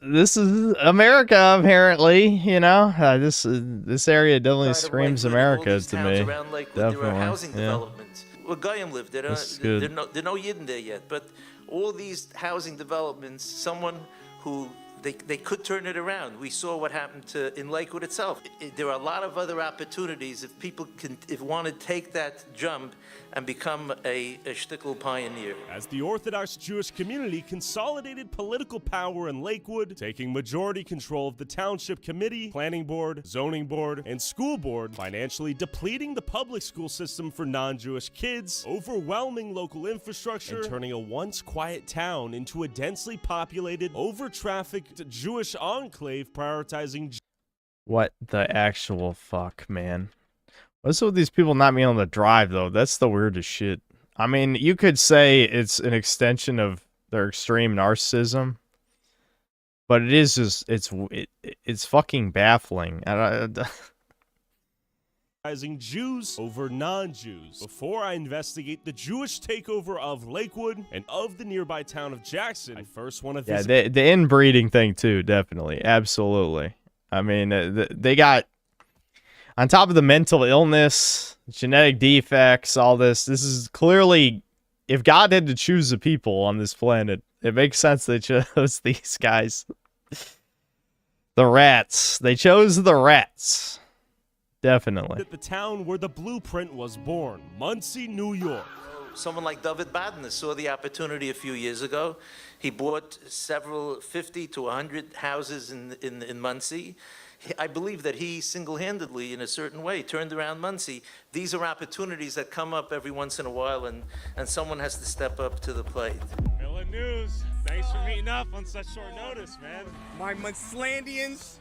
Speaker 1: America apparently. You know, this area definitely screams America to me.
Speaker 12: Around Lakewood,
Speaker 1: definitely,
Speaker 12: there are housing developments. Well, Goyim live there. There are no Yidden there yet, but all these housing developments, someone who they could turn it around. We saw what happened in Lakewood itself. There are a lot of other opportunities if people want to take that jump and become a shtickle pioneer.
Speaker 10: As the Orthodox Jewish community consolidated political power in Lakewood, taking majority control of the Township Committee, Planning Board, Zoning Board, and School Board, financially depleting the public school system for non-Jewish kids, overwhelming local infrastructure, and turning a once quiet town into a densely populated, over-trafficked Jewish enclave prioritizing...
Speaker 1: What the actual fuck, man? What's with these people not being able to drive, though? That's the weirdest shit. I mean, you could say it's an extension of their extreme narcissism, but it is just, it's fucking baffling.
Speaker 10: Jews over non-Jews before I investigate the Jewish takeover of Lakewood and of the nearby town of Jackson. I first want to visit.
Speaker 1: Yeah, the inbreeding thing too, definitely, absolutely. I mean, they got on top of the mental illness, genetic defects, all this. This is clearly, if God had to choose the people on this planet, it makes sense they chose these guys. The rats. They chose the rats. Definitely.
Speaker 10: At the town where the blueprint was born, Muncie, New York.
Speaker 12: Someone like David Badner saw the opportunity a few years ago. He bought several 50 to 100 houses in Muncie. I believe that he single-handedly, in a certain way, turned around Muncie. These are opportunities that come up every once in a while, and someone has to step up to the plate.
Speaker 10: Miller News. Thanks for meeting up on such short notice, man.
Speaker 19: My Muncelandians,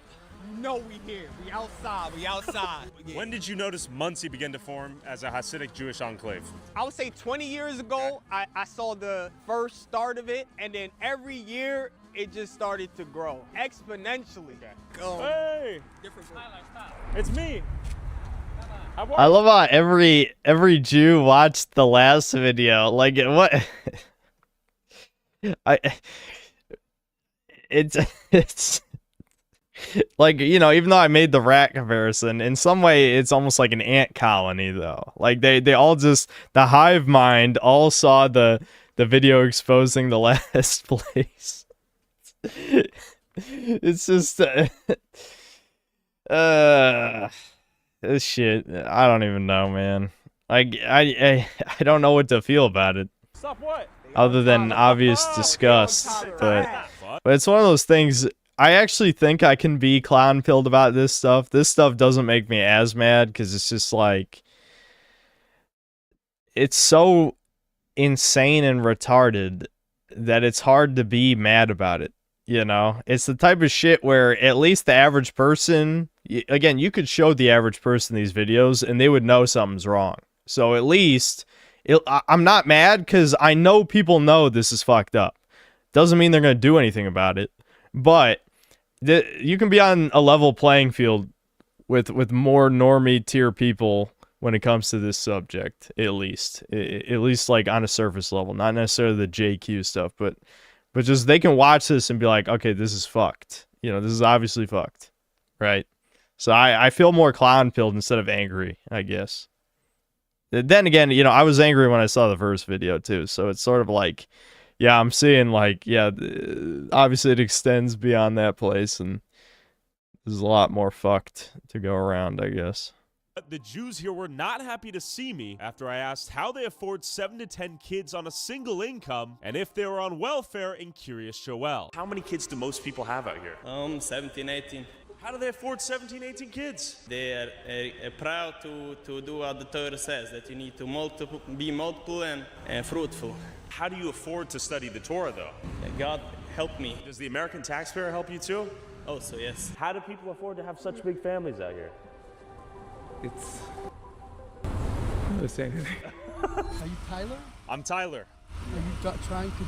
Speaker 19: you know we here. We outside. We outside. Yeah.
Speaker 10: When did you notice Muncie begin to form as a Hasidic Jewish enclave?
Speaker 19: I would say 20 years ago, I saw the first start of it, and then every year it just started to grow exponentially.
Speaker 10: Hey! It's me.
Speaker 1: I love how every Jew watched the last video. Like, what? It's like, you know, even though I made the rat comparison, in some way it's almost like an ant colony though. Like they all just, the hive mind all saw the video exposing the last place. It's just this shit, I don't even know, man. Like I don't know what to feel about it.
Speaker 10: Stop what?
Speaker 1: Other than obvious disgust, but it's one of those things. I actually think I can be clown-pilled about this stuff. This stuff doesn't make me as mad because it's just like, it's so insane and retarded that it's hard to be mad about it. You know, it's the type of shit where at least the average person, again, you could show the average person these videos and they would know something's wrong. So at least I'm not mad because I know people know this is fucked up. Doesn't mean they're going to do anything about it. But you can be on a level playing field with more normie tier people when it comes to this subject, at least like on a surface level, not necessarily the JQ stuff, but just they can watch this and be like, okay, this is fucked. You know, this is obviously fucked, right? So I feel more clown-pilled instead of angry, I guess. Then again, you know, I was angry when I saw the first video too, so it's sort of like, yeah, I'm seeing like, yeah, obviously it extends beyond that place, and there's a lot more fucked to go around, I guess.
Speaker 10: The Jews here were not happy to see me after I asked how they afford 7 to 10 kids on a single income and if they were on welfare in Curious Joel. How many kids do most people have out here?
Speaker 9: 17, 18.
Speaker 10: How do they afford 17, 18 kids?
Speaker 9: They are proud to do what the Torah says, that you need to be multiple and fruitful.
Speaker 10: How do you afford to study the Torah, though?
Speaker 9: God help me.
Speaker 10: Does the American taxpayer help you, too?
Speaker 9: Also, yes.
Speaker 10: How do people afford to have such big families out here?
Speaker 20: It's... I'm not saying anything.
Speaker 21: Are you Tyler?
Speaker 10: I'm Tyler.
Speaker 21: Are you trying to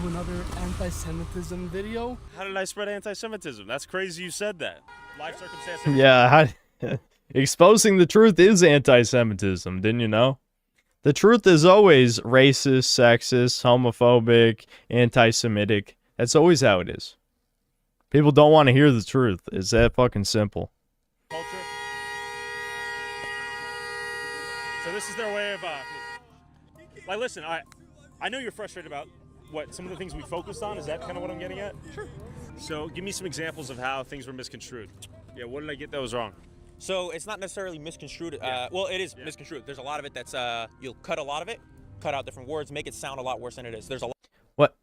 Speaker 21: do another anti-Semitism video?
Speaker 10: How did I spread anti-Semitism? That's crazy you said that. Life circumstances.
Speaker 1: Yeah, exposing the truth is anti-Semitism, didn't you know? The truth is always racist, sexist, homophobic, anti-Semitic. That's always how it is. People don't want to hear the truth. It's that fucking simple.
Speaker 10: Culture. So this is their way of, like, listen, I know you're frustrated about what some of the things we focused on. Is that kind of what I'm getting at? Sure. So give me some examples of how things were misconstrued. Yeah, what did I get that was wrong?
Speaker 22: So it's not necessarily misconstrued. Well, it is misconstrued. There's a lot of it that's, you'll cut a lot of it, cut out different words, make it sound a lot worse than it is. There's a lot.
Speaker 1: What?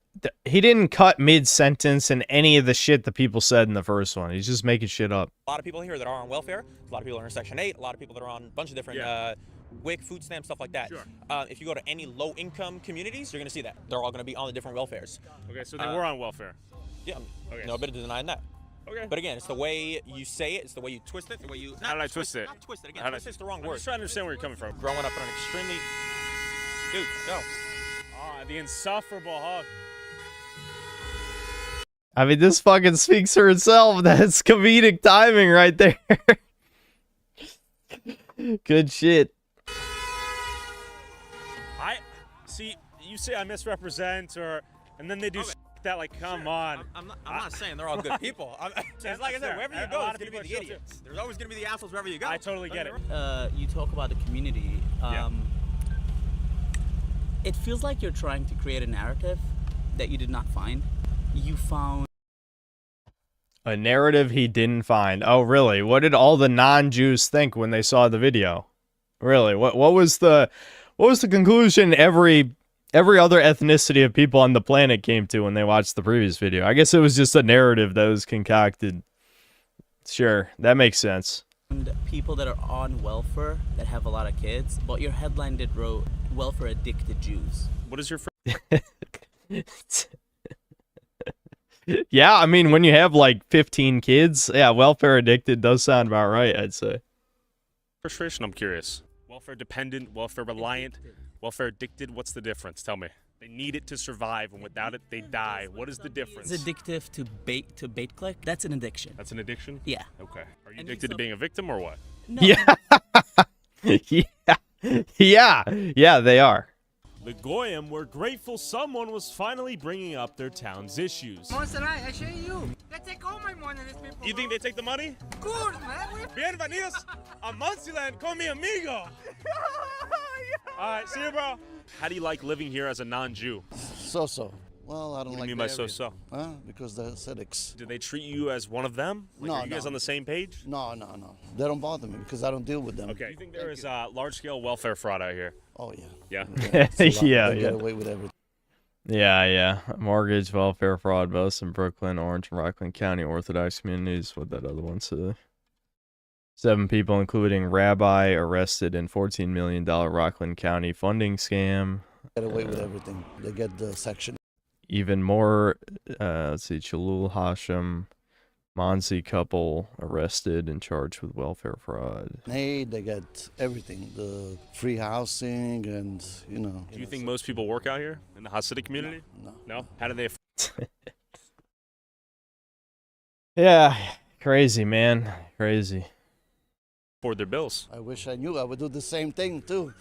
Speaker 1: He didn't cut mid-sentence in any of the shit that people said in the first one. He's just making shit up.
Speaker 22: A lot of people here that are on welfare. A lot of people are in Section 8. A lot of people that are on a bunch of different WIC, food stamps, stuff like that.
Speaker 10: Sure.
Speaker 22: If you go to any low-income communities, you're going to see that. They're all going to be on the different welfares.
Speaker 10: Okay, so they were on welfare.
Speaker 22: Yeah,
Speaker 10: okay.
Speaker 22: No bit of denying that.
Speaker 10: Okay.
Speaker 22: But again, it's the way you say it, it's the way you twist it, the way you...
Speaker 10: How did I twist it?
Speaker 22: Not twist it, again, twist it's the wrong word.
Speaker 10: I'm just trying to understand where you're coming from.
Speaker 22: Growing up in an extremely... Dude, no.
Speaker 10: The insufferable hug.
Speaker 1: I mean, this fucking speaks for itself. That's comedic timing right there. Good shit.
Speaker 10: I see. You say I misrepresent, and then they do that. Like, come on.
Speaker 22: I'm not saying they're all good people. It's like I said, wherever you go, there's gonna be the idiots. There's always gonna be the assholes wherever you go.
Speaker 10: I totally get it.
Speaker 2: You talk about the community. It feels like you're trying to create a narrative that you did not find. You found
Speaker 1: a narrative he didn't find. Oh, really? What did all the non-Jews think when they saw the video? Really? What was the conclusion every other ethnicity of people on the planet came to when they watched the previous video? I guess it was just a narrative that was concocted. Sure, that makes sense.
Speaker 2: people that are on welfare that have a lot of kids, but your headline did wrote welfare addicted Jews.
Speaker 10: What is your
Speaker 1: Yeah, I mean, when you have like 15 kids, yeah, welfare addicted does sound about right, I'd say.
Speaker 10: frustration? I'm curious. Welfare dependent, welfare reliant, welfare addicted. What's the difference? Tell me. They need it to survive, and without it, they die. What is the difference?
Speaker 2: It's addictive to bait click. That's an addiction.
Speaker 10: That's an addiction?
Speaker 2: Yeah.
Speaker 10: Okay. Are you addicted to being a victim or what?
Speaker 2: No.
Speaker 1: Yeah. Yeah, they are.
Speaker 10: The Goyim were grateful someone was finally bringing up their town's issues.
Speaker 5: Monserrat, I show you. They take all my money, these people.
Speaker 10: You think they take the money?
Speaker 5: Good, man.
Speaker 10: Bienvenidos a Monsiland con mi amigo. All right, see you, bro. How do you like living here as a non-Jew?
Speaker 23: So-so. Well, I don't
Speaker 10: What do
Speaker 23: like
Speaker 10: you mean
Speaker 23: the
Speaker 10: by
Speaker 23: area.
Speaker 10: so-so?
Speaker 23: Because they're acidics.
Speaker 10: Do they treat you as one of them? Like,
Speaker 23: No,
Speaker 10: are you guys
Speaker 23: no.
Speaker 10: on the same page?
Speaker 23: No. They don't bother me because I don't deal with them.
Speaker 10: Okay. Do you think there is large-scale welfare fraud out here?
Speaker 23: Oh, yeah.
Speaker 10: Yeah?
Speaker 1: Yeah,
Speaker 23: They get away with everything.
Speaker 1: Yeah. Mortgage, welfare fraud, both in Brooklyn, Orange, and Rockland County Orthodox communities. What that other one said. 7 people, including Rabbi, arrested in $14 million Rockland County funding scam.
Speaker 23: Get away with everything. They get the section.
Speaker 1: Even more, let's see, Chalul Hashem, Monsi couple arrested and charged with welfare fraud.
Speaker 23: Hey, they get everything. The free housing and, you know.
Speaker 10: Do you think most people work out here in the Hasidic community? No? How do they...
Speaker 1: Yeah, crazy, man. Crazy.
Speaker 10: afford their bills?
Speaker 23: I wish I knew. I would do the same thing, too.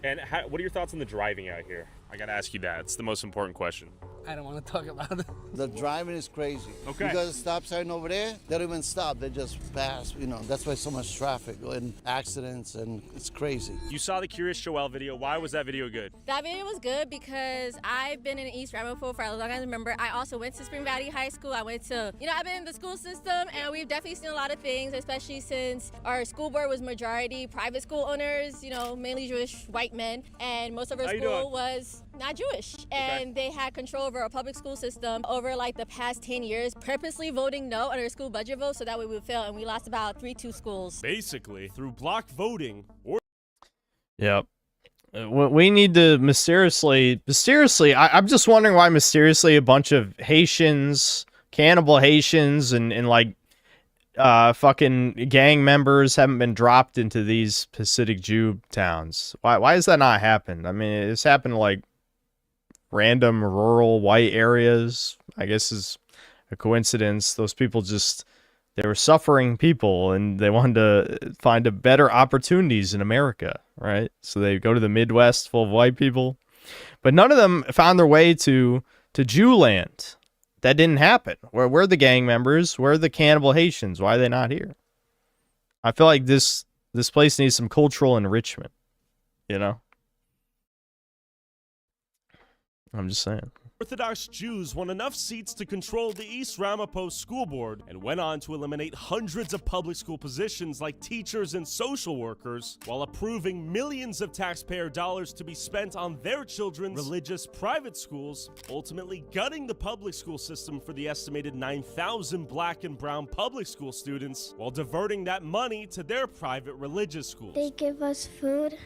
Speaker 10: And what are your thoughts on the driving out here? I gotta ask you that. It's the most important question.
Speaker 21: I don't want to talk about it.
Speaker 23: The driving is crazy.
Speaker 10: Okay.
Speaker 23: You got a stop sign over there, they don't even stop. They just pass, you know. That's why so much traffic and accidents, and it's crazy.
Speaker 10: You saw the Curious Joel video. Why was that video good?
Speaker 24: That video was good because I've been in East Ramapo for as long as I remember. I also went to Spring Valley High School. I went to, I've been in the school system, and we've definitely seen a lot of things, especially since our school board was majority private school owners, mainly Jewish white men, and most of our school was not Jewish. And they had control over our public school system over like the past 10 years, purposely voting no on our school budget vote so that way we would fail, and we lost about 3-2 schools.
Speaker 10: Basically, through block voting or...
Speaker 1: Yep. We need to mysteriously, I'm just wondering why mysteriously a bunch of Haitians, cannibal Haitians, and like fucking gang members haven't been dropped into these Hasidic Jew towns. Why has that not happened? I mean, it's happened to like random rural white areas. I guess is a coincidence. Those people they were suffering people and they wanted to find a better opportunities in America, right? So they go to the Midwest full of white people. But none of them found their way to Jewland. That didn't happen. Where are the gang members? Where are the cannibal Haitians? Why are they not here? I feel like this place needs some cultural enrichment, I'm just saying.
Speaker 10: Orthodox Jews won enough seats to control the East Ramapo School Board and went on to eliminate hundreds of public school positions like teachers and social workers, while approving millions of taxpayer dollars to be spent on their children's religious private schools, ultimately gutting the public school system for the estimated 9,000 black and brown public school students, while diverting that money to their private religious schools.
Speaker 25: They give us food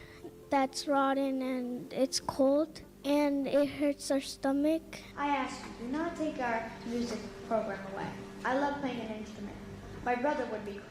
Speaker 25: that's rotten and it's cold, and it hurts our stomach.
Speaker 26: I ask you, do not take our music program away. I love playing an instrument. My brother would be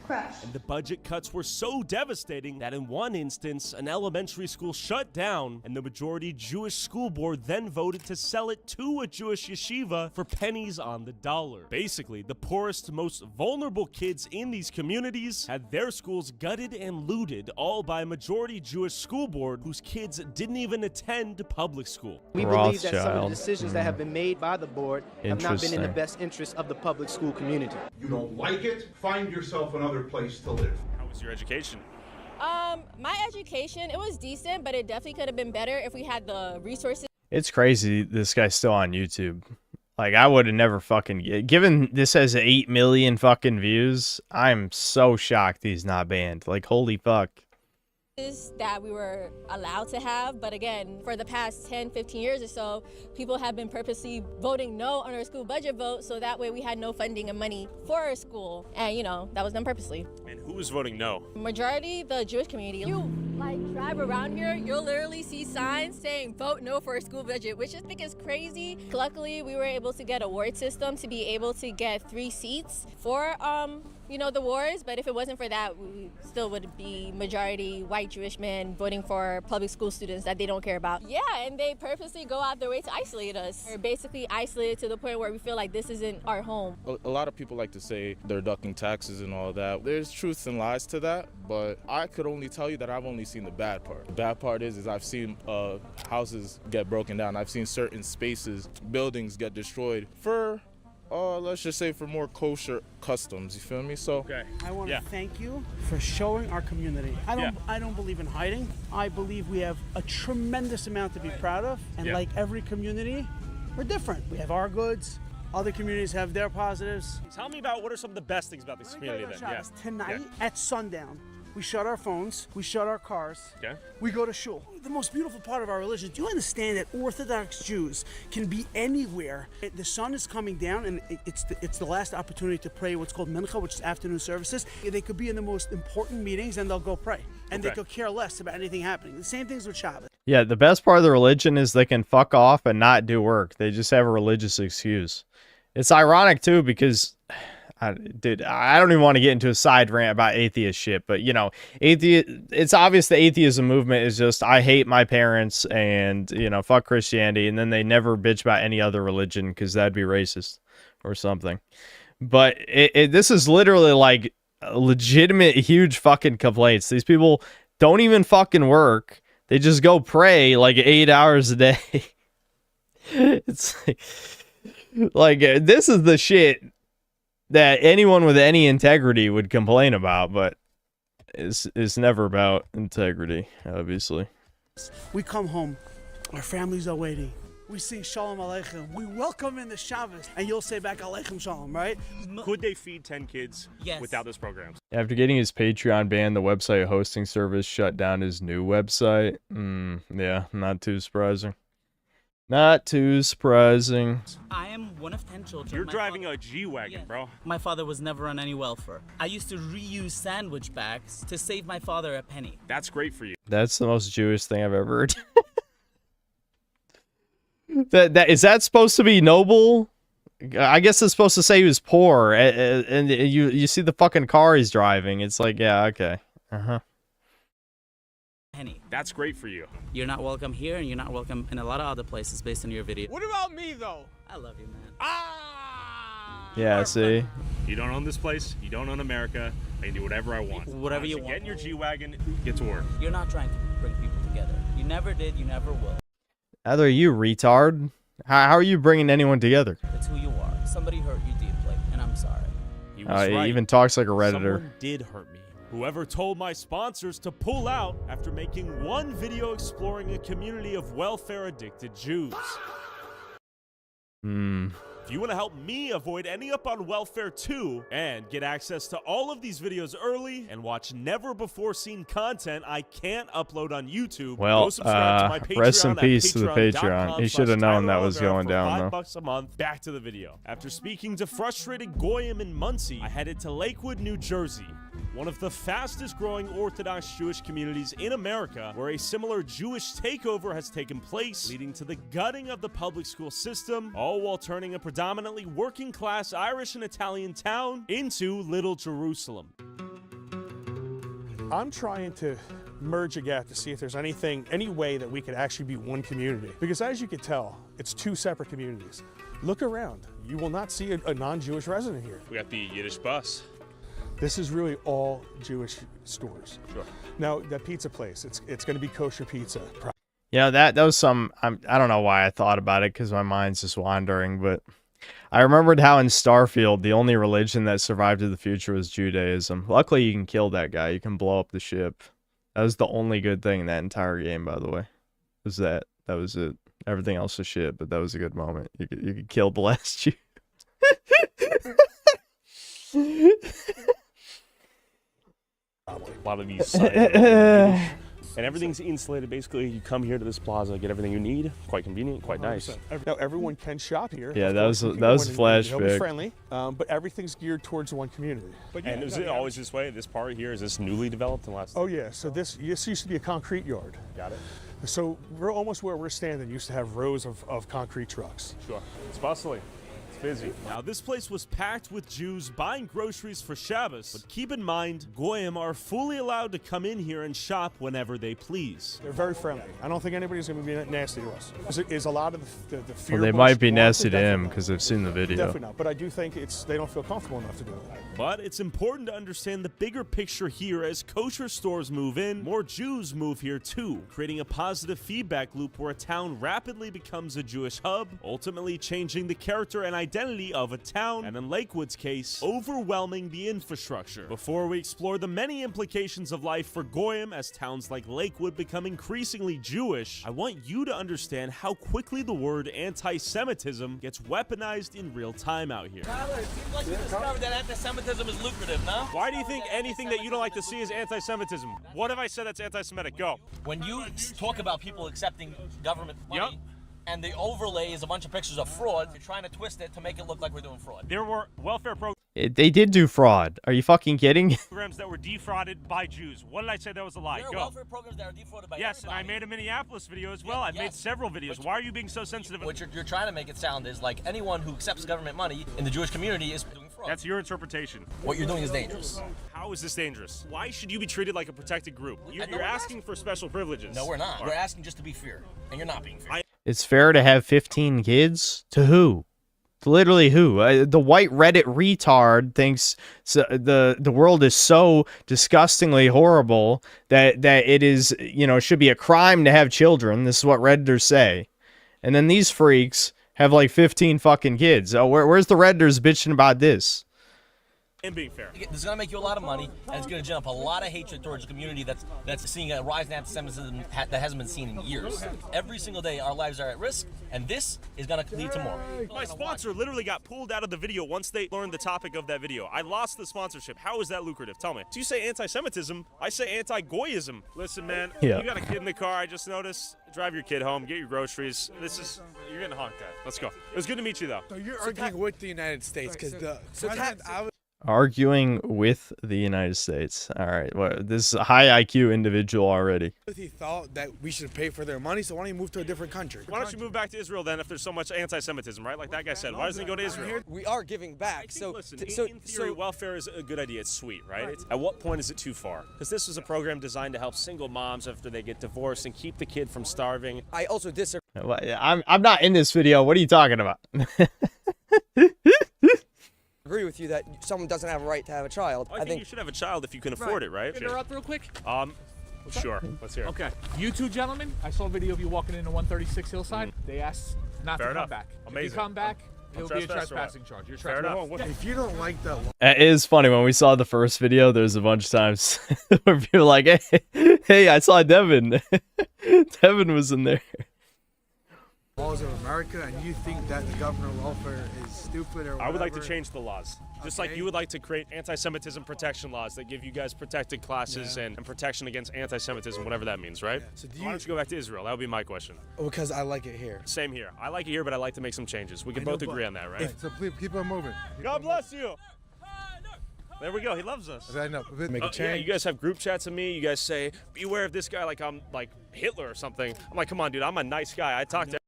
Speaker 3: Crash.
Speaker 10: And the budget cuts were so devastating that in one instance, an elementary school shut down, and the majority Jewish school board then voted to sell it to a Jewish yeshiva for pennies on the dollar. Basically, the poorest, most vulnerable kids in these communities had their schools gutted and looted, all by a majority Jewish school board whose kids didn't even attend public school.
Speaker 4: We believe that some of the decisions that have been made by the board have not been in the best interest of the public school community.
Speaker 6: You don't like it, find yourself another place to live.
Speaker 10: How was your education?
Speaker 24: My education, it was decent, but it definitely could have been better if we had the resources.
Speaker 1: It's crazy this guy's still on YouTube. Like, I would have never fucking... Given this has 8 million fucking views, I'm so shocked he's not banned. Like, holy fuck.
Speaker 24: That we were allowed to have, but again, for the past 10-15 years or so, people have been purposely voting no on our school budget vote, so that way we had no funding and money for our school, and you know, that was done purposely.
Speaker 10: And who was voting no?
Speaker 24: Majority the Jewish community. You like drive around here, you'll literally see signs saying vote no for our school budget, which I think is crazy. Luckily, we were able to get a ward system to be able to get 3 seats for you know, the wars, but if it wasn't for that, we still would be majority white Jewish men voting for public school students that they don't care about. Yeah, and they purposely go out their way to isolate us. We're basically isolated to the point where we feel like this isn't our home.
Speaker 7: A lot of people like to say they're ducking taxes and all that. There's truths and lies to that, but I could only tell you that I've only seen the bad part. The bad part is I've seen houses get broken down. I've seen certain spaces, buildings get destroyed for let's just say for more kosher customs, you feel me? So
Speaker 8: I want to thank you for showing our community. I don't believe in hiding. I believe we have a tremendous amount to be proud of, and like every community, we're different. We have our goods. Other communities have their positives.
Speaker 10: Tell me about what are some of the best things about this community then.
Speaker 8: Tonight at sundown, we shut our phones, we shut our cars, we go to shul. The most beautiful part of our religion, do you understand that Orthodox Jews can be anywhere? The sun is coming down, and it's the last opportunity to pray what's called mincha, which is afternoon services. They could be in the most important meetings, and they'll go pray. And they could care less about anything happening. The same things with Shabbat.
Speaker 1: Yeah, the best part of the religion is they can fuck off and not do work. They just have a religious excuse. It's ironic, too, because... Dude, I don't even want to get into a side rant about atheist shit, but, you know, it's obvious the atheism movement is just, I hate my parents and, you know, fuck Christianity, and then they never bitch about any other religion because that'd be racist or something. But this is literally, like, legitimate, huge fucking complaints. These people don't even fucking work. They just go pray, like, 8 hours a day. It's like, this is the shit that anyone with any integrity would complain about, but it's never about integrity, obviously.
Speaker 8: We come home, our families are waiting. We sing Shalom Aleichem. We welcome in the Shabbos, and you'll say back Aleichem Shalom, right?
Speaker 10: Could they feed 10 kids without this program? After
Speaker 1: getting his Patreon banned, the website hosting service shut down his new website. Yeah, not too surprising. Not too surprising.
Speaker 2: I am one of 10 children.
Speaker 10: You're driving a G-Wagon, bro.
Speaker 2: My father was never on any welfare. I used to reuse sandwich bags to save my father a penny.
Speaker 10: That's great for you.
Speaker 1: That's the most Jewish thing I've ever heard. Is that supposed to be noble? I guess it's supposed to say he was poor, and you see the fucking car he's driving. It's like, yeah, okay.
Speaker 2: Penny.
Speaker 10: That's great for you.
Speaker 2: You're not welcome here, and you're not welcome in a lot of other places based on your video.
Speaker 19: What about me, though?
Speaker 2: I love you, man.
Speaker 1: Yeah, see?
Speaker 10: You don't own this place. You don't own America. I can do whatever I want.
Speaker 2: Whatever you want.
Speaker 10: Get in your G-Wagon, get to work.
Speaker 2: You're not trying to bring people together. You never did, you never will.
Speaker 1: Either are you retard? How are you bringing anyone together?
Speaker 2: It's who you are. Somebody hurt you deeply, and I'm sorry.
Speaker 10: He was right.
Speaker 1: He even talks like a Redditor.
Speaker 10: Someone did hurt me. Whoever told my sponsors to pull out after making one video exploring a community of welfare-addicted Jews. If you want to help me avoid ending up on welfare too, and get access to all of these videos early, and watch never-before-seen content I can't upload on YouTube,
Speaker 1: well,
Speaker 10: go subscribe to my Patreon
Speaker 1: rest in peace to the Patreon.
Speaker 10: patreon.com/Tyler
Speaker 1: He should have known that was
Speaker 10: Oliveira
Speaker 1: going
Speaker 10: for
Speaker 1: down, though.
Speaker 10: $5 a month. Back to the video. After speaking to frustrated Goyim in Muncie, I headed to Lakewood, New Jersey, one of the fastest growing Orthodox Jewish communities in America, where a similar Jewish takeover has taken place, leading to the gutting of the public school system, all while turning a predominantly working class Irish and Italian town into Little Jerusalem.
Speaker 16: I'm trying to merge a gap to see if there's any way that we could actually be one community. Because as you can tell, it's two separate communities. Look around. You will not see a non-Jewish resident here.
Speaker 10: We got the Yiddish bus.
Speaker 16: This is really all Jewish stores.
Speaker 10: Sure.
Speaker 16: Now, that pizza place, it's going to be kosher pizza.
Speaker 1: Yeah, that was some, I don't know why I thought about it because my mind's just wandering, but I remembered how in Starfield, the only religion that survived to the future was Judaism. Luckily, you can kill that guy. You can blow up the ship. That was the only good thing in that entire game, by the way. Was that. That was it. Everything else was shit, but that was a good moment. You could kill the last Jew.
Speaker 10: A lot of these signs. And everything's insulated. Basically, you come here to this plaza, get everything you need. Quite convenient, quite nice.
Speaker 16: Now, everyone can shop here.
Speaker 1: Yeah, that was flashback.
Speaker 16: Friendly, but everything's geared towards one community. But
Speaker 10: and is it always this way? This part here, is this newly developed in the last?
Speaker 16: Oh yeah, so this used to be a concrete yard.
Speaker 10: Got it.
Speaker 16: So we're almost where we're standing. Used to have rows of concrete trucks.
Speaker 10: Sure. It's bustling. Busy. Now, this place was packed with Jews buying groceries for Shabbos, but keep in mind, Goyim are fully allowed to come in here and shop whenever they please.
Speaker 16: They're very friendly. I don't think anybody's going to be nasty to us. Is a lot of the fear.
Speaker 1: Well, they might be nasty to him because they've seen the video.
Speaker 16: Definitely not, but I do think they don't feel comfortable enough to do it.
Speaker 10: But it's important to understand the bigger picture here. As kosher stores move in, more Jews move here too, creating a positive feedback loop where a town rapidly becomes a Jewish hub, ultimately changing the character and identity of a town, and in Lakewood's case, overwhelming the infrastructure. Before we explore the many implications of life for Goyim as towns like Lakewood become increasingly Jewish, I want you to understand how quickly the word anti-Semitism gets weaponized in real time out here.
Speaker 22: Tyler, it seems like you discovered that anti-Semitism is lucrative, no?
Speaker 10: Why do you think anything that you don't like to see is anti-Semitism? What have I said that's anti-Semitic? Go.
Speaker 22: When you talk about people accepting government money, and the overlay is a bunch of pictures of fraud, you're trying to twist it to make it look like we're doing fraud.
Speaker 10: There were welfare programs.
Speaker 1: They did do fraud. Are you fucking kidding?
Speaker 10: Programs that were defrauded by Jews. What did I say that was a lie?
Speaker 22: There are welfare programs that are defrauded by
Speaker 10: Yes, and I made a Minneapolis video as well. I've made several videos. Why are you being so sensitive?
Speaker 22: What you're trying to make it sound is like anyone who accepts government money in the Jewish community is doing fraud.
Speaker 10: That's your interpretation.
Speaker 22: What you're doing is dangerous.
Speaker 10: How is this dangerous? Why should you be treated like a protected group? You're asking for special privileges.
Speaker 22: No, we're not. We're asking just to be fair, and you're not being fair.
Speaker 1: It's fair to have 15 kids? To who? To literally who? The white Reddit retard thinks the world is so disgustingly horrible that it is, should be a crime to have children. This is what Redditors say. And then these freaks have like 15 fucking kids. Oh, where's the Redditors bitching about this?
Speaker 22: And being fair. This is going to make you a lot of money, and it's going to gen up a lot of hatred towards the community that's seeing a rise in anti-Semitism that hasn't been seen in years. Every single day, our lives are at risk, and this is going to lead to more.
Speaker 10: My sponsor literally got pulled out of the video once they learned the topic of that video. I lost the sponsorship. How is that lucrative? Tell me. So you say anti-Semitism, I say anti-Goyism. Listen, man, you got a kid in the car, I just noticed. Drive your kid home, get your groceries. You're getting honked at. Let's go. It was good to meet you, though.
Speaker 21: So you're arguing with the United States, because
Speaker 1: Arguing with the United States. All right. Well, this is a high IQ individual already.
Speaker 21: He thought that we should pay for their money, so why don't you move to a different country?
Speaker 10: Why don't you move back to Israel then if there's so much anti-Semitism, right? Like that guy said. Why doesn't he go to Israel?
Speaker 3: We are giving back.
Speaker 10: Listen, in theory, welfare is a good idea. It's sweet, right? At what point is it too far? Because this was a program designed to help single moms after they get divorced and keep the kid from starving.
Speaker 3: I also disagree.
Speaker 1: I'm not in this video. What are you talking about?
Speaker 3: Agree with you that someone doesn't have a right to have a child.
Speaker 10: I think you should have a child if you can afford it, right?
Speaker 11: Interrupt real quick?
Speaker 10: Sure. Let's hear it.
Speaker 11: Okay. You two gentlemen, I saw a video of you walking into 136 Hillside. They asked not to come back.
Speaker 10: Amazing.
Speaker 11: If you come back, it'll be a trespassing charge. You're
Speaker 10: Fair enough.
Speaker 21: If you don't like that,
Speaker 1: it is funny when we saw the first video. There's a bunch of times where people are like, "Hey, I saw Devin. Devin was in there."
Speaker 21: Laws of America, and you think that the government welfare is stupid or whatever.
Speaker 10: I would like to change the laws. Just like you would like to create anti-Semitism protection laws that give you guys protected classes and protection against anti-Semitism, whatever that means, right?
Speaker 21: Yeah. So
Speaker 10: why don't you go back to Israel? That would be my question.
Speaker 21: Because I like it here.
Speaker 10: Same here. I like it here, but I like to make some changes. We can both agree on that, right?
Speaker 21: So please keep on moving.
Speaker 10: God bless you. There we go. He loves us.
Speaker 21: I know. Make a change.
Speaker 10: Yeah, you guys have group chats with me. You guys say, beware of this guy like I'm like Hitler or something. I'm like, come on, dude. I'm a nice guy. I talk to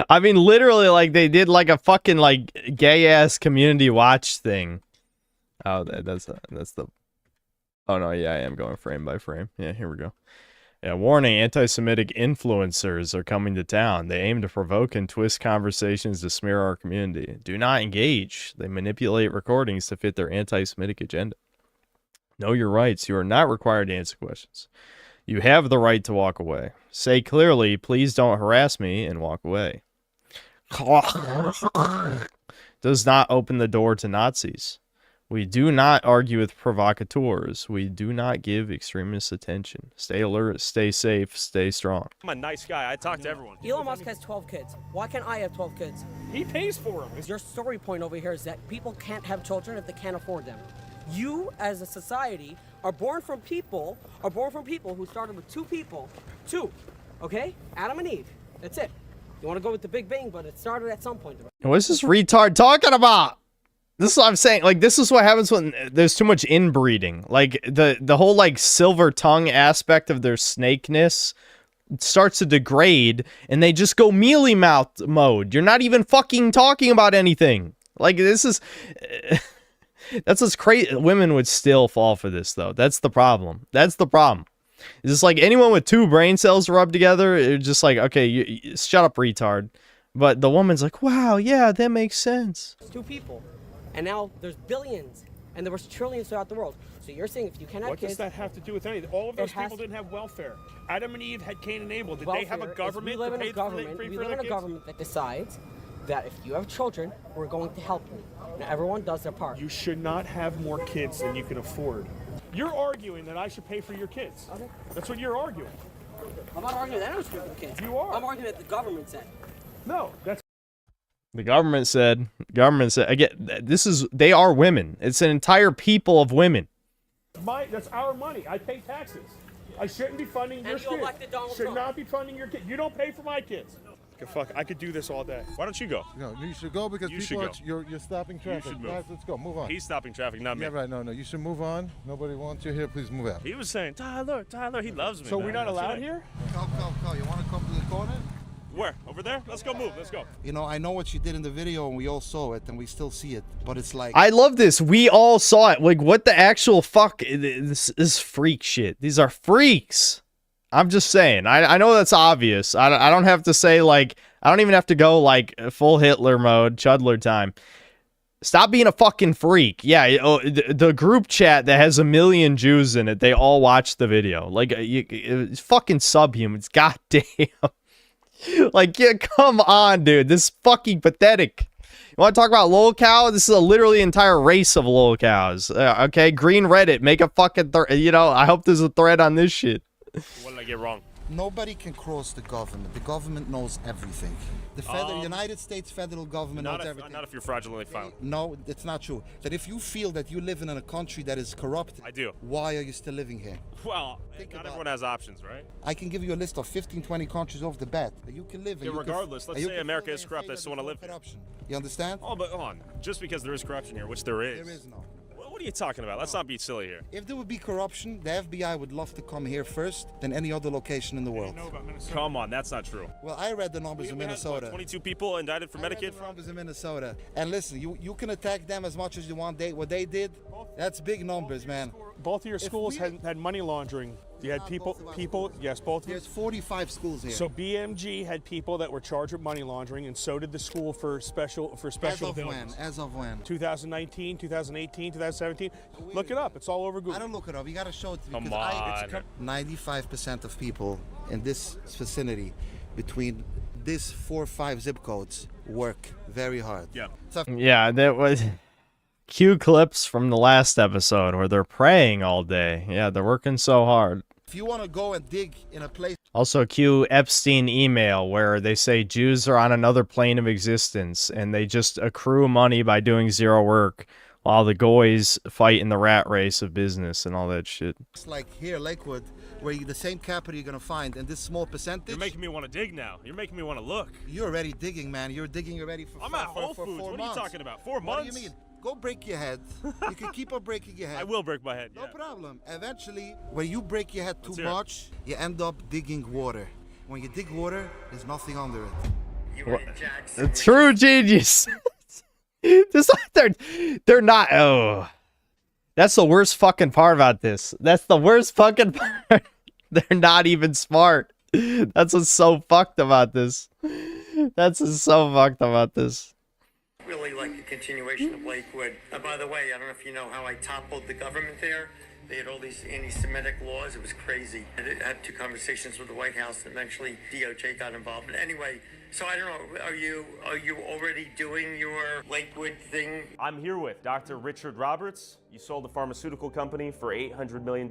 Speaker 1: I mean, literally, like, they did, like, a fucking, like, gay-ass community watch thing. Oh, that's the. Oh no, yeah, I am going frame by frame. Yeah, here we go. Yeah, warning, anti-Semitic influencers are coming to town. They aim to provoke and twist conversations to smear our community. Do not engage. They manipulate recordings to fit their anti-Semitic agenda. Know your rights. You are not required to answer questions. You have the right to walk away. Say clearly, please don't harass me, and walk away. Does not open the door to Nazis. We do not argue with provocateurs. We do not give extremists attention. Stay alert, stay safe, stay strong.
Speaker 10: I'm a nice guy. I talk to everyone.
Speaker 13: Elon Musk has 12 kids. Why can't I have 12 kids?
Speaker 10: He pays for them.
Speaker 13: Your story point over here is that people can't have children if they can't afford them. You, as a society, are born from people who started with two people. Two, okay? Adam and Eve. That's it. You want to go with the Big Bang, but it started at some point.
Speaker 1: What's this retard talking about? This is what I'm saying. Like, this is what happens when there's too much inbreeding. Like, the whole, like, silver tongue aspect of their snakeness starts to degrade, and they just go mealy mouth mode. You're not even fucking talking about anything. Like, this is... That's what's crazy. Women would still fall for this, though. That's the problem. That's the problem. It's just like anyone with two brain cells rubbed together, it's just like, okay, you shut up, retard. But the woman's like, wow, yeah, that makes sense.
Speaker 13: Two people. And now there's billions, and there was trillions throughout the world. So you're saying if you can't have kids...
Speaker 16: What does that have to do with anything? All of those people didn't have welfare. Adam and Eve had Cain and Abel. Did they have a government
Speaker 13: We live in a government that decides that if you have children, we're going to help you. Now everyone does their part.
Speaker 16: You should not have more kids than you can afford. You're arguing that I should pay for your kids. Okay. That's what you're arguing.
Speaker 13: I'm not arguing that I should pay for the kids.
Speaker 16: You are.
Speaker 13: I'm arguing that the government said.
Speaker 16: No, that's...
Speaker 1: The government said, again, they are women. It's an entire people of women.
Speaker 16: That's our money. I pay taxes. I shouldn't be funding your kids. Should not be funding your kids. You don't pay for my kids. Fuck, I could do this all day.
Speaker 10: Why don't you go?
Speaker 14: No, you should go because you're stopping traffic. Guys, let's go. Move on.
Speaker 10: He's stopping traffic, not me.
Speaker 14: Yeah, right. No, you should move on. Nobody wants you here. Please move out.
Speaker 10: He was saying, Tyler, he loves me.
Speaker 16: So we're not allowed here?
Speaker 14: Come. You want to come to the corner?
Speaker 10: Where? Over there? Let's go move. Let's go.
Speaker 23: You know, I know what you did in the video, and we all saw it, and we still see it. But it's like...
Speaker 1: I love this. We all saw it. Like, what the actual fuck? This is freak shit. These are freaks. I'm just saying. I know that's obvious. I don't have to say, like... I don't even have to go, like, full Hitler mode, Chudler time. Stop being a fucking freak. Yeah, the group chat that has 1 million Jews in it, they all watch the video. Like, it's fucking subhumans. Goddamn. Like, yeah, come on, dude. This is fucking pathetic. You want to talk about lol cow? This is a literally entire race of lol cows. Okay, green Reddit. Make a fucking, I hope there's a thread on this shit.
Speaker 10: What did I get wrong?
Speaker 23: Nobody can cross the government. The government knows everything. The United States federal government knows everything.
Speaker 10: Not if you're fraudulently found.
Speaker 23: No, it's not true. That if you feel that you live in a country that is corrupt,
Speaker 10: I do.
Speaker 23: Why are you still living here?
Speaker 10: Well, not everyone has options, right?
Speaker 23: I can give you a list of 15, 20 countries off the bat that you can live in.
Speaker 10: Yeah, regardless, let's say America is corrupt, I still want to live here.
Speaker 23: You understand?
Speaker 10: Oh, but hold on. Just because there is corruption here, which there is.
Speaker 23: There is no.
Speaker 10: What are you talking about? Let's not be silly here.
Speaker 23: If there would be corruption, the FBI would love to come here first than any other location in the world.
Speaker 10: Come on, that's not true.
Speaker 23: Well, I read the numbers in Minnesota.
Speaker 10: Had, 22 people indicted for Medicaid fraud?
Speaker 23: Numbers in Minnesota. And listen, you can attack them as much as you want. What they did, that's big numbers, man.
Speaker 16: Both of your schools had money laundering. You had people, yes, both.
Speaker 23: There's 45 schools here.
Speaker 16: So BMG had people that were charged with money laundering, and so did the school for special buildings.
Speaker 23: As of when?
Speaker 16: 2019, 2018, 2017. Look it up. It's all over Google.
Speaker 23: I don't look it up. You got to show it to me.
Speaker 10: Come on.
Speaker 23: 95% of people in this vicinity, between these 4 or 5 zip codes, work very hard.
Speaker 10: Yeah.
Speaker 1: Yeah, that was... Cue clips from the last episode where they're praying all day. Yeah, they're working so hard.
Speaker 23: If you want to go and dig in a place...
Speaker 1: Also, cue Epstein email where they say Jews are on another plane of existence and they just accrue money by doing zero work while the goys fight in the rat race of business and all that shit.
Speaker 23: It's like here, Lakewood, where the same capital you're going to find in this small percentage...
Speaker 10: You're making me want to dig now. You're making me want to look.
Speaker 23: You're already digging, man. You're digging already for
Speaker 10: I'm at Whole Foods. What are you talking about? 4 months?
Speaker 23: What do you mean? Go break your head. You can keep on breaking your head.
Speaker 10: I will break my head,
Speaker 23: No problem. Eventually, when you break your head too much, you end up digging water. When you dig water, there's nothing under it.
Speaker 1: True genius. They're not... Oh. That's the worst fucking part about this. That's the worst fucking part. They're not even smart. That's what's so fucked about this. That's what's so fucked about this.
Speaker 9: Really like a continuation of Lakewood. By the way, I don't know if you know how I toppled the government there. They had all these anti-Semitic laws. It was crazy. I had 2 conversations with the White House, and eventually DOJ got involved. But anyway, so I don't know. Are you already doing your Lakewood thing?
Speaker 10: I'm here with Dr. Richard Roberts. You sold the pharmaceutical company for $800 million.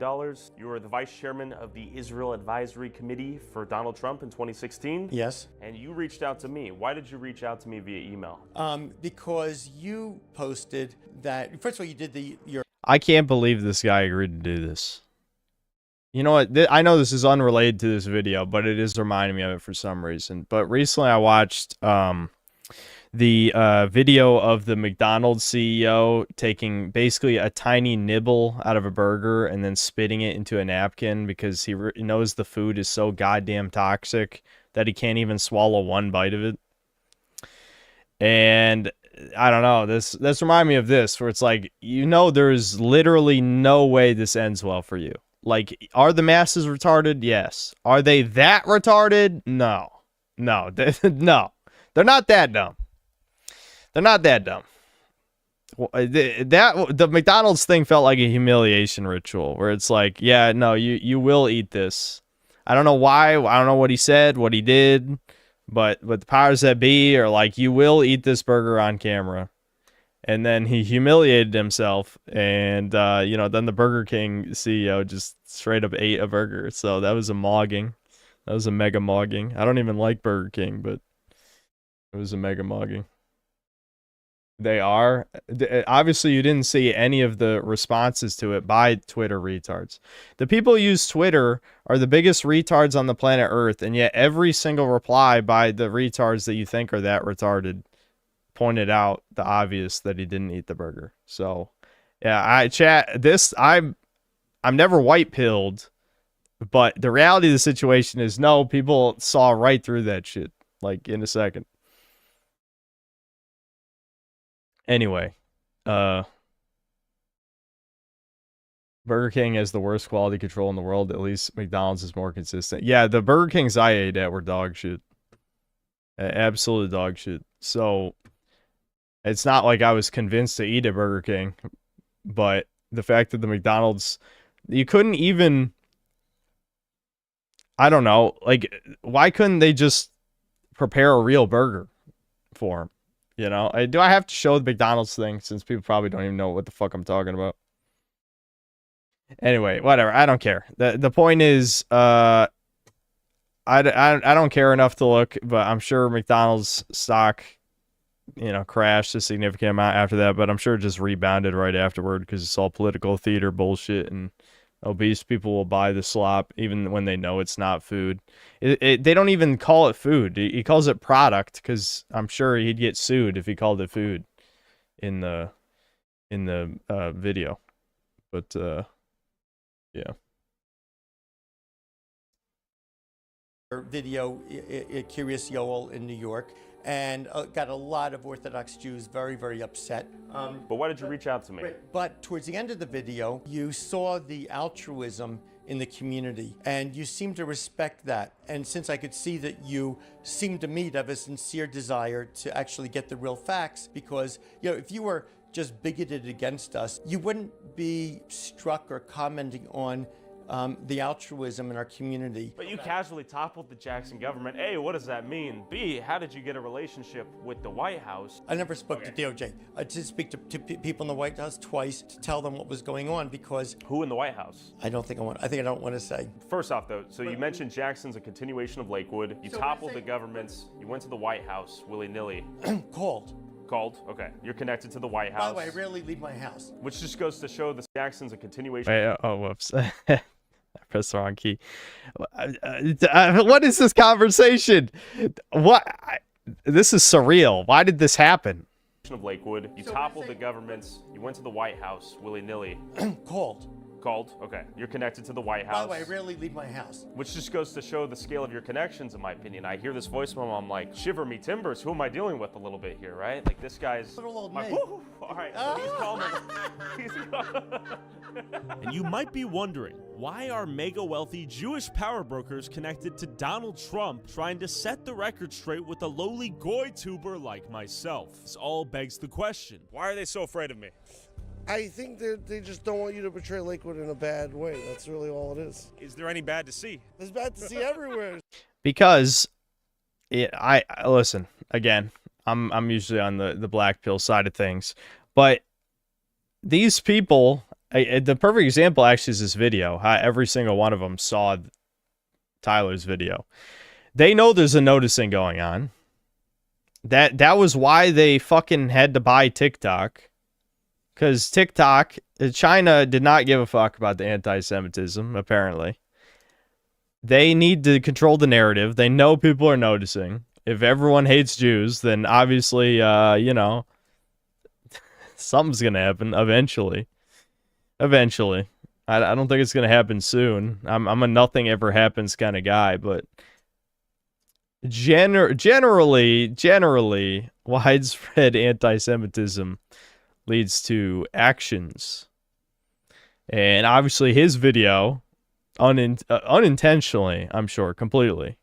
Speaker 10: You were the vice chairman of the Israel Advisory Committee for Donald Trump in 2016.
Speaker 12: Yes.
Speaker 10: And you reached out to me. Why did you reach out to me via email?
Speaker 12: Because you posted that, first of all, you did your...
Speaker 1: I can't believe this guy agreed to do this. You know what? I know this is unrelated to this video, but it is reminding me of it for some reason. But recently I watched the video of the McDonald's CEO taking basically a tiny nibble out of a burger and then spitting it into a napkin because he knows the food is so goddamn toxic that he can't even swallow one bite of it. And I don't know, this reminded me of this, where it's like, you know, there's literally no way this ends well for you. Like, are the masses retarded? Yes. Are they that retarded? No. No. No. They're not that dumb. They're not that dumb. The McDonald's thing felt like a humiliation ritual, where it's like, yeah, no, you will eat this. I don't know why. I don't know what he said, what he did. But the powers that be are like, you will eat this burger on camera. And then he humiliated himself. And, you know, then the Burger King CEO just straight up ate a burger. So that was a mogging. That was a mega mogging. I don't even like Burger King, but it was a mega mogging. They are. Obviously, you didn't see any of the responses to it by Twitter retards. The people who use Twitter are the biggest retards on the planet Earth, and yet every single reply by the retards that you think are that retarded pointed out the obvious, that he didn't eat the burger. So, yeah, I'm never white-pilled, but the reality of the situation is, no, people saw right through that shit, like, in a second. Anyway, Burger King has the worst quality control in the world. At least McDonald's is more consistent. Yeah, the Burger Kings I ate at were dog shit. Absolute dog shit. So, it's not like I was convinced to eat at Burger King. But the fact that the McDonald's... You couldn't even... I don't know. Like, why couldn't they just prepare a real burger for him? You know, do I have to show the McDonald's thing, since people probably don't even know what the fuck I'm talking about? Anyway, whatever. I don't care. The point is, I don't care enough to look, but I'm sure McDonald's stock, you know, crashed a significant amount after that, but I'm sure it just rebounded right afterward because it's all political theater bullshit, and obese people will buy the slop even when they know it's not food. They don't even call it food. He calls it product, because I'm sure he'd get sued if he called it food in the video. But yeah.
Speaker 12: Video, Curious Yoel in New York, and got a lot of Orthodox Jews very, very upset.
Speaker 10: But why did you reach out to me?
Speaker 12: But towards the end of the video, you saw the altruism in the community, and you seem to respect that. And since I could see that you seemed to me to have a sincere desire to actually get the real facts, because, you know, if you were just bigoted against us, you wouldn't be struck or commenting on the altruism in our community.
Speaker 10: But you casually toppled the Jackson government. A, what does that mean? B, how did you get a relationship with the White House?
Speaker 12: I never spoke to DOJ. I did speak to people in the White House twice to tell them what was going on, because...
Speaker 10: Who in the White House?
Speaker 12: I think I don't want to say.
Speaker 10: First off, though, so you mentioned Jackson's a continuation of Lakewood. You toppled the governments. You went to the White House willy-nilly.
Speaker 12: Called.
Speaker 10: Okay. You're connected to the White House.
Speaker 12: By the way, I rarely leave my house.
Speaker 10: Which just goes to show that Jackson's a continuation.
Speaker 1: Wait, oh, whoops. I pressed the wrong key. What is this conversation? What? This is surreal. Why did this happen?
Speaker 10: Of Lakewood. You toppled the governments. You went to the White House willy-nilly.
Speaker 12: Called.
Speaker 5: Called? Okay. You're connected to the White House.
Speaker 12: By the way, I rarely leave my house.
Speaker 5: Which just goes to show the scale of your connections, in my opinion. I hear this voicemail, I'm like, shiver me timbers, who am I dealing with a little bit here, right? Like, this guy's...
Speaker 12: Little old
Speaker 5: my,
Speaker 12: me.
Speaker 5: all right, so he's calling. He's calling.
Speaker 10: And you might be wondering, why are mega wealthy Jewish power brokers connected to Donald Trump trying to set the record straight with a lowly goy tuber like myself? This all begs the question, why are they so afraid of me?
Speaker 15: I think they just don't want you to portray Lakewood in a bad way. That's really all it is.
Speaker 10: Is there any bad to see?
Speaker 15: There's bad to see everywhere.
Speaker 1: Because I listen, again, I'm usually on the black pill side of things, but these people, the perfect example actually is this video. How every single one of them saw Tyler's video. They know there's a noticing going on. That was why they fucking had to buy TikTok. Because TikTok, China did not give a fuck about the anti-Semitism, apparently. They need to control the narrative. They know people are noticing. If everyone hates Jews, then obviously, you know, something's going to happen eventually. Eventually. I don't think it's going to happen soon. I'm a nothing ever happens kind of guy, but generally, widespread anti-Semitism leads to actions. And obviously his video, unintentionally, I'm sure, completely,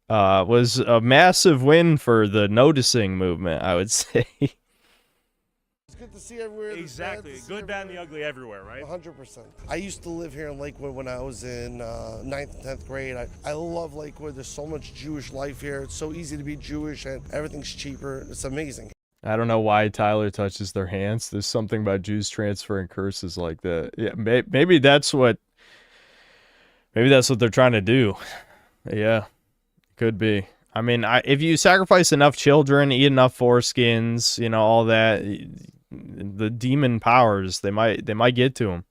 Speaker 1: was a massive win for the noticing movement, I would say.
Speaker 15: It's good to see everywhere.
Speaker 10: Exactly. Good, bad, and the ugly everywhere, right?
Speaker 15: 100%. I used to live here in Lakewood when I was in 9th and 10th grade. I love Lakewood. There's so much Jewish life here. It's so easy to be Jewish, and everything's cheaper. It's amazing.
Speaker 1: I don't know why Tyler touches their hands. There's something about Jews transferring curses like that. Yeah, maybe that's what they're trying to do. Yeah, could be. I mean, if you sacrifice enough children, eat enough foreskins, you know, all that, the demon powers, they might get to him.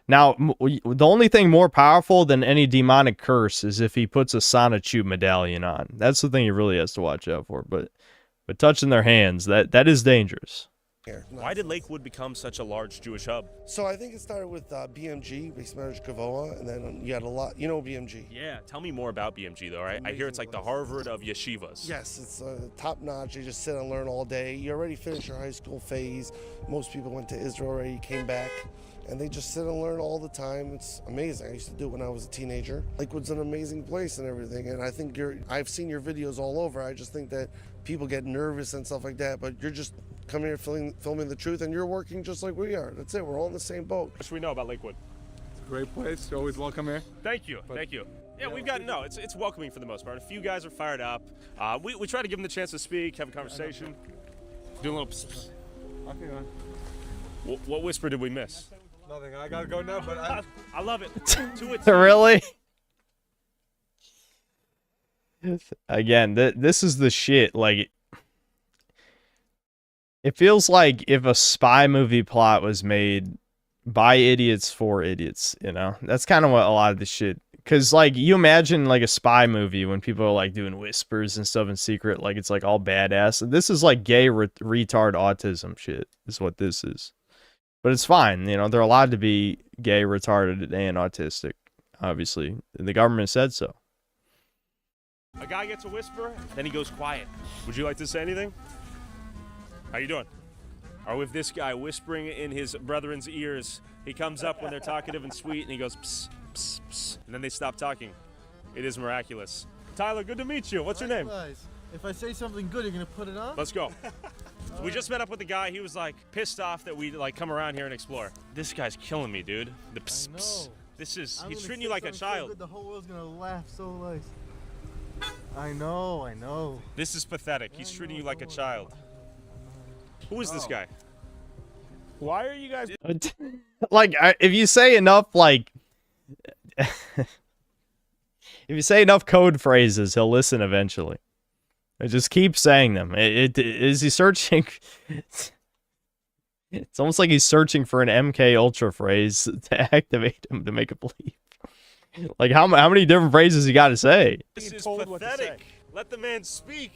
Speaker 1: Now, the only thing more powerful than any demonic curse is if he puts a Sonichu medallion on. That's the thing he really has to watch out for. But touching their hands, that is dangerous.
Speaker 10: Why did Lakewood become such a large Jewish hub?
Speaker 15: So I think it started with BMG, Base Marriage Gavoa, and then you had a lot, you know BMG.
Speaker 10: Yeah, tell me more about BMG though, right? I hear it's like the Harvard of yeshivas.
Speaker 15: Yes, it's top notch. You just sit and learn all day. You already finished your high school phase. Most people went to Israel already, came back, and they just sit and learn all the time. It's amazing. I used to do it when I was a teenager. Lakewood's an amazing place and everything, and I think I've seen your videos all over. I just think that people get nervous and stuff like that, but you're just coming here filming the truth, and you're working just like we are. That's it. We're all in the same boat.
Speaker 10: What should we know about Lakewood?
Speaker 17: It's a great place. You're always welcome here.
Speaker 10: Thank you. Thank you. Yeah, we've got, no, it's welcoming for the most part. A few guys are fired up. We try to give them the chance to speak, have a conversation. Do a little psst.
Speaker 17: Okay,
Speaker 10: what whisper did we miss?
Speaker 17: Nothing. I gotta go now, but
Speaker 10: I love it.
Speaker 1: Really? Again, this is the shit. Like, it feels like if a spy movie plot was made by idiots for idiots, you know? That's kind of what a lot of this shit... Because, like, you imagine, like, a spy movie when people are, like, doing whispers and stuff in secret, like, it's, like, all badass. And this is, like, gay retard autism shit, is what this is. But it's fine, you know? They're allowed to be gay, retarded, and autistic, obviously. The government said so.
Speaker 10: A guy gets a whisper, then he goes quiet. Would you like to say anything? How you doing? Or with this guy whispering in his brethren's ears, he comes up when they're talkative and sweet, and he goes psst, psst, psst, and then they stop talking. It is miraculous. Tyler, good to meet you. What's your name?
Speaker 14: If I say something good, you're gonna put it on?
Speaker 10: Let's go. So we just met up with the guy. He was like pissed off that we like come around here and explore. This guy's killing me, dude. The psst, psst. This is, he's treating you like a child.
Speaker 14: So good, the whole world's gonna laugh so nice. I know.
Speaker 10: This is pathetic. He's treating you like a child. Who is this guy?
Speaker 16: Why are you guys...
Speaker 1: Like, if you say enough, like... if you say enough code phrases, he'll listen eventually. Just keep saying them. Is he searching... It's almost like he's searching for an MK Ultra phrase to activate him to make it believe. Like, how many different phrases you got to say?
Speaker 10: This is pathetic. Let the man speak.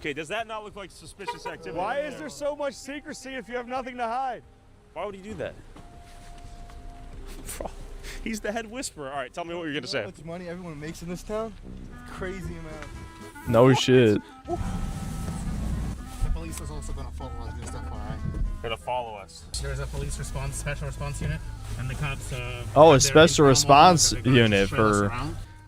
Speaker 10: Okay, does that not look like suspicious activity?
Speaker 16: Why is there so much secrecy if you have nothing to hide?
Speaker 5: Why would he do that? He's the head whisperer. All right, tell me what you're gonna say.
Speaker 14: How much money everyone makes in this town? Crazy amount.
Speaker 1: No shit.
Speaker 14: The police is also gonna follow us, just FYI.
Speaker 5: Gonna follow us.
Speaker 4: There's a police response, special response unit, and the cops.
Speaker 1: Oh, a special response unit for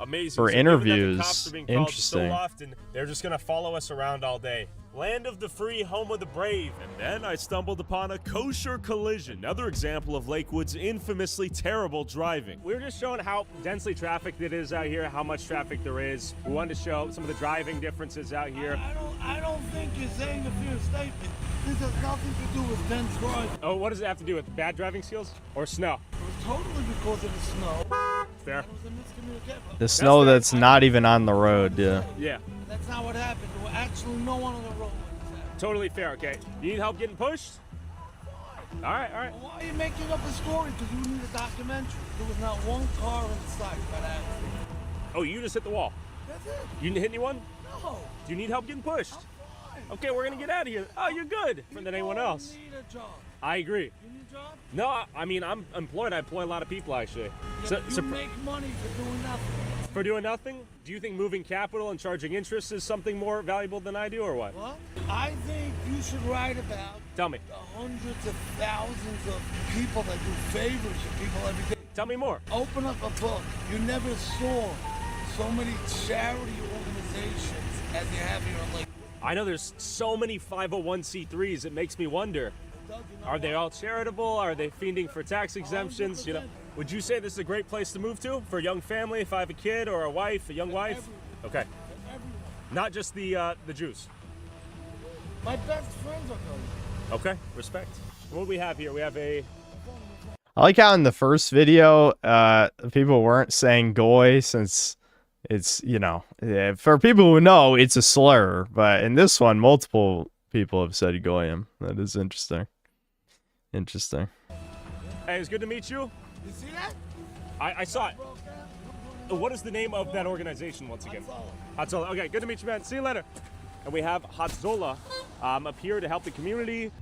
Speaker 5: Amazing.
Speaker 1: for
Speaker 5: So given that the
Speaker 1: interviews.
Speaker 5: cops are being called
Speaker 1: Interesting.
Speaker 5: So often, they're just gonna follow us around all day. Land of the free, home of the brave. And then I stumbled upon a kosher collision. Another example of Lakewood's infamously terrible driving. We were just showing how densely trafficked it is out here, how much traffic there is. We wanted to show some of the driving differences out here.
Speaker 6: I don't think you're saying a fair statement. This has nothing to do with dense driving.
Speaker 5: Oh, what does it have to do with bad driving skills or snow?
Speaker 6: It was totally because of the snow.
Speaker 5: Fair.
Speaker 6: It was a miscommunication.
Speaker 1: The snow that's not even on the road. Yeah.
Speaker 5: Yeah.
Speaker 6: That's not what happened. There were actually no one on the road.
Speaker 5: Totally fair, okay. You need help getting pushed? All right, all right.
Speaker 6: Why are you making up a story? Because you need a documentary. There was not one car in sight by accident.
Speaker 5: Oh, you just hit the wall.
Speaker 6: That's it.
Speaker 5: You didn't hit anyone?
Speaker 6: No.
Speaker 5: Do you need help getting pushed? Okay, we're gonna get out of here. Oh, you're good. Different than anyone else.
Speaker 6: You need a job.
Speaker 5: I agree.
Speaker 6: You need a job?
Speaker 5: No, I mean, I'm employed. I employ a lot of people, actually.
Speaker 6: Yeah, but you make money for doing nothing.
Speaker 5: For doing nothing? Do you think moving capital and charging interest is something more valuable than I do, or what?
Speaker 6: What? I think you should write about
Speaker 5: Tell me.
Speaker 6: the hundreds of thousands of people that do favors for people every day.
Speaker 5: Tell me more.
Speaker 6: Open up a book. You never saw so many charity organizations as you have here in Lake.
Speaker 5: I know there's so many 501c3s. It makes me wonder. Are they all charitable? Are they fiending for tax exemptions? You know, would you say this is a great place to move to for a young family? If I have a kid or a wife, a young wife? Okay. Not just the Jews.
Speaker 6: My best friends are going.
Speaker 5: Okay, respect. What do we have here? We have a.
Speaker 1: I like how in the first video, people weren't saying goy since it's, you know, for people who know, it's a slur. But in this one, multiple people have said goyim. That is interesting. Interesting.
Speaker 5: Hey, it's good to meet you.
Speaker 6: You see that?
Speaker 5: I saw it. What is the name of that organization once again? Hatzola. Okay, good to meet you, man. See you later. And we have Hatzola up here to help the community.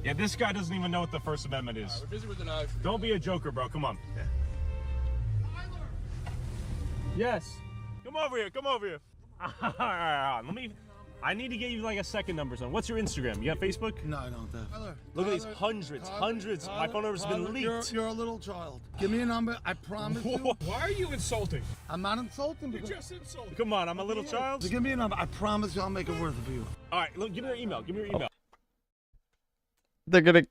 Speaker 5: Yeah, this guy doesn't even know what the First Amendment is.
Speaker 6: We're busy with the knife.
Speaker 5: Don't be a joker, bro. Come on. Yes. Come over here. Come over here. All right, let me. I need to get you like a second number. Son. What's your Instagram? You got Facebook?
Speaker 6: No, I don't.
Speaker 5: Look at these hundreds. My phone number's been leaked.
Speaker 6: You're a little child. Give me a number. I promise you.
Speaker 10: Why are you insulting?
Speaker 6: I'm not insulting.
Speaker 10: You just insulted.
Speaker 5: Come on, I'm a little child.
Speaker 6: So give me a number. I promise you I'll make it worth it for you.
Speaker 5: All right, look, give me your email. Give me your email.
Speaker 1: They're gonna.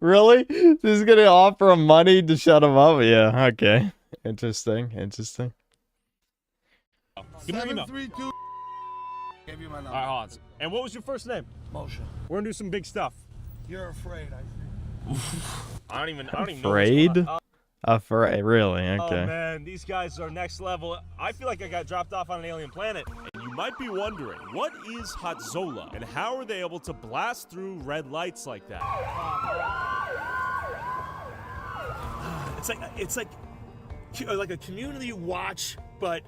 Speaker 1: Really? This is gonna offer him money to shut him up? Yeah. Okay. Interesting. Interesting.
Speaker 5: Give me your email.
Speaker 6: 732. Give you my number.
Speaker 5: All right, Hans. And what was your first name?
Speaker 6: Moshe.
Speaker 5: We're gonna do some big stuff.
Speaker 6: You're afraid, I see.
Speaker 5: I don't even know.
Speaker 1: Afraid? Afraid? Really?
Speaker 5: Oh
Speaker 1: Okay.
Speaker 5: man, these guys are next level. I feel like I got dropped off on an alien planet. And you might be wondering, what is Hatzola and how are they able to blast through red lights like that?
Speaker 16: It's like a community watch, but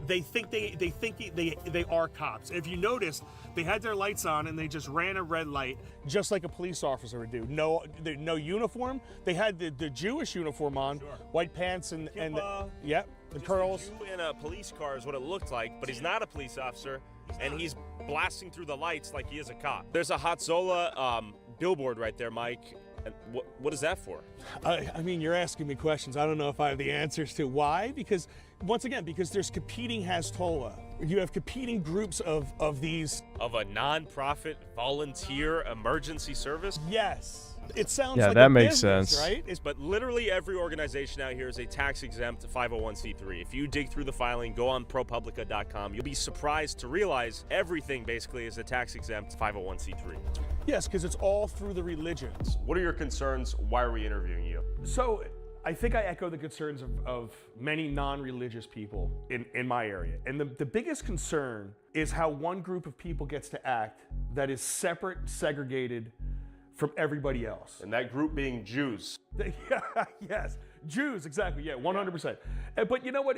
Speaker 16: they think they are cops. If you notice, they had their lights on and they just ran a red light, just like a police officer would do. No uniform. They had the Jewish uniform on, white pants and the curls.
Speaker 5: A Jew in a police car is what it looked like, but he's not a police officer, and he's blasting through the lights like he is a cop. There's a Hatzola billboard right there, Mike. And what is that for?
Speaker 16: I mean, you're asking me questions. I don't know if I have the answers to why. Because, once again, because there's competing Hatzola. You have competing groups of these.
Speaker 5: Of a non-profit volunteer emergency service?
Speaker 16: Yes. It sounds
Speaker 1: Yeah,
Speaker 16: like
Speaker 1: that
Speaker 16: a
Speaker 1: makes
Speaker 16: business,
Speaker 1: sense.
Speaker 16: right?
Speaker 5: But literally every organization out here is a tax-exempt 501c3. If you dig through the filing, go on ProPublica.com. You'll be surprised to realize everything basically is a tax-exempt 501c3.
Speaker 16: Yes, because it's all through the religions.
Speaker 5: What are your concerns? Why are we interviewing you?
Speaker 16: So I think I echo the concerns of many non-religious people in my area. And the biggest concern is how one group of people gets to act that is separate, segregated from everybody else.
Speaker 5: And that group being Jews.
Speaker 16: Yes, Jews, exactly, yeah, 100%. But you know what,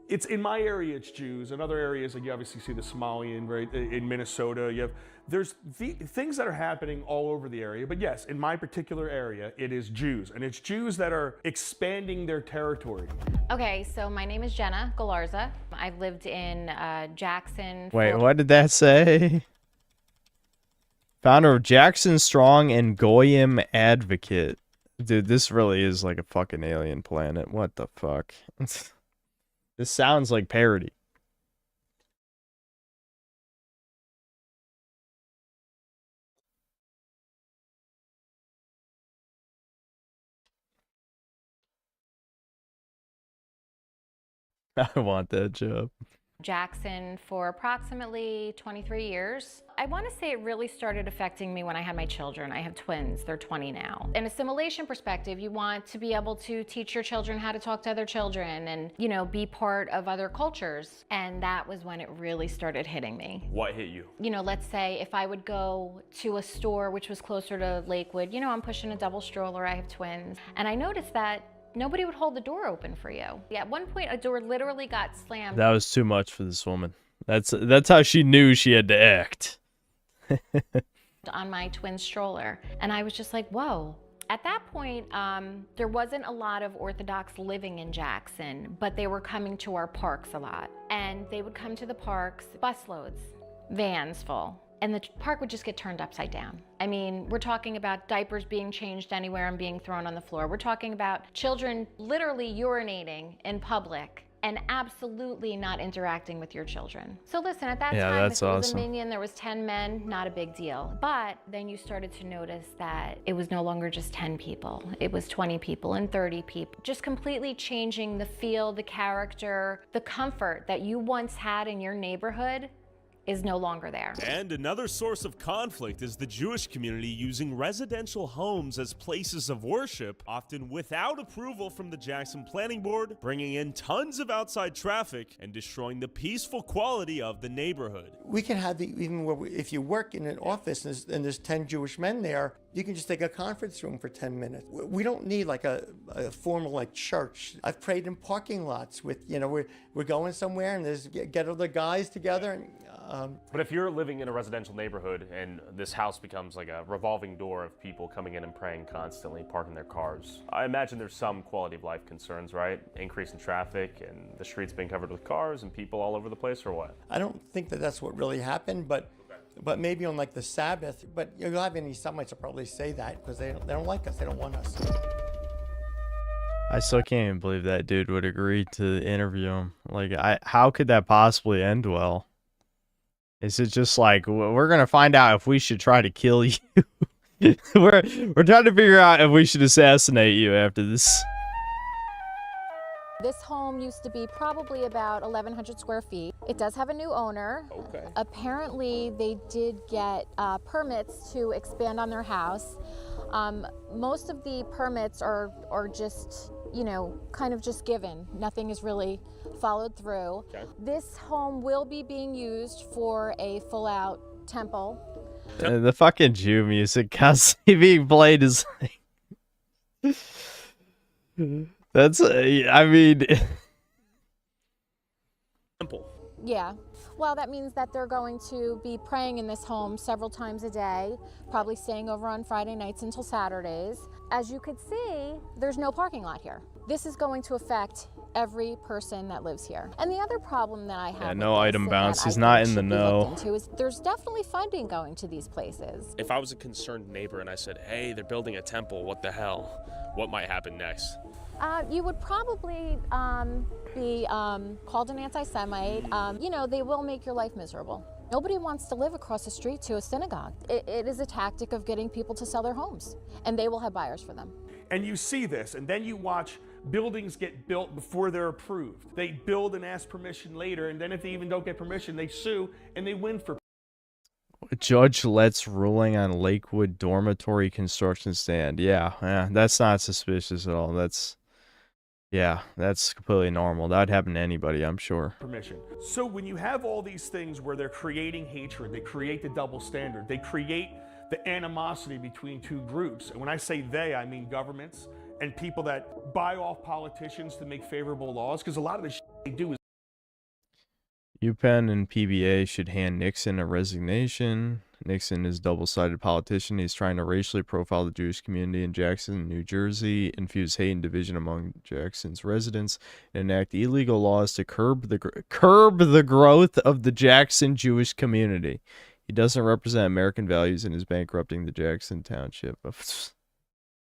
Speaker 16: It's in my area, it's Jews. In other areas, like you obviously see the Somalian, right? In Minnesota, there's things that are happening all over the area. But yes, in my particular area, it is Jews. And it's Jews that are expanding their territory.
Speaker 7: Okay, so my name is Jenna Galarza. I've lived in Jackson.
Speaker 1: Wait, what did that say? Founder of Jackson Strong and Goyim Advocate. Dude, this really is like a fucking alien planet. What the fuck? This sounds like parody. I want that job.
Speaker 7: Jackson for approximately 23 years. I want to say it really started affecting me when I had my children. I have twins, they're 20 now. In assimilation perspective, you want to be able to teach your children how to talk to other children and, you know, be part of other cultures. And that was when it really started hitting me.
Speaker 5: What hit you?
Speaker 7: You know, let's say if I would go to a store which was closer to Lakewood, you know, I'm pushing a double stroller, I have twins, and I noticed that nobody would hold the door open for you. At one point, a door literally got slammed.
Speaker 1: That was too much for this woman. That's how she knew she had to act.
Speaker 7: On my twin stroller. And I was just like, whoa. At that point, there wasn't a lot of Orthodox living in Jackson, but they were coming to our parks a lot. And they would come to the parks, busloads, vans full. And the park would just get turned upside down. I mean, we're talking about diapers being changed anywhere and being thrown on the floor. We're talking about children literally urinating in public and absolutely not interacting with your children. So listen, at that time, if it was a minion, there was 10 men, not a big deal. But then you started to notice that it was no longer just 10 people. It was 20 people and 30 people. Just completely changing the feel, the character, the comfort that you once had in your neighborhood is no longer there.
Speaker 5: And another source of conflict is the Jewish community using residential homes as places of worship, often without approval from the Jackson Planning Board, bringing in tons of outside traffic and destroying the peaceful quality of the neighborhood.
Speaker 12: We can have if you work in an office and there's 10 Jewish men there, you can just take a conference room for 10 minutes. We don't need like a formal like church. I've prayed in parking lots with, you know, we're going somewhere and there's get other guys together and
Speaker 5: but if you're living in a residential neighborhood and this house becomes like a revolving door of people coming in and praying constantly, parking their cars, I imagine there's some quality of life concerns, right? Increase in traffic and the streets being covered with cars and people all over the place, or what?
Speaker 12: I don't think that that's what really happened, but maybe on like the Sabbath. But you'll have any Semites will probably say that because they don't like us, they don't want us.
Speaker 1: I still can't even believe that dude would agree to interview him. Like, how could that possibly end well? Is it just like, we're going to find out if we should try to kill you? we're trying to figure out if we should assassinate you after this.
Speaker 7: This home used to be probably about 1,100 square feet. It does have a new owner.
Speaker 5: Okay.
Speaker 7: Apparently, they did get permits to expand on their house. Most of the permits are just, you know, kind of just given. Nothing is really followed through. Okay. This home will be being used for a full-out temple.
Speaker 1: The fucking Jew music constantly being played is like... That's, I mean...
Speaker 5: Temple.
Speaker 7: Yeah. Well, that means that they're going to be praying in this home several times a day, probably staying over on Friday nights until Saturdays. As you could see, there's no parking lot here. This is going to affect every person that lives here. And the other problem that I have
Speaker 1: yeah, no item bounce. He's not in the know.
Speaker 7: Is there's definitely funding going to these places.
Speaker 5: If I was a concerned neighbor and I said, hey, they're building a temple, what the hell? What might happen next?
Speaker 7: You would probably be called an anti-Semite. You know, they will make your life miserable. Nobody wants to live across the street to a synagogue. It is a tactic of getting people to sell their homes, and they will have buyers for them.
Speaker 16: And you see this, and then you watch buildings get built before they're approved. They build and ask permission later, and then if they even don't get permission, they sue, and they win for.
Speaker 1: Judge lets ruling on Lakewood dormitory construction stand. Yeah, that's not suspicious at all. That's completely normal. That would happen to anybody, I'm sure.
Speaker 16: Permission. So when you have all these things where they're creating hatred, they create the double standard, they create the animosity between two groups. And when I say they, I mean governments and people that buy off politicians to make favorable laws, because a lot of the shit they do is
Speaker 1: UPenn and PBA should hand Nixon a resignation. Nixon is a double-sided politician. He's trying to racially profile the Jewish community in Jackson, New Jersey, infuse hate and division among Jackson's residents, and enact illegal laws to curb the growth of the Jackson Jewish community. He doesn't represent American values and is bankrupting the Jackson Township.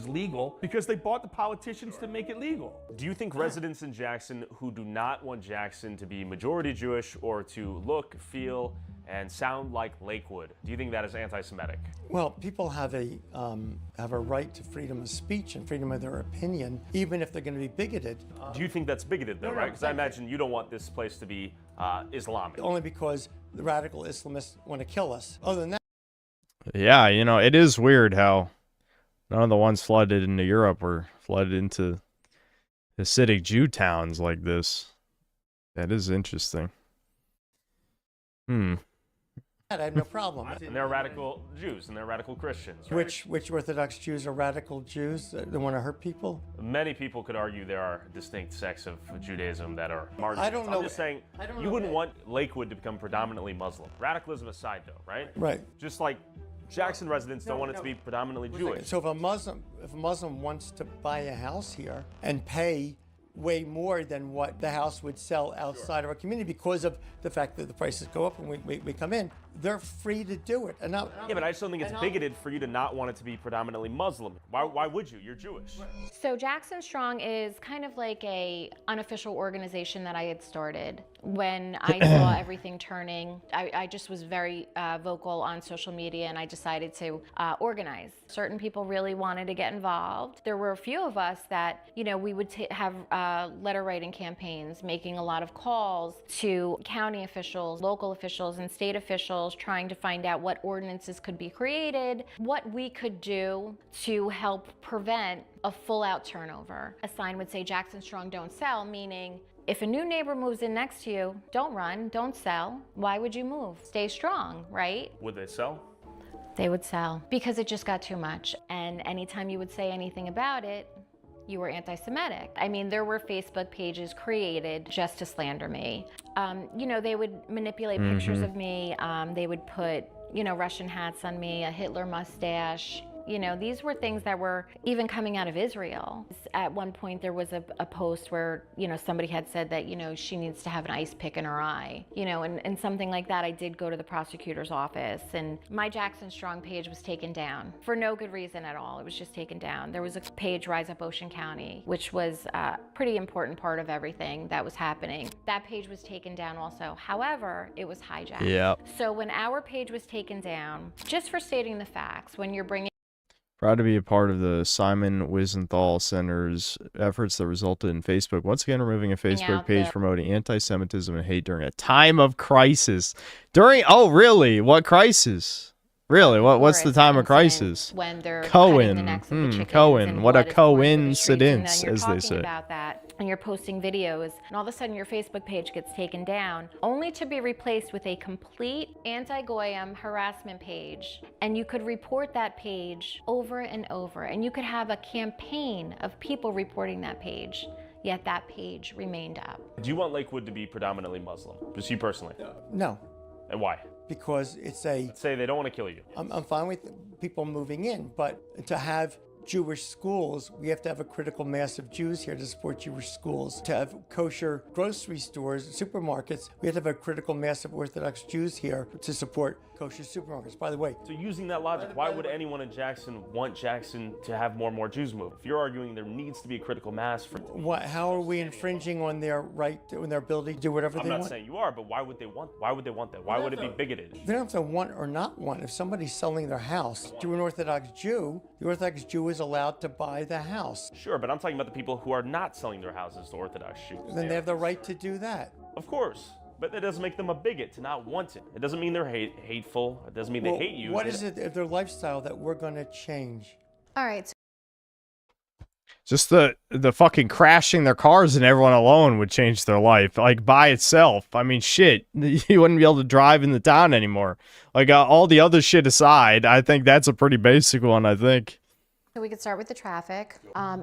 Speaker 8: Legal because they bought the politicians to make it legal.
Speaker 5: Do you think residents in Jackson who do not want Jackson to be majority Jewish or to look, feel, and sound like Lakewood, do you think that is anti-Semitic?
Speaker 12: Well, people have a right to freedom of speech and freedom of their opinion, even if they're going to be bigoted.
Speaker 5: Do you think that's bigoted, though, right? Because I imagine you don't want this place to be Islamic.
Speaker 12: Only because the radical Islamists want to kill us. Other than that.
Speaker 1: Yeah, you know, it is weird how none of the ones flooded into Europe were flooded into Hasidic Jew towns like this. That is interesting.
Speaker 12: I have no problem.
Speaker 5: And they're radical Jews and they're radical Christians. Right?
Speaker 12: Which Orthodox Jews are radical Jews that want to hurt people?
Speaker 5: Many people could argue there are distinct sects of Judaism that are marginalized.
Speaker 12: I don't know.
Speaker 5: I'm just saying, you wouldn't want Lakewood to become predominantly Muslim. Radicalism aside, though, right?
Speaker 12: Right.
Speaker 5: Just like Jackson residents don't want it to be predominantly Jewish.
Speaker 12: So if a Muslim wants to buy a house here and pay way more than what the house would sell outside of our community because of the fact that the prices go up and we come in, they're free to do it. And now,
Speaker 5: yeah, but I just don't think it's bigoted for you to not want it to be predominantly Muslim. Why would you? You're Jewish.
Speaker 7: So Jackson Strong is kind of like a unofficial organization that I had started. When I saw everything turning, I just was very vocal on social media, and I decided to organize. Certain people really wanted to get involved. There were a few of us that, you know, we would have letter writing campaigns, making a lot of calls to county officials, local officials, and state officials, trying to find out what ordinances could be created, what we could do to help prevent a full-out turnover. A sign would say, Jackson Strong, don't sell, meaning if a new neighbor moves in next to you, don't run, don't sell. Why would you move? Stay strong, right?
Speaker 5: Would they sell?
Speaker 7: They would sell because it just got too much. And anytime you would say anything about it, you were anti-Semitic. I mean, there were Facebook pages created just to slander me. You know, they would manipulate pictures of me. They would put, you know, Russian hats on me, a Hitler mustache. You know, these were things that were even coming out of Israel. At one point, there was a post where, you know, somebody had said that, you know, she needs to have an ice pick in her eye, you know, and something like that. I did go to the prosecutor's office, and my Jackson Strong page was taken down for no good reason at all. It was just taken down. There was a page, Rise Up Ocean County, which was a pretty important part of everything that was happening. That page was taken down also. However, it was hijacked.
Speaker 1: Yep.
Speaker 7: So when our page was taken down, just for stating the facts, when you're bringing
Speaker 1: Proud to be a part of the Simon Wiesenthal Center's efforts that resulted in Facebook once again removing a Facebook page promoting anti-Semitism and hate during a time of crisis. Oh, really? What crisis? Really? What's the time of crisis?
Speaker 7: When they're
Speaker 1: Cohen. Cohen. What a coincidence, as they say.
Speaker 7: About that, and you're posting videos, and all of a sudden your Facebook page gets taken down, only to be replaced with a complete anti-Goyim harassment page. And you could report that page over and over, and you could have a campaign of people reporting that page. Yet that page remained up.
Speaker 5: Do you want Lakewood to be predominantly Muslim? Just you personally?
Speaker 12: No.
Speaker 5: And why?
Speaker 12: Because it's a...
Speaker 5: Say they don't want to kill you.
Speaker 12: I'm fine with people moving in, but to have Jewish schools, we have to have a critical mass of Jews here to support Jewish schools. To have kosher grocery stores, supermarkets, we have to have a critical mass of Orthodox Jews here to support kosher supermarkets. By the way.
Speaker 5: So using that logic, why would anyone in Jackson want Jackson to have more and more Jews move? If you're arguing there needs to be a critical mass for...
Speaker 12: How are we infringing on their right, on their ability to do whatever they want?
Speaker 5: I'm not saying you are, but why would they want that? Why would it be bigoted?
Speaker 12: They don't have to want or not want. If somebody's selling their house to an Orthodox Jew, the Orthodox Jew is allowed to buy the house.
Speaker 5: Sure, but I'm talking about the people who are not selling their houses to Orthodox Jews.
Speaker 12: Then they have the right to do that.
Speaker 5: Of course. But that doesn't make them a bigot to not want it. It doesn't mean they're hateful. It doesn't mean they hate you.
Speaker 12: What is it in their lifestyle that we're going to change?
Speaker 7: All right.
Speaker 1: Just the fucking crashing their cars and everyone alone would change their life, like, by itself. I mean, shit, you wouldn't be able to drive in the town anymore. Like, all the other shit aside, I think that's a pretty basic one, I think.
Speaker 7: So we could start with the traffic.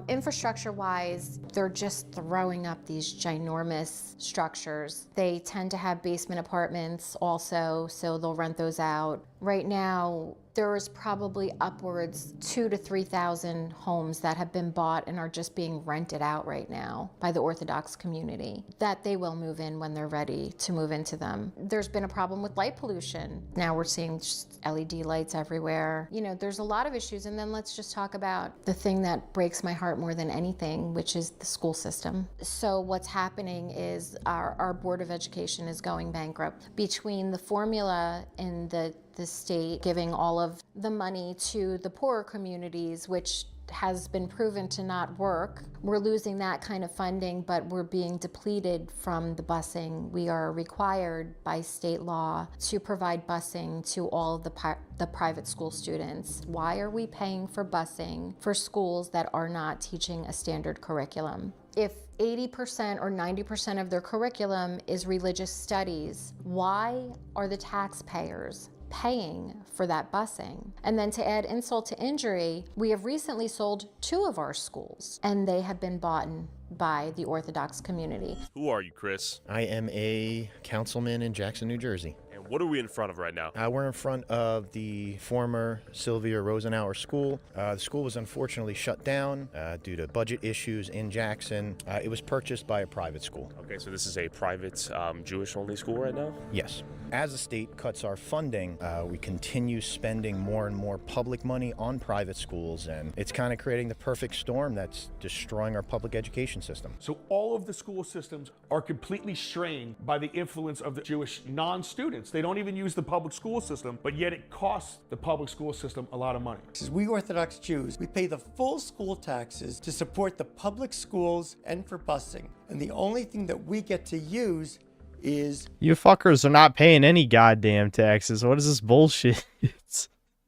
Speaker 7: Infrastructure-wise, they're just throwing up these ginormous structures. They tend to have basement apartments also, so they'll rent those out. Right now, there is probably upwards 2,000 to 3,000 homes that have been bought and are just being rented out right now by the Orthodox community, that they will move in when they're ready to move into them. There's been a problem with light pollution. Now we're seeing just LED lights everywhere. You know, there's a lot of issues, and then let's just talk about the thing that breaks my heart more than anything, which is the school system. So what's happening is our Board of Education is going bankrupt. Between the formula and the state giving all of the money to the poorer communities, which has been proven to not work. We're losing that kind of funding, but we're being depleted from the busing. We are required by state law to provide busing to all of the private school students. Why are we paying for busing for schools that are not teaching a standard curriculum? If 80% or 90% of their curriculum is religious studies, why are the taxpayers paying for that busing? And then to add insult to injury, we have recently sold 2 of our schools, and they have been bought by the Orthodox community.
Speaker 5: Who are you, Chris?
Speaker 18: I am a councilman in Jackson, New Jersey.
Speaker 5: And what are we in front of right now?
Speaker 18: We're in front of the former Sylvia Rosenauer School. The school was unfortunately shut down due to budget issues in Jackson. It was purchased by a private school.
Speaker 5: Okay, so this is a private Jewish-only school right now?
Speaker 18: Yes. As the state cuts our funding, we continue spending more and more public money on private schools, and it's kind of creating the perfect storm that's destroying our public education system.
Speaker 8: So all of the school systems are completely strained by the influence of the Jewish non-students. They don't even use the public school system, but yet it costs the public school system a lot of money.
Speaker 12: We Orthodox Jews, we pay the full school taxes to support the public schools and for busing. And the only thing that we get to use is...
Speaker 1: You fuckers are not paying any goddamn taxes. What is this bullshit?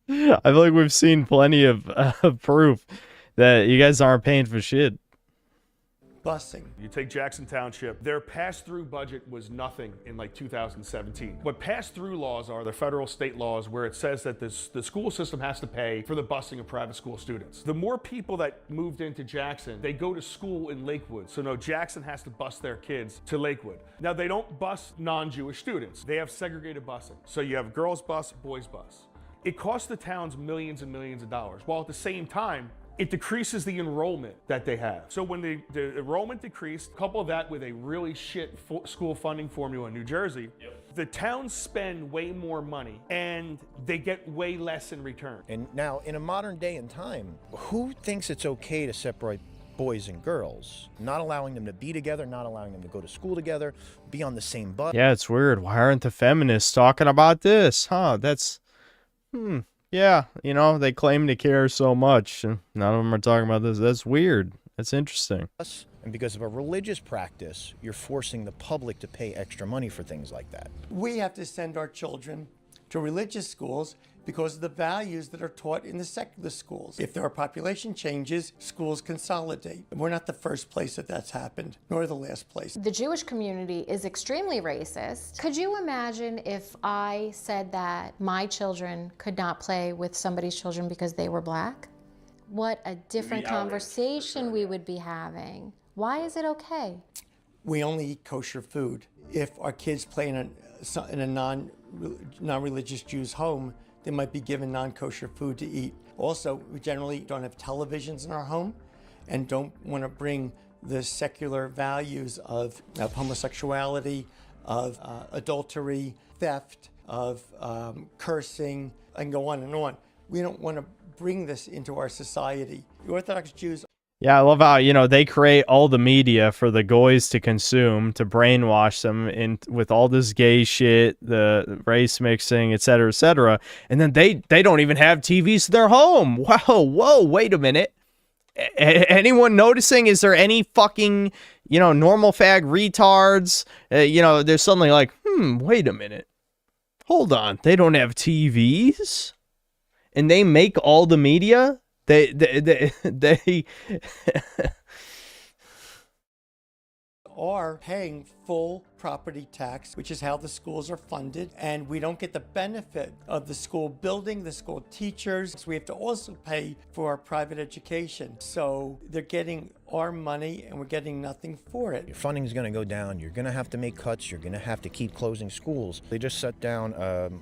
Speaker 1: I feel like we've seen plenty of proof that you guys aren't paying for shit.
Speaker 12: Busing.
Speaker 8: You take Jackson Township, their pass-through budget was nothing in like 2017. What pass-through laws are, they're federal state laws where it says that the school system has to pay for the busing of private school students. The more people that moved into Jackson, they go to school in Lakewood. So no, Jackson has to bus their kids to Lakewood. Now they don't bus non-Jewish students. They have segregated busing. So you have girls bus, boys bus. It costs the towns millions and millions of dollars, while at the same time, it decreases the enrollment that they have. So when the enrollment decreased, couple that with a really shit school funding formula in New Jersey, the towns spend way more money and they get way less in return.
Speaker 18: And now, in a modern day and time, who thinks it's okay to separate boys and girls? Not allowing them to be together, not allowing them to go to school together, be on the same bus.
Speaker 1: Yeah, it's weird. Why aren't the feminists talking about this? Huh, that's... Yeah, you know, they claim to care so much, and none of them are talking about this. That's weird. That's interesting.
Speaker 18: And because of a religious practice, you're forcing the public to pay extra money for things like that.
Speaker 12: We have to send our children to religious schools because of the values that are taught in the secular schools. If there are population changes, schools consolidate. We're not the first place that's happened, nor the last place.
Speaker 7: The Jewish community is extremely racist. Could you imagine if I said that my children could not play with somebody's children because they were black? What a different conversation we would be having. Why is it okay?
Speaker 12: We only eat kosher food. If our kids play in a non-religious Jew's home, they might be given non-kosher food to eat. Also, we generally don't have televisions in our home and don't want to bring the secular values of homosexuality, of adultery, theft, of cursing, and go on and on. We don't want to bring this into our society. The Orthodox Jews...
Speaker 1: Yeah, I love how, you know, they create all the media for the goys to consume, to brainwash them with all this gay shit, the race mixing, etc., and then they don't even have TVs in their home. Wow, whoa, wait a minute. Anyone noticing? Is there any fucking, you know, normal fag retards? You know, they're suddenly like, wait a minute. Hold on, they don't have TVs? And they make all the media? They
Speaker 12: are paying full property tax, which is how the schools are funded, and we don't get the benefit of the school building, the school teachers. So we have to also pay for our private education. So they're getting our money and we're getting nothing for it.
Speaker 18: Your funding is going to go down. You're going to have to make cuts. You're going to have to keep closing schools. They just shut down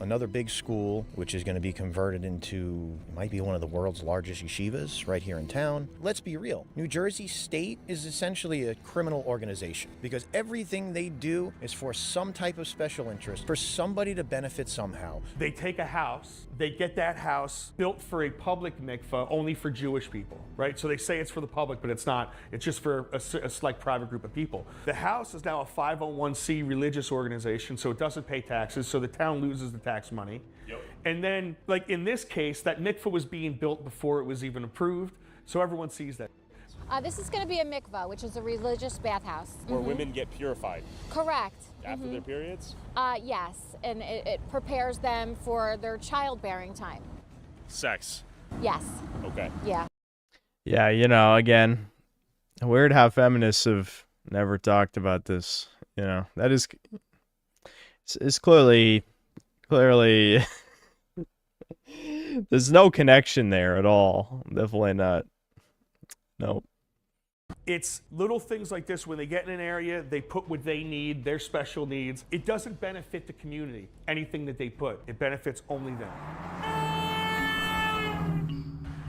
Speaker 18: another big school, which is going to be converted into, might be one of the world's largest yeshivas right here in town. Let's be real. New Jersey State is essentially a criminal organization because everything they do is for some type of special interest, for somebody to benefit somehow.
Speaker 8: They take a house, they get that house built for a public mikveh only for Jewish people, right? So they say it's for the public, but it's not. It's just for a select private group of people. The house is now a 501c religious organization, so it doesn't pay taxes, so the town loses the tax money. Yep. And then, like in this case, that mikveh was being built before it was even approved, so everyone sees that.
Speaker 2: This is going to be a mikvah, which is a religious bathhouse.
Speaker 5: Where women get purified.
Speaker 2: Correct.
Speaker 5: After their periods?
Speaker 2: Yes, and it prepares them for their childbearing time.
Speaker 5: Sex.
Speaker 2: Yes.
Speaker 5: Okay.
Speaker 2: Yeah.
Speaker 1: Yeah, you know, again, weird how feminists have never talked about this. You know, that is, it's clearly, there's no connection there at all. Definitely not. Nope.
Speaker 8: It's little things like this. When they get in an area, they put what they need, their special needs. It doesn't benefit the community, anything that they put. It benefits only them.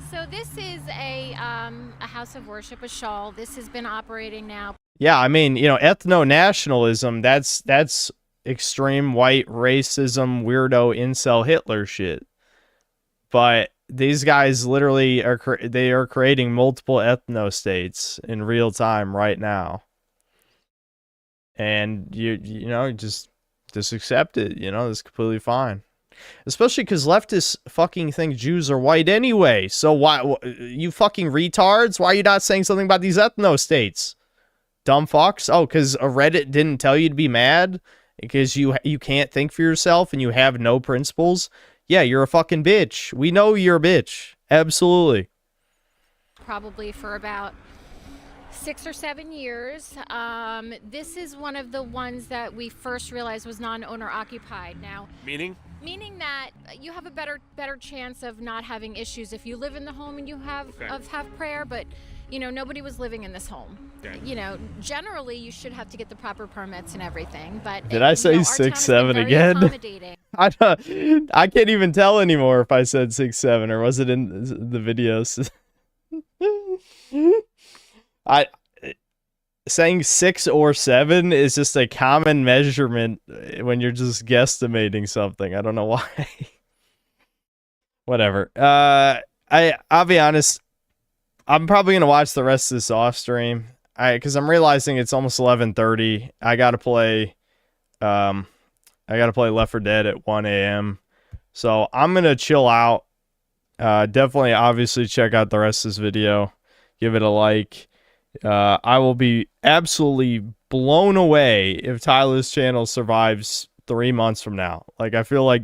Speaker 2: So this is a house of worship, a shawl. This has been operating now.
Speaker 1: Yeah, I mean, you know, ethno-nationalism, that's extreme white racism, weirdo, incel Hitler shit. But these guys literally are creating multiple ethno-states in real time right now. And you know, just accept it, you know, it's completely fine. Especially because leftists fucking think Jews are white anyway. So why, you fucking retards? Why are you not saying something about these ethno-states? Dumb fucks? Oh, because a Reddit didn't tell you to be mad? Because you can't think for yourself and you have no principles? Yeah, you're a fucking bitch. We know you're a bitch. Absolutely.
Speaker 2: Probably for about 6 or 7 years. This is one of the ones that we first realized was non-owner occupied. Now,
Speaker 5: meaning
Speaker 2: that you have a better chance of not having issues if you live in the home and you have prayer, but you know, nobody was living in this home. Okay. You know, generally you should have to get the proper permits and everything, but
Speaker 1: did I say 6'7" again? I can't even tell anymore if I said 6'7" or was it in the videos. Saying 6 or 7 is just a common measurement when you're just guesstimating something. I don't know why. Whatever. I'll be honest. I'm probably gonna watch the rest of this off stream. Because I'm realizing it's almost 11:30. I gotta play Left 4 Dead at 1 a.m. So I'm gonna chill out. Definitely, obviously, check out the rest of this video. Give it a like. I will be absolutely blown away if Tyler's channel survives 3 months from now. Like, I feel like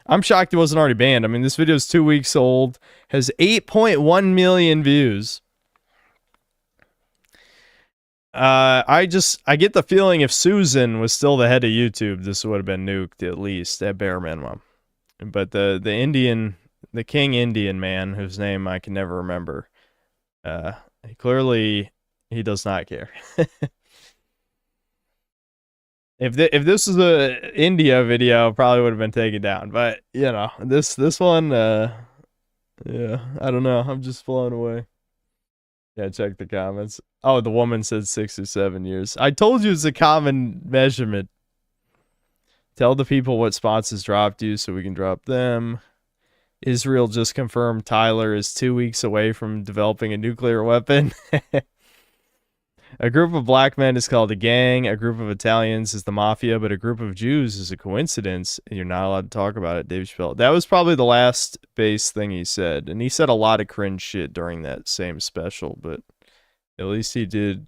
Speaker 1: I'm shocked it wasn't already banned. I mean, this video is 2 weeks old, has 8.1 million views. I get the feeling if Susan was still the head of YouTube, this would have been nuked at least at bare minimum. But the King Indian man, whose name I can never remember, clearly he does not care. If this was a India video, probably would have been taken down. But you know, this one, yeah, I don't know. I'm just blown away. Yeah, check the comments. Oh, the woman said 6 or 7 years. I told you it's a common measurement. Tell the people what sponsors dropped you so we can drop them. Israel just confirmed Tyler is 2 weeks away from developing a nuclear weapon. A group of black men is called a gang. A group of Italians is the mafia, but a group of Jews is a coincidence, and you're not allowed to talk about it, Dave Chappelle. That was probably the last base thing he said, and he said a lot of cringe shit during that same special, but at least he did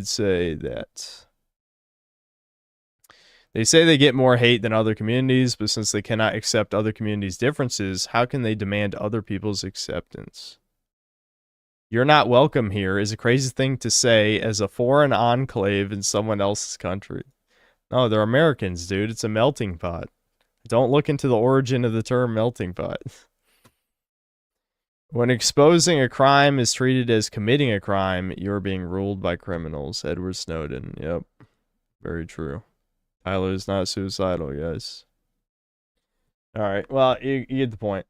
Speaker 1: say that. They say they get more hate than other communities, but since they cannot accept other communities' differences, how can they demand other people's acceptance? You're not welcome here is a crazy thing to say as a foreign enclave in someone else's country. No, they're Americans, dude. It's a melting pot. Don't look into the origin of the term melting pot. When exposing a crime is treated as committing a crime, you're being ruled by criminals. Edward Snowden. Yep. Very true. Tyler is not suicidal, guys. Alright, well, you get the point.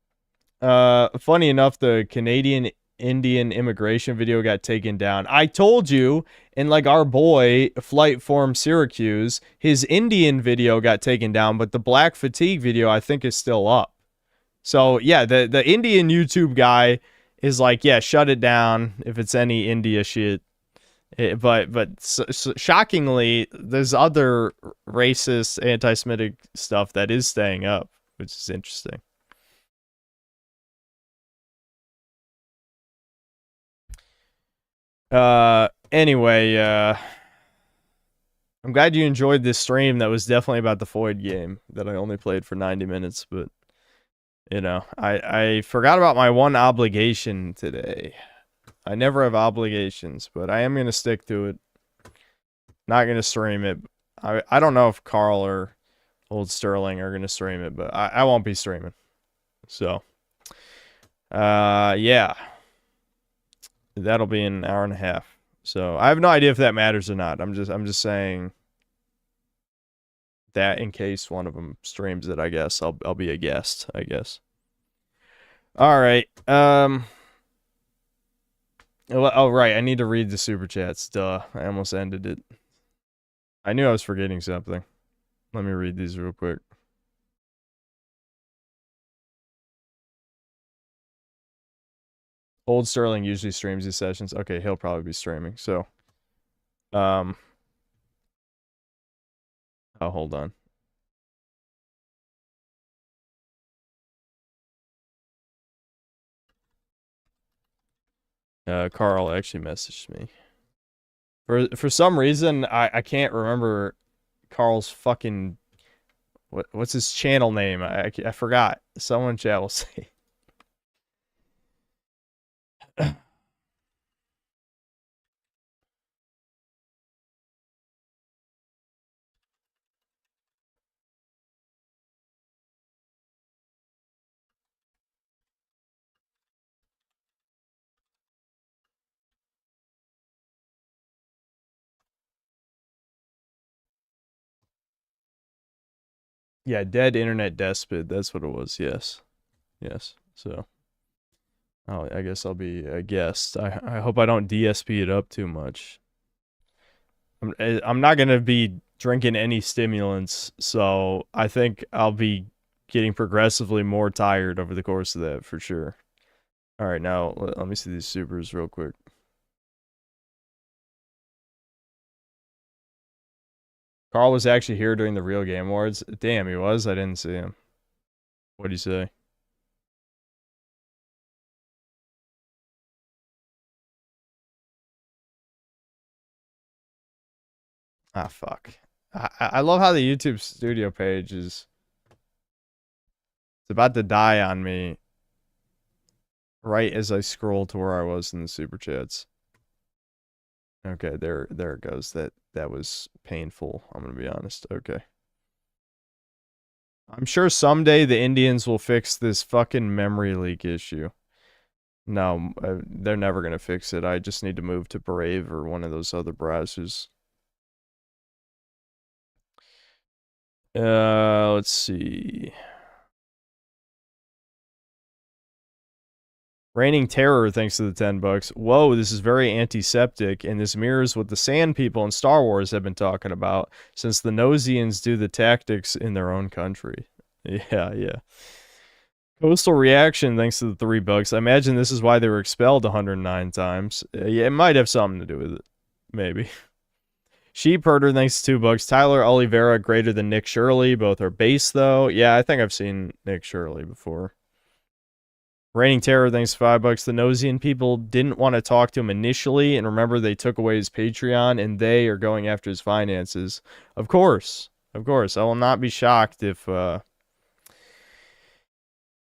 Speaker 1: Funny enough, the Canadian Indian immigration video got taken down. I told you, and like our boy, Flight Form Syracuse, his Indian video got taken down, but the Black Fatigue video, I think, is still up. So, yeah, the Indian YouTube guy is like, yeah, shut it down if it's any India shit. But shockingly, there's other racist, anti-Semitic stuff that is staying up, which is interesting. Anyway, I'm glad you enjoyed this stream. That was definitely about the Floyd game that I only played for 90 minutes, but you know, I forgot about my one obligation today. I never have obligations, but I am going to stick to it. Not going to stream it. I don't know if Carl or Old Sterling are going to stream it, but I won't be streaming. So, yeah. That'll be an hour and a half. So, I have no idea if that matters or not. I'm just saying that in case one of them streams it, I guess. I'll be a guest, I guess. All right. Oh, right. I need to read the super chats. Duh. I almost ended it. I knew I was forgetting something. Let me read these real quick. Old Sterling usually streams these sessions. Okay, he'll probably be streaming. So, oh, hold on. Carl actually messaged me. For some reason, I can't remember Carl's fucking what's his channel name? I forgot. Someone in chat will say. Yeah, Dead Internet Despot. That's what it was. Yes. Yes. So, oh, I guess I'll be a guest. I hope I don't DSP it up too much. I'm not going to be drinking any stimulants, so I think I'll be getting progressively more tired over the course of that for sure. All right, now let me see these supers real quick. Carl was actually here during the Real Game Awards. Damn, he was? I didn't see him. What'd he say? Ah, fuck. I love how the YouTube studio page is... It's about to die on me right as I scroll to where I was in the super chats. Okay, there it goes. That was painful, I'm gonna be honest. Okay. I'm sure someday the Indians will fix this fucking memory leak issue. No, they're never gonna fix it. I just need to move to Brave or one of those other browsers. Let's see. Raining Terror, thanks to the $10. Whoa, this is very antiseptic, and this mirrors what the Sand People in Star Wars have been talking about, since the Nosians do the tactics in their own country. Yeah. Coastal Reaction, thanks to the $3. I imagine this is why they were expelled 109 times. Yeah, it might have something to do with it. Maybe. Sheep Herder, thanks to $2. Tyler Oliveira, greater than Nick Shirley. Both are base, though. Yeah, I think I've seen Nick Shirley before. Raining Terror, thanks to $5. The Nosian people didn't want to talk to him initially, and remember they took away his Patreon, and they are going after his finances. Of course. I will not be shocked if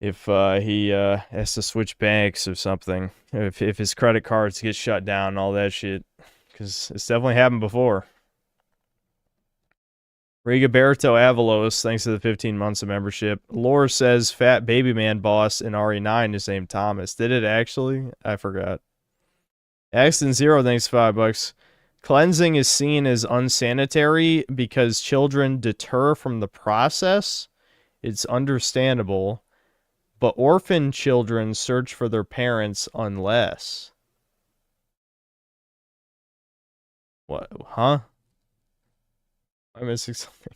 Speaker 1: he has to switch banks or something. If his credit cards get shut down and all that shit. Because it's definitely happened before. Rigoberto Avalos, thanks to the 15 months of membership. Lore says Fat Baby Man boss in RE9 is named Thomas. Did it actually? I forgot. Axton Zero, thanks $5. Cleansing is seen as unsanitary because children deter from the process. It's understandable. But orphan children search for their parents unless... What? Huh? I'm missing something.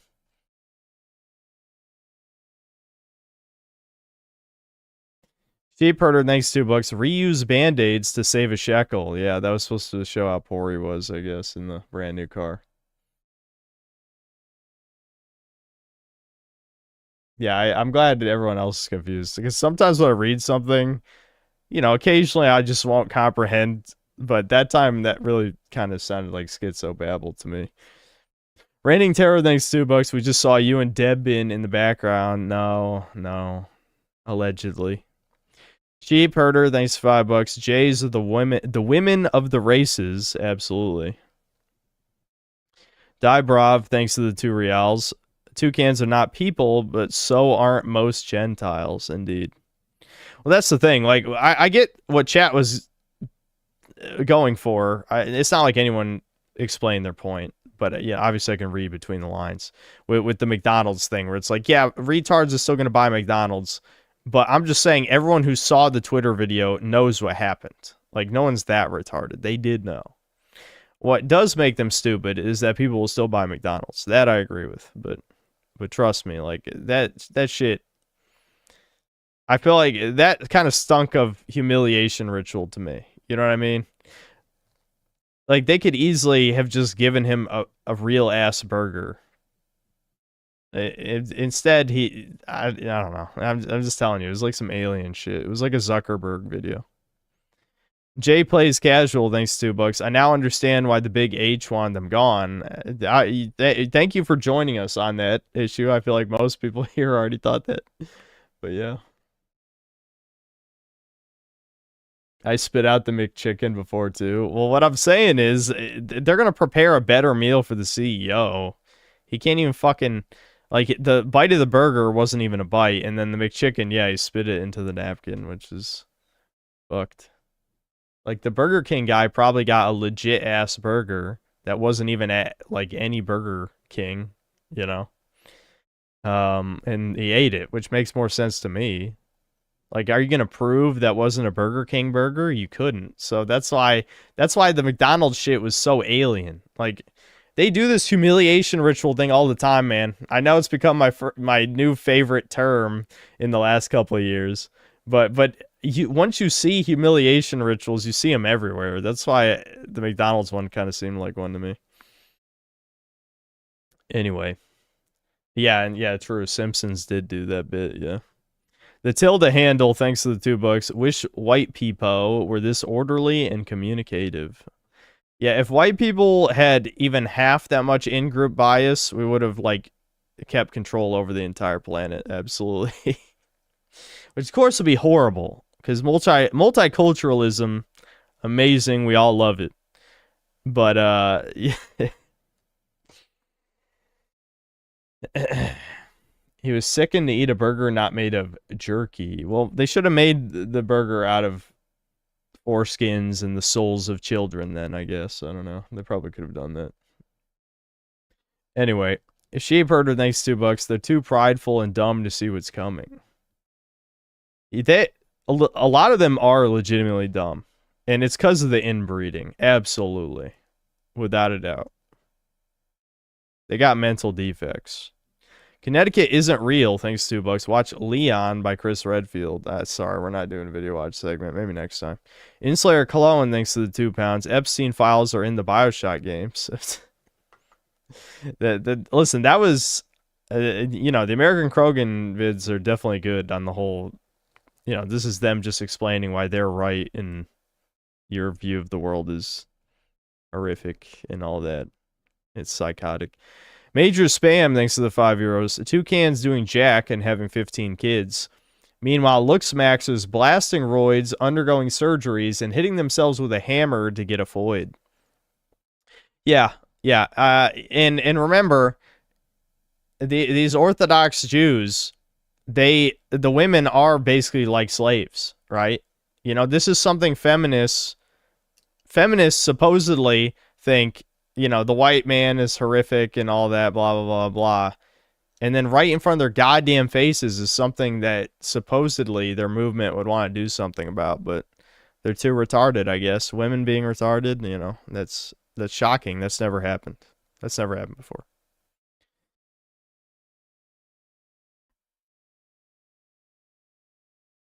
Speaker 1: Sheep Herder, thanks $2. Reuse band-aids to save a shekel. Yeah, that was supposed to show how poor he was, I guess, in the brand new car. Yeah, I'm glad that everyone else is confused. Because sometimes when I read something, you know, occasionally I just won't comprehend. But that time, that really kind of sounded like schizo-babble to me. Reigning Terror, thanks $2. We just saw you and Debin in the background. No. Allegedly. Sheep Herder, thanks $5. Jays of the women of the races, absolutely. Dybrov, thanks to the 2 reals. Toucans are not people, but so aren't most Gentiles, indeed. Well, that's the thing. Like, I get what chat was going for. It's not like anyone explained their point. But yeah, obviously I can read between the lines with the McDonald's thing where it's like, yeah, retards are still going to buy McDonald's. But I'm just saying everyone who saw the Twitter video knows what happened. Like, no one's that retarded. They did know. What does make them stupid is that people will still buy McDonald's. That I agree with. But trust me, like, that shit, I feel like that kind of stunk of humiliation ritual to me. You know what I mean? Like, they could easily have just given him a real-ass burger. Instead, I don't know. I'm just telling you, it was like some alien shit. It was like a Zuckerberg video. Jay plays casual, thanks $2. I now understand why the big H wanted them gone. Thank you for joining us on that issue. I feel like most people here already thought that. But yeah. I spit out the McChicken before too. Well, what I'm saying is they're going to prepare a better meal for the CEO. He can't even fucking, like, the bite of the burger wasn't even a bite. And then the McChicken, yeah, he spit it into the napkin, which is fucked. Like, the Burger King guy probably got a legit ass burger that wasn't even at, like, any Burger King, you know? And he ate it, which makes more sense to me. Like, are you going to prove that wasn't a Burger King burger? You couldn't. So that's why the McDonald's shit was so alien. Like, they do this humiliation ritual thing all the time, man. I know it's become my new favorite term in the last couple of years. But once you see humiliation rituals, you see them everywhere. That's why the McDonald's one kind of seemed like one to me. Anyway. Yeah, true. Simpsons did do that bit, yeah. The tilde handle, thanks to the $2. Wish white people were this orderly and communicative. Yeah, if white people had even half that much in-group bias, we would have, like, kept control over the entire planet. Absolutely. Which, of course, would be horrible. Because multiculturalism, amazing. We all love it. But, yeah. He was sickened to eat a burger not made of jerky. Well, they should have made the burger out of foreskins and the souls of children then, I guess. I don't know. They probably could have done that. Anyway, if Sheep Herder, thanks $2. They're too prideful and dumb to see what's coming. A lot of them are legitimately dumb. And it's because of the inbreeding. Absolutely. Without a doubt. They got mental defects. Connecticut isn't real, thanks to $2. Watch Leon by Chris Redfield. Sorry, we're not doing a video watch segment. Maybe next time. Inslayer Cologne, thanks to the £2. Epstein files are in the Bioshock games. Listen, that was, you know, the American Krogan vids are definitely good on the whole. You know, this is them just explaining why they're right and your view of the world is horrific and all that. It's psychotic. Major spam, thanks to the €5. Toucans doing jack and having 15 kids. Meanwhile, Looksmax is blasting roids, undergoing surgeries, and hitting themselves with a hammer to get a foid. Yeah. And remember, these Orthodox Jews, the women are basically like slaves, right? You know, this is something feminists supposedly think, you know, the white man is horrific and all that, blah, blah, blah, blah. And then right in front of their goddamn faces is something that supposedly their movement would want to do something about, but they're too retarded, I guess. Women being retarded, you know, that's shocking. That's never happened. That's never happened before.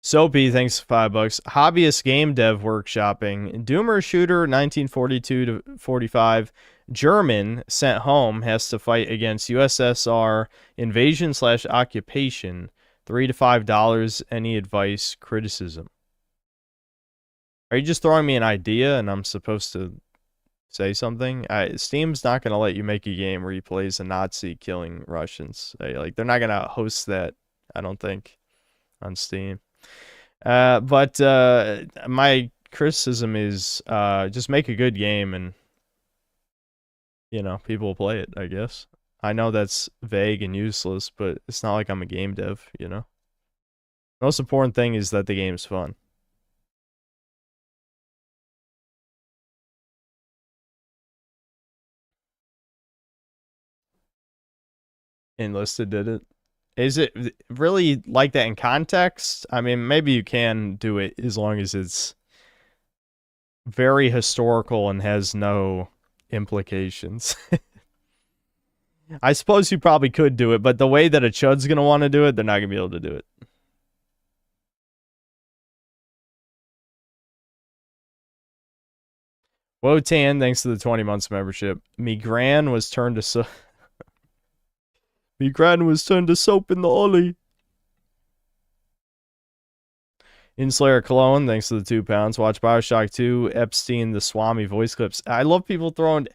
Speaker 1: Soapy, thanks for $5. Hobbyist game dev workshopping. Doomer shooter 1942 to 45. German sent home has to fight against USSR invasion/occupation. $3 to $5. Any advice, criticism? Are you just throwing me an idea and I'm supposed to say something? Steam's not going to let you make a game where you play as a Nazi killing Russians. Like, they're not going to host that, I don't think, on Steam. But my criticism is just make a good game and, you know, people will play it, I guess. I know that's vague and useless, but it's not like I'm a game dev, you know? Most important thing is that the game's fun. Enlisted did it. Is it really like that in context? I mean, maybe you can do it as long as it's very historical and has no implications. I suppose you probably could do it, but the way that a chud's going to want to do it, they're not going to be able to do it. Wotan, thanks to the 20 months membership. Migran was turned to soap in the Ollie. Inslayer Cologne, thanks to the £2. Watch Bioshock 2, Epstein, the Swami voice clips. I love people throwing...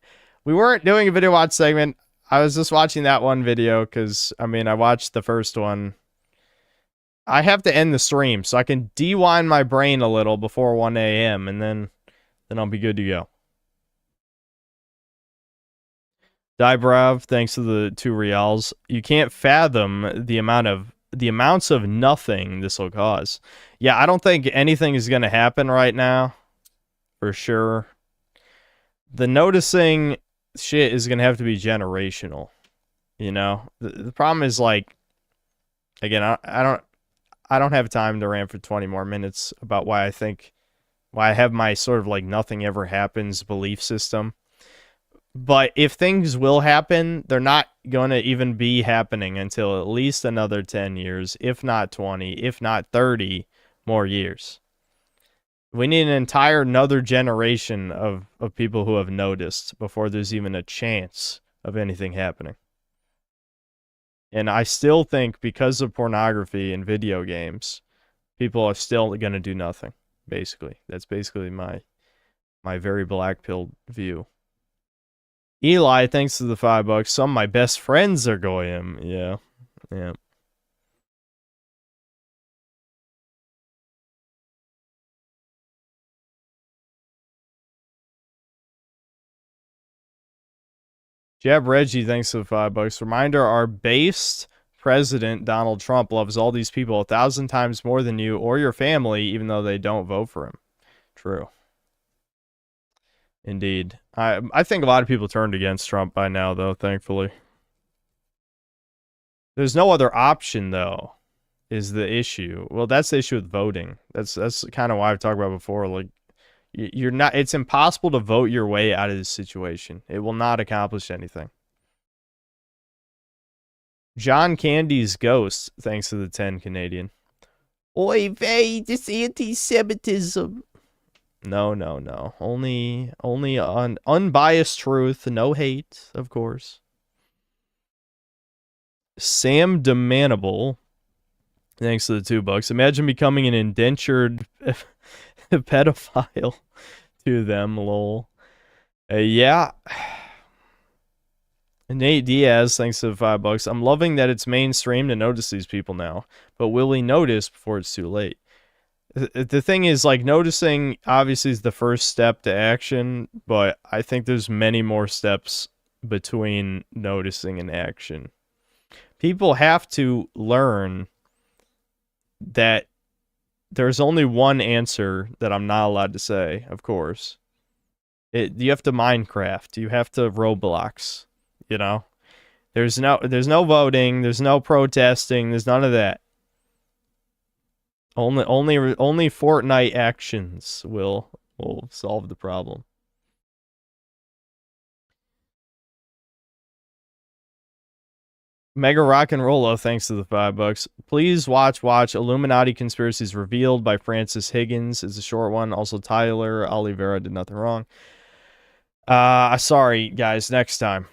Speaker 1: We weren't doing a video watch segment. I was just watching that one video because, I mean, I watched the first one. I have to end the stream so I can de-wind my brain a little before 1 a.m. and then I'll be good to go. Dybrav, thanks to the 2 reals. You can't fathom the amounts of nothing this will cause. Yeah, I don't think anything is going to happen right now. For sure. The noticing shit is going to have to be generational. You know? The problem is, like, again, I don't have time to rant for 20 more minutes about why I have my sort of like nothing ever happens belief system. But if things will happen, they're not going to even be happening until at least another 10 years, if not 20, if not 30 more years. We need an entire another generation of people who have noticed before there's even a chance of anything happening. And I still think because of pornography and video games, people are still going to do nothing, basically. That's basically my very black-pilled view. Eli, thanks to the $5. Some of my best friends are goyim. Yeah. Yeah. Jeb Reggie, thanks to the $5. Reminder, our based president, Donald Trump, loves all these people 1,000 times more than you or your family, even though they don't vote for him. True. Indeed. I think a lot of people turned against Trump by now, though, thankfully. There's no other option, though, is the issue. Well, that's the issue with voting. That's kind of why I've talked about before. Like, you're not. It's impossible to vote your way out of this situation. It will not accomplish anything. John Candy's ghost, thanks to the 10 Canadian. Oy vey, this anti-Semitism. No. Only on unbiased truth, no hate, of course. Sam Demanable, thanks to the $2. Imagine becoming an indentured pedophile to them, lol. Yeah. Nate Diaz, thanks to the $5. I'm loving that it's mainstream to notice these people now, but will we notice before it's too late? The thing is, like, noticing obviously is the first step to action, but I think there's many more steps between noticing and action. People have to learn that there's only one answer that I'm not allowed to say, of course. You have to Minecraft. You have to Roblox, you know? There's no voting, there's no protesting, there's none of that. Only Fortnite actions will solve the problem. Mega Rock and Rollo, thanks to the $5. Please watch Illuminati Conspiracies Revealed by Francis Higgins. It's a short one. Also, Tyler Oliveira did nothing wrong. Sorry, guys. Next time.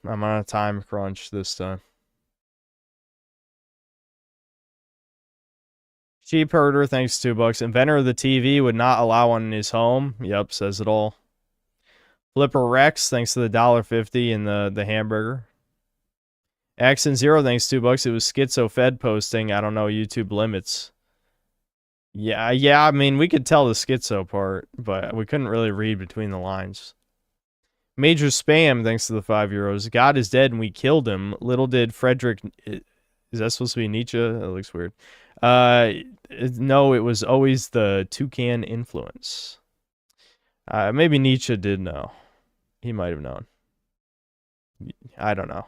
Speaker 1: I'm on a time crunch this time. Sheep Herder, thanks to $2. Inventor of the TV would not allow one in his home. Yep, says it all. Flipper Rex, thanks to the $1.50 and the hamburger. Accent Zero, thanks $2. It was Schizo Fed posting. I don't know, YouTube limits. Yeah, I mean, we could tell the schizo part, but we couldn't really read between the lines. Major Spam, thanks to the €5. God is dead and we killed him. Little did Frederick... Is that supposed to be Nietzsche? That looks weird. No, it was always the toucan influence. Maybe Nietzsche did know. He might have known. I don't know.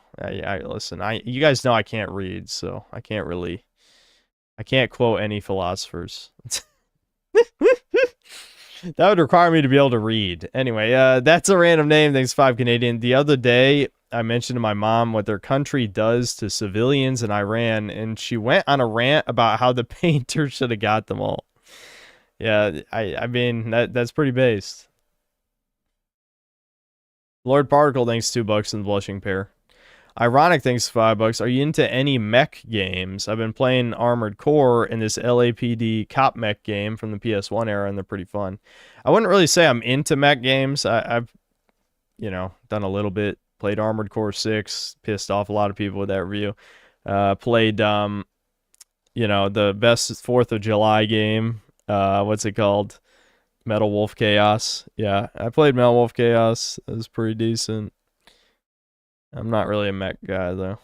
Speaker 1: Listen, you guys know I can't read, so I can't quote any philosophers. That would require me to be able to read. Anyway, that's a random name. Thanks, 5 Canadian. The other day, I mentioned to my mom what their country does to civilians in Iran, and she went on a rant about how the painter should have got them all. Yeah, I mean, that's pretty based. Lord Particle, thanks $2 and the Blushing Pair. Ironic, thanks $5. Are you into any mech games? I've been playing Armored Core and this LAPD cop mech game from the PS1 era, and they're pretty fun. I wouldn't really say I'm into mech games. I've, done a little bit. Played Armored Core 6. Pissed off a lot of people with that review. Played, the best 4th of July game. What's it called? Metal Wolf Chaos. Yeah, I played Metal Wolf Chaos. It was pretty decent. I'm not really a mech guy, though.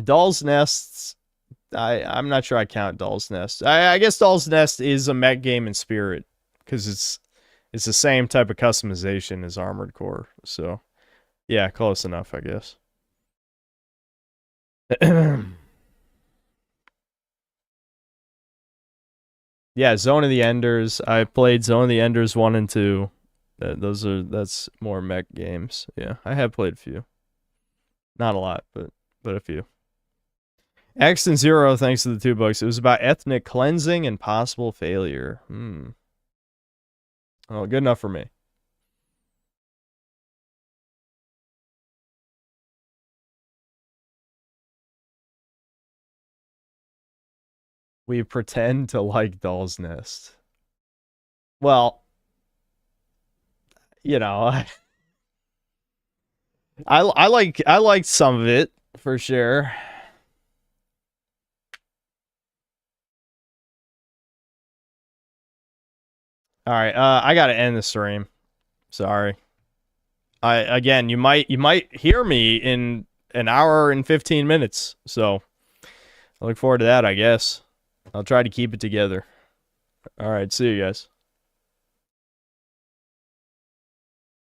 Speaker 1: Doll's Nests. I'm not sure I count Doll's Nest. I guess Doll's Nest is a mech game in spirit, because it's the same type of customization as Armored Core. So, yeah, close enough, I guess. Yeah, Zone of the Enders. I played Zone of the Enders 1 and 2. That's more mech games. Yeah, I have played a few. Not a lot, but a few. Accent Zero, thanks to the $2. It was about ethnic cleansing and possible failure. Oh, good enough for me. We pretend to like Doll's Nest. Well, I liked some of it for sure. All right, I gotta end the stream. Sorry. Again, you might hear me in an hour and 15 minutes. So I look forward to that, I guess. I'll try to keep it together. All right, see you guys.